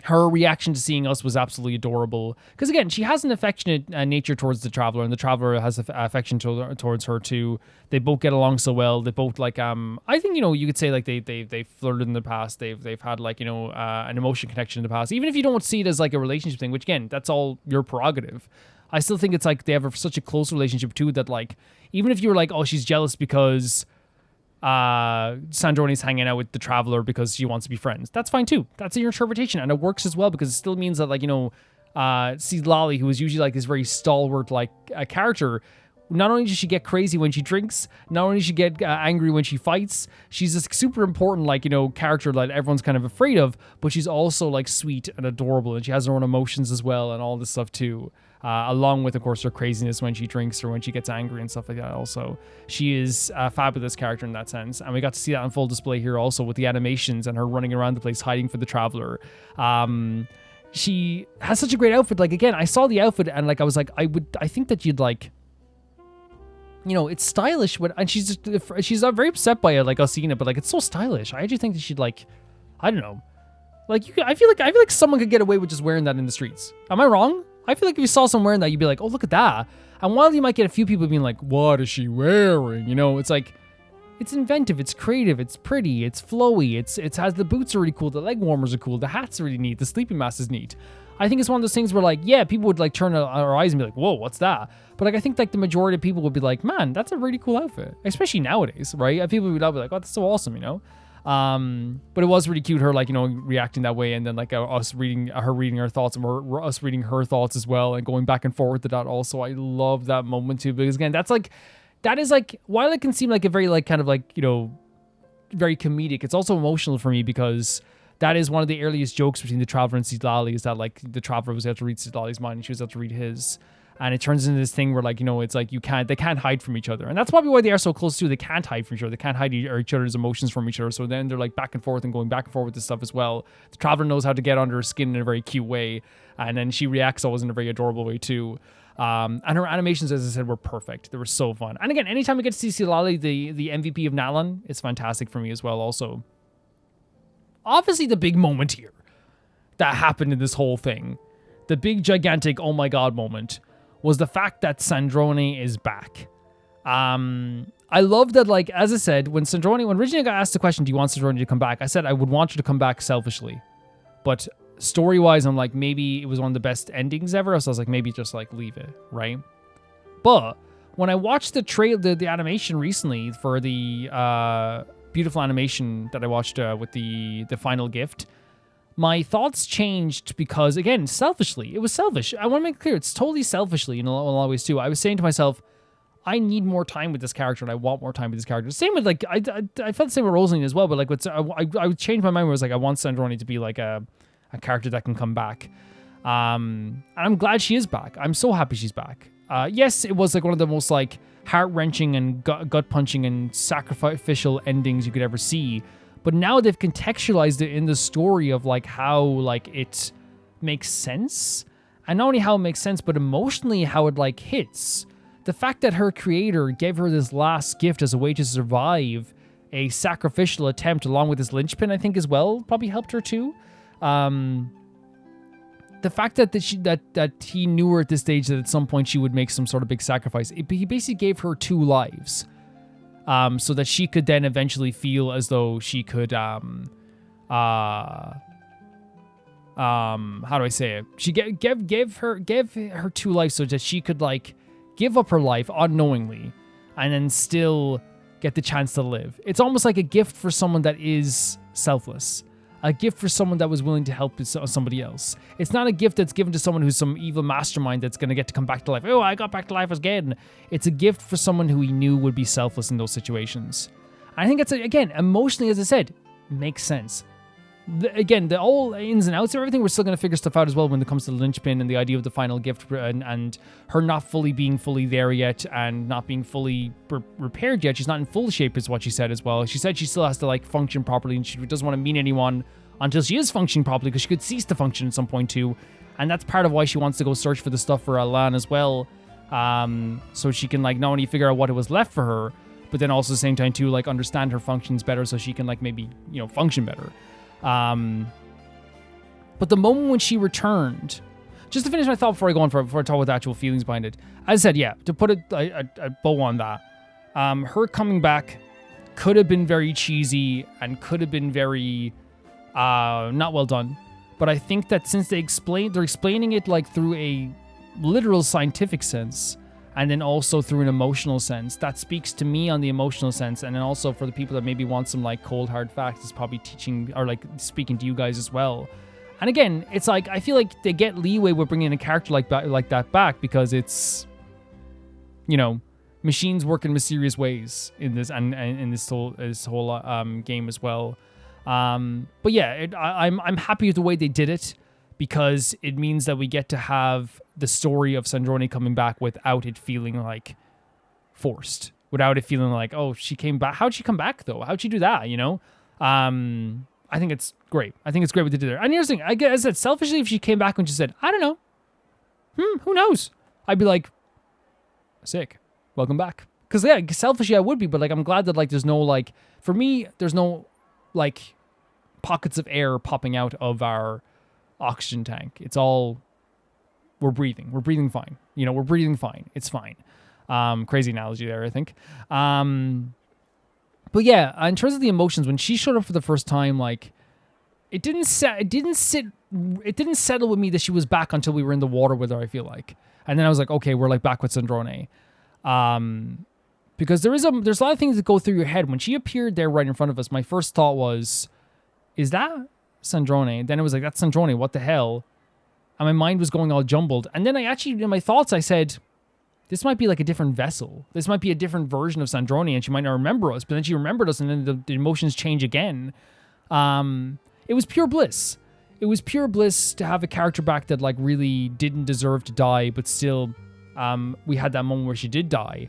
Her reaction to seeing us was absolutely adorable. Because again, she has an affectionate nature towards the Traveler, and the Traveler has affection towards her too. They both get along so well. They both like I think you could say like they flirted in the past. They've had like an emotion connection in the past. Even if you don't see it as like a relationship thing, which again, that's all your prerogative. I still think it's like they have such a close relationship too that like even if you were like, oh, she's jealous because Sandrone's hanging out with the Traveler because she wants to be friends, that's fine too. That's your interpretation, and it works as well, because it still means that like Citlali, who is usually like this very stalwart like character, not only does she get crazy when she drinks, not only does she get angry when she fights, she's a super important like character that everyone's kind of afraid of, but she's also like sweet and adorable, and she has her own emotions as well and all this stuff too. Along with, of course, her craziness when she drinks or when she gets angry and stuff like that also. She is a fabulous character in that sense. And we got to see that on full display here also with the animations and her running around the place hiding for the Traveler. She has such a great outfit. Like, again, I saw the outfit and like I was like, I think that you'd like, it's stylish. And she's very upset by it, like us seeing it, but like it's so stylish. I actually think that she'd like, I don't know. Like I feel like someone could get away with just wearing that in the streets. Am I wrong? I feel like if you saw someone wearing that, you'd be like, oh, look at that. And while you might get a few people being like, what is she wearing? It's like, it's inventive, it's creative, it's pretty, it's flowy, it has the boots are really cool, the leg warmers are cool, the hat's really neat, the sleeping mask is neat. I think it's one of those things where like, yeah, people would like turn our eyes and be like, whoa, what's that? But like, I think like the majority of people would be like, man, that's a really cool outfit. Especially nowadays, right? And people would be like, oh, that's so awesome, But it was really cute, her like reacting that way, and then like us reading her thoughts, and us reading her thoughts as well, and going back and forth to that also. I love that moment too, because again, that is like, while it can seem like a very like kind of like very comedic. It's also emotional for me because that is one of the earliest jokes between the Traveler and Citlali, is that like the Traveler was able to read Citlali's mind and she was able to read his. And it turns into this thing where, like, you know, it's like they can't hide from each other. And that's probably why they are so close too. They can't hide from each other. They can't hide each other's emotions from each other. So then they're like back and forth and going back and forth with this stuff as well. The Traveler knows how to get under her skin in a very cute way. And then she reacts always in a very adorable way too. And her animations, as I said, were perfect. They were so fun. And again, anytime we get to see Citlali, the MVP of Nalan, it's fantastic for me as well also. Obviously the big moment here that happened in this whole thing, the big gigantic oh my god moment, was the fact that Sandrone is back. I love that, like, as I said, when originally I got asked the question, do you want Sandrone to come back? I said I would want her to come back selfishly. But story-wise, I'm like, maybe it was one of the best endings ever. So I was like, maybe just, like, leave it, right? But when I watched the animation recently for the beautiful animation that I watched with the final gift, my thoughts changed because, again, selfishly. It was selfish. I want to make it clear. It's totally selfishly in a lot of ways, too. I was saying to myself, I need more time with this character, and I want more time with this character. Same with, like, I felt the same with Rosaline as well, but, like, I would change my mind where I was like, I want Sandrone to be, like, a character that can come back. And I'm glad she is back. I'm so happy she's back. Yes, it was, like, one of the most, like, heart-wrenching and gut-punching and sacrificial endings you could ever see. But now they've contextualized it in the story of, like, how, like, it makes sense. And not only how it makes sense, but emotionally how it, like, hits. The fact that her creator gave her this last gift as a way to survive a sacrificial attempt along with this linchpin, I think, as well, probably helped her, too. The fact that he knew her at this stage that at some point she would make some sort of big sacrifice. He basically gave her 2 lives. So that she could then eventually feel as though she could, how do I say it? She gave her 2 lives so that she could, like, give up her life unknowingly and then still get the chance to live. It's almost like a gift for someone that is selfless. A gift for someone that was willing to help somebody else. It's not a gift that's given to someone who's some evil mastermind that's going to get to come back to life. Oh, I got back to life again. It's a gift for someone who he knew would be selfless in those situations. I think it's, again, emotionally, as I said, makes sense. Again, the all ins and outs of everything, we're still going to figure stuff out as well when it comes to the linchpin and the idea of the final gift and her not being fully there yet and not being fully repaired yet. She's not in full shape is what she said as well. She said she still has to, like, function properly and she doesn't want to meet anyone until she is functioning properly because she could cease to function at some point too. And that's part of why she wants to go search for the stuff for Alan as well. So she can, like, not only figure out what it was left for her, but then also at the same time too, like, understand her functions better so she can, like, maybe, you know, function better. But the moment when she returned, just to finish my thought before I go on, before I talk about the actual feelings behind it, as I said, yeah, to put a bow on that, her coming back could have been very cheesy and could have been very not well done. But I think that since they're explaining it, like, through a literal scientific sense and then also through an emotional sense, that speaks to me on the emotional sense. And then also for the people that maybe want some, like, cold hard facts, is probably teaching or, like, speaking to you guys as well. And again, it's like, I feel like they get leeway with bringing a character like that back because it's, you know, machines work in mysterious ways in this and in this whole game as well. But yeah, I'm happy with the way they did it because it means that we get to have the story of Sandrone coming back without it feeling, like, forced, without it feeling like, oh, she came back. How'd she come back though? How'd she do that? You know? I think it's great. I think it's great what they did there. And here's the thing, I guess that selfishly, if she came back and she said, I don't know, who knows? I'd be like, sick, welcome back. Because yeah, selfishly I would be, but, like, I'm glad that, like, there's no, like, for me, there's no, like, pockets of air popping out of our oxygen tank. It's all, we're breathing fine. You know, we're breathing fine. It's fine. Crazy analogy there, I think. But yeah, in terms of the emotions, when she showed up for the first time, like, it didn't settle with me that she was back until we were in the water with her, I feel like. And then I was like, okay, we're, like, back with Sandrone. Because there's a lot of things that go through your head. When she appeared there right in front of us, my first thought was, is that Sandrone? Then it was like, that's Sandrone, what the hell? And my mind was going all jumbled. And then I actually, in my thoughts, I said, this might be like a different vessel. This might be a different version of Sandrone, and she might not remember us, but then she remembered us, and then the emotions change again. It was pure bliss. It was pure bliss to have a character back that like really didn't deserve to die, but still, we had that moment where she did die.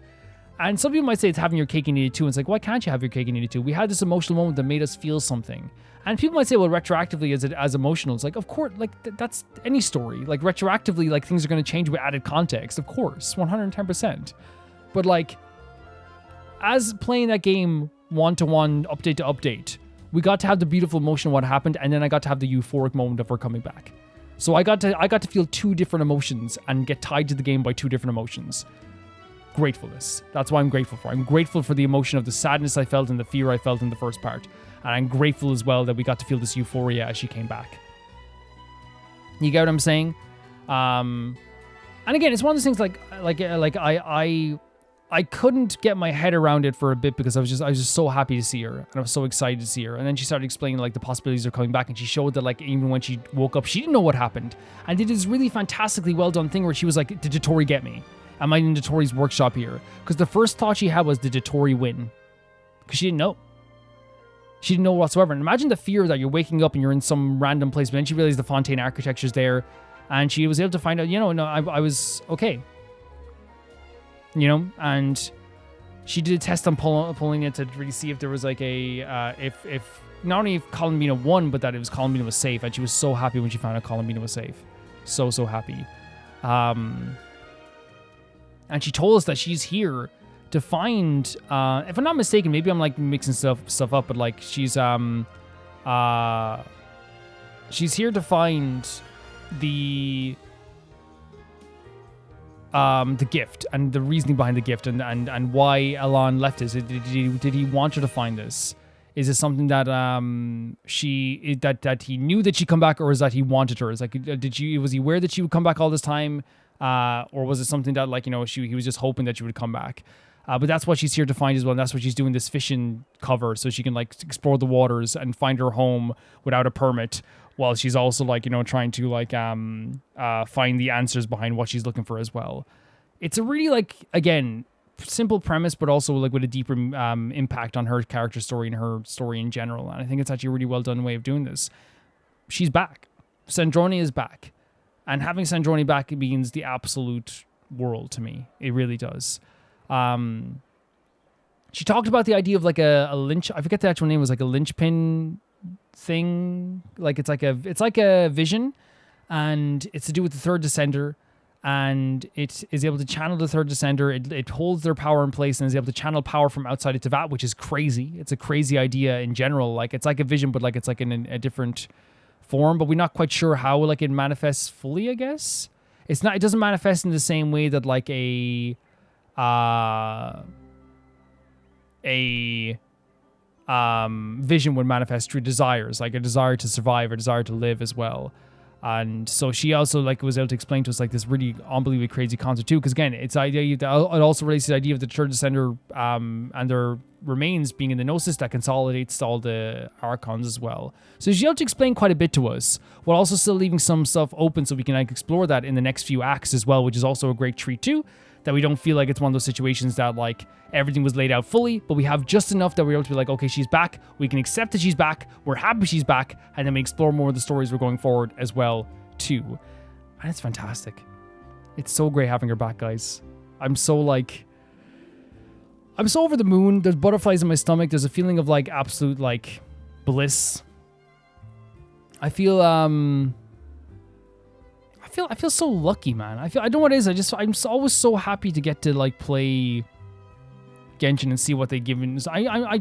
And some people might say it's having your cake and eat it too. And it's like, why can't you have your cake and eat it too? We had this emotional moment that made us feel something. And people might say, well, retroactively, is it as emotional? It's like, of course, like that's any story. Like retroactively, like things are going to change with added context. Of course, 110%. But like, as playing that game one-to-one, update to update, we got to have the beautiful emotion of what happened, and then I got to have the euphoric moment of her coming back. So I got to feel two different emotions and get tied to the game by two different emotions. Gratefulness. That's what I'm grateful for. I'm grateful for the emotion of the sadness I felt and the fear I felt in the first part. And I'm grateful as well that we got to feel this euphoria as she came back. You get what I'm saying? And again, it's one of those things like I couldn't get my head around it for a bit because I was just so happy to see her, and I was so excited to see her. And then she started explaining like the possibilities of coming back, and she showed that like even when she woke up, she didn't know what happened, and did this really fantastically well done thing where she was like, "Did Dotori get me? Am I in Dotori's workshop here?" Because the first thought she had was, "Did Dotori win?" Because she didn't know. She didn't know whatsoever. And imagine the fear that you're waking up and you're in some random place, but then she realized the Fontaine architecture's there, and she was able to find out, I was okay. And she did a test on pulling it to really see if there was like if not only if Columbina won, but that it was Columbina was safe. And she was so happy when she found out Columbina was safe. So happy. And she told us that she's here to find, if I'm not mistaken, maybe I'm like mixing stuff up, but like she's here to find the gift and the reasoning behind the gift and why Elan left us. Did he want her to find this? Is it something that that he knew that she'd come back, or is that he wanted her? Is like was he aware that she would come back all this time, or was it something that like he was just hoping that she would come back? But that's what she's here to find as well. And that's what she's doing this fishing cover, so she can like explore the waters and find her home without a permit, while she's also like trying to like find the answers behind what she's looking for as well. It's a really like, again, simple premise, but also like with a deeper impact on her character story and her story in general. And I think it's actually a really well done way of doing this. She's back. Sandrone is back, and having Sandrone back means the absolute world to me. It really does. She talked about the idea of like a lynch. I forget the actual name. It was like a linchpin thing. Like it's like a vision, and it's to do with the third descender, and it is able to channel the third descender. It holds their power in place and is able to channel power from outside its vat, which is crazy. It's a crazy idea in general. Like it's like a vision, but like it's like in a different form, but we're not quite sure how like it manifests fully, I guess. It doesn't manifest in the same way that like a vision would manifest through desires, like a desire to survive or desire to live as well. And so she also like was able to explain to us like this really unbelievably crazy concept too, because again, it also relates to the idea of the third descender and their remains being in the gnosis that consolidates all the archons as well. So she's able to explain quite a bit to us, while also still leaving some stuff open so we can like explore that in the next few acts as well, which is also a great treat too. That we don't feel like it's one of those situations that like everything was laid out fully, but we have just enough that we're able to be like, okay, she's back. We can accept that she's back. We're happy she's back. And then we explore more of the stories we're going forward as well, too. And it's fantastic. It's so great having her back, guys. I'm so over the moon. There's butterflies in my stomach. There's a feeling of like absolute like bliss. I feel so lucky, man. I don't know what it is. I'm always so happy to get to like play Genshin and see what they give me. I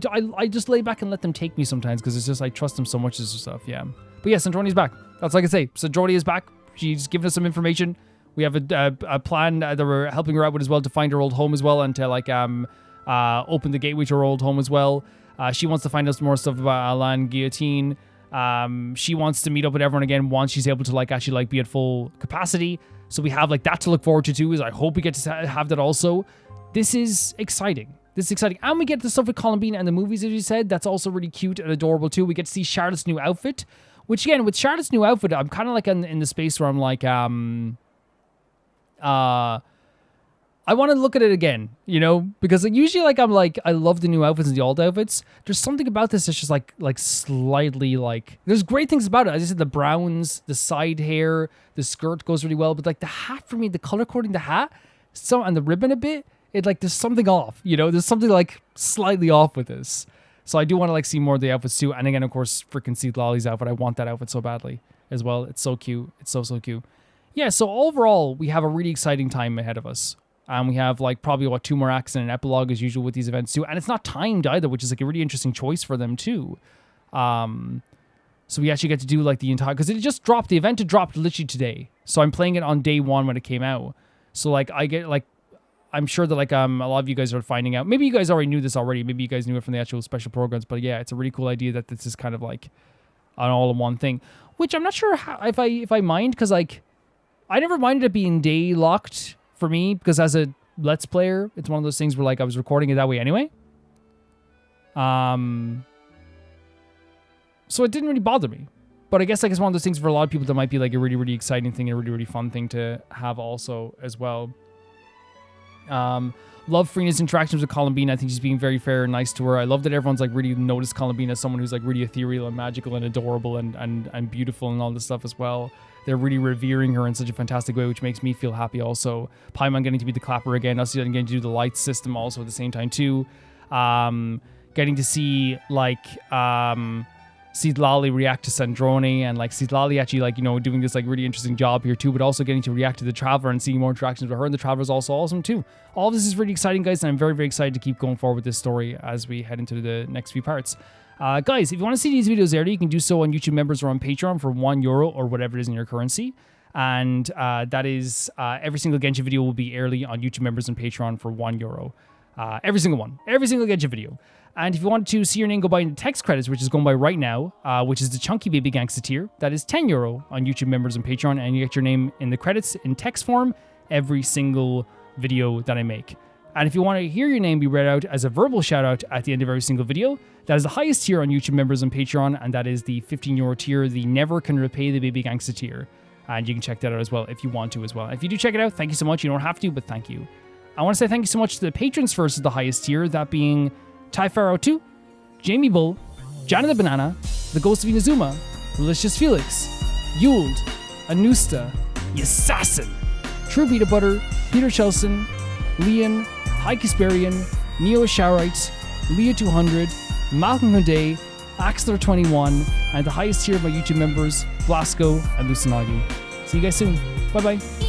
just lay back and let them take me sometimes because it's just I trust them so much as stuff. Yeah, but yeah, Sandrone's back. That's like I say. Sandrone is back. She's given us some information. We have a plan that we're helping her out with as well to find her old home as well and to like open the gateway to her old home as well. She wants to find out some more stuff about Alain Guillotine. She wants to meet up with everyone again once she's able to like actually like be at full capacity. So we have like that to look forward to too. Is I hope we get to have that also. This is exciting. And we get the stuff with Columbina and the movies, as you said. That's also really cute and adorable too. We get to see Charlotte's new outfit, which again, with Charlotte's new outfit, I'm kind of like in the space where I'm like, I want to look at it again, you know, because like, usually like I'm like I love the new outfits and the old outfits. There's something about this that's just like slightly like there's great things about it. As I said, the browns, the side hair, the skirt goes really well, but like the hat for me, the color coding the hat, and the ribbon a bit, it like there's something off, you know, there's something like slightly off with this. So I do want to like see more of the outfits too. And again, of course, freaking Citlali's outfit. I want that outfit so badly as well. It's so cute. It's so cute. Yeah. So overall, we have a really exciting time ahead of us. And we have like probably 2 more acts and an epilogue as usual with these events too. And it's not timed either, which is like a really interesting choice for them too. So we actually get to do like the entire, because it just dropped, the event had dropped literally today. So I'm playing it on day 1 when it came out. So like I get like, I'm sure that like a lot of you guys are finding out. Maybe you guys already knew this already. Maybe you guys knew it from the actual special programs. But yeah, it's a really cool idea that this is kind of like an all-in-one thing. Which I'm not sure how, if I mind, because like I never minded it being day locked for me, because as a Let's Player, it's one of those things where like I was recording it that way anyway. So it didn't really bother me. But I guess like it's one of those things for a lot of people that might be like a really, really exciting thing and a really, really fun thing to have also as well. Love Farina's interactions with Columbine. I think she's being very fair and nice to her. I love that everyone's like really noticed Columbine as someone who's like really ethereal and magical and adorable and beautiful and all this stuff as well. They're really revering her in such a fantastic way, which makes me feel happy also. Paimon getting to be the clapper again. Us getting to do the light system also at the same time too. Getting to see like Citlali react to Sandrone, and like Citlali actually like, you know, doing this like really interesting job here too, but also getting to react to the Traveler and seeing more interactions with her, and the Traveler is also awesome too. All of this is really exciting, guys, and I'm very, very excited to keep going forward with this story as we head into the next few parts. Guys, if you want to see these videos early, you can do so on YouTube members or on Patreon for €1 or whatever it is in your currency. And that is every single Genshin video will be early on YouTube members and Patreon for €1. Every single one. Every single Genshin video. And if you want to see your name go by in the text credits, which is going by right now, which is the Chunky Baby Gangsta tier, that is €10 on YouTube members and Patreon, and you get your name in the credits in text form every single video that I make. And if you want to hear your name be read out as a verbal shout out at the end of every single video, that is the highest tier on YouTube members and Patreon, and that is the €15 tier, the Never Can Repay the Baby Gangsta tier. And you can check that out as well if you want to as well. If you do check it out, thank you so much. You don't have to, but thank you. I want to say thank you so much to the patrons first, is the highest tier, that being Typharo 2, Jamie Bull, Johnny the Banana, The Ghost of Inazuma, Delicious Felix, Yuld, Anusta, Yassassin, True Peanut Butter, Peter Chelson, Leon, High Kasperian, Neo Showerite, Leah 200, Malcolm Hunday, Axler 21, and the highest tier of my YouTube members, Blasco and Lucinagi. See you guys soon. Bye bye.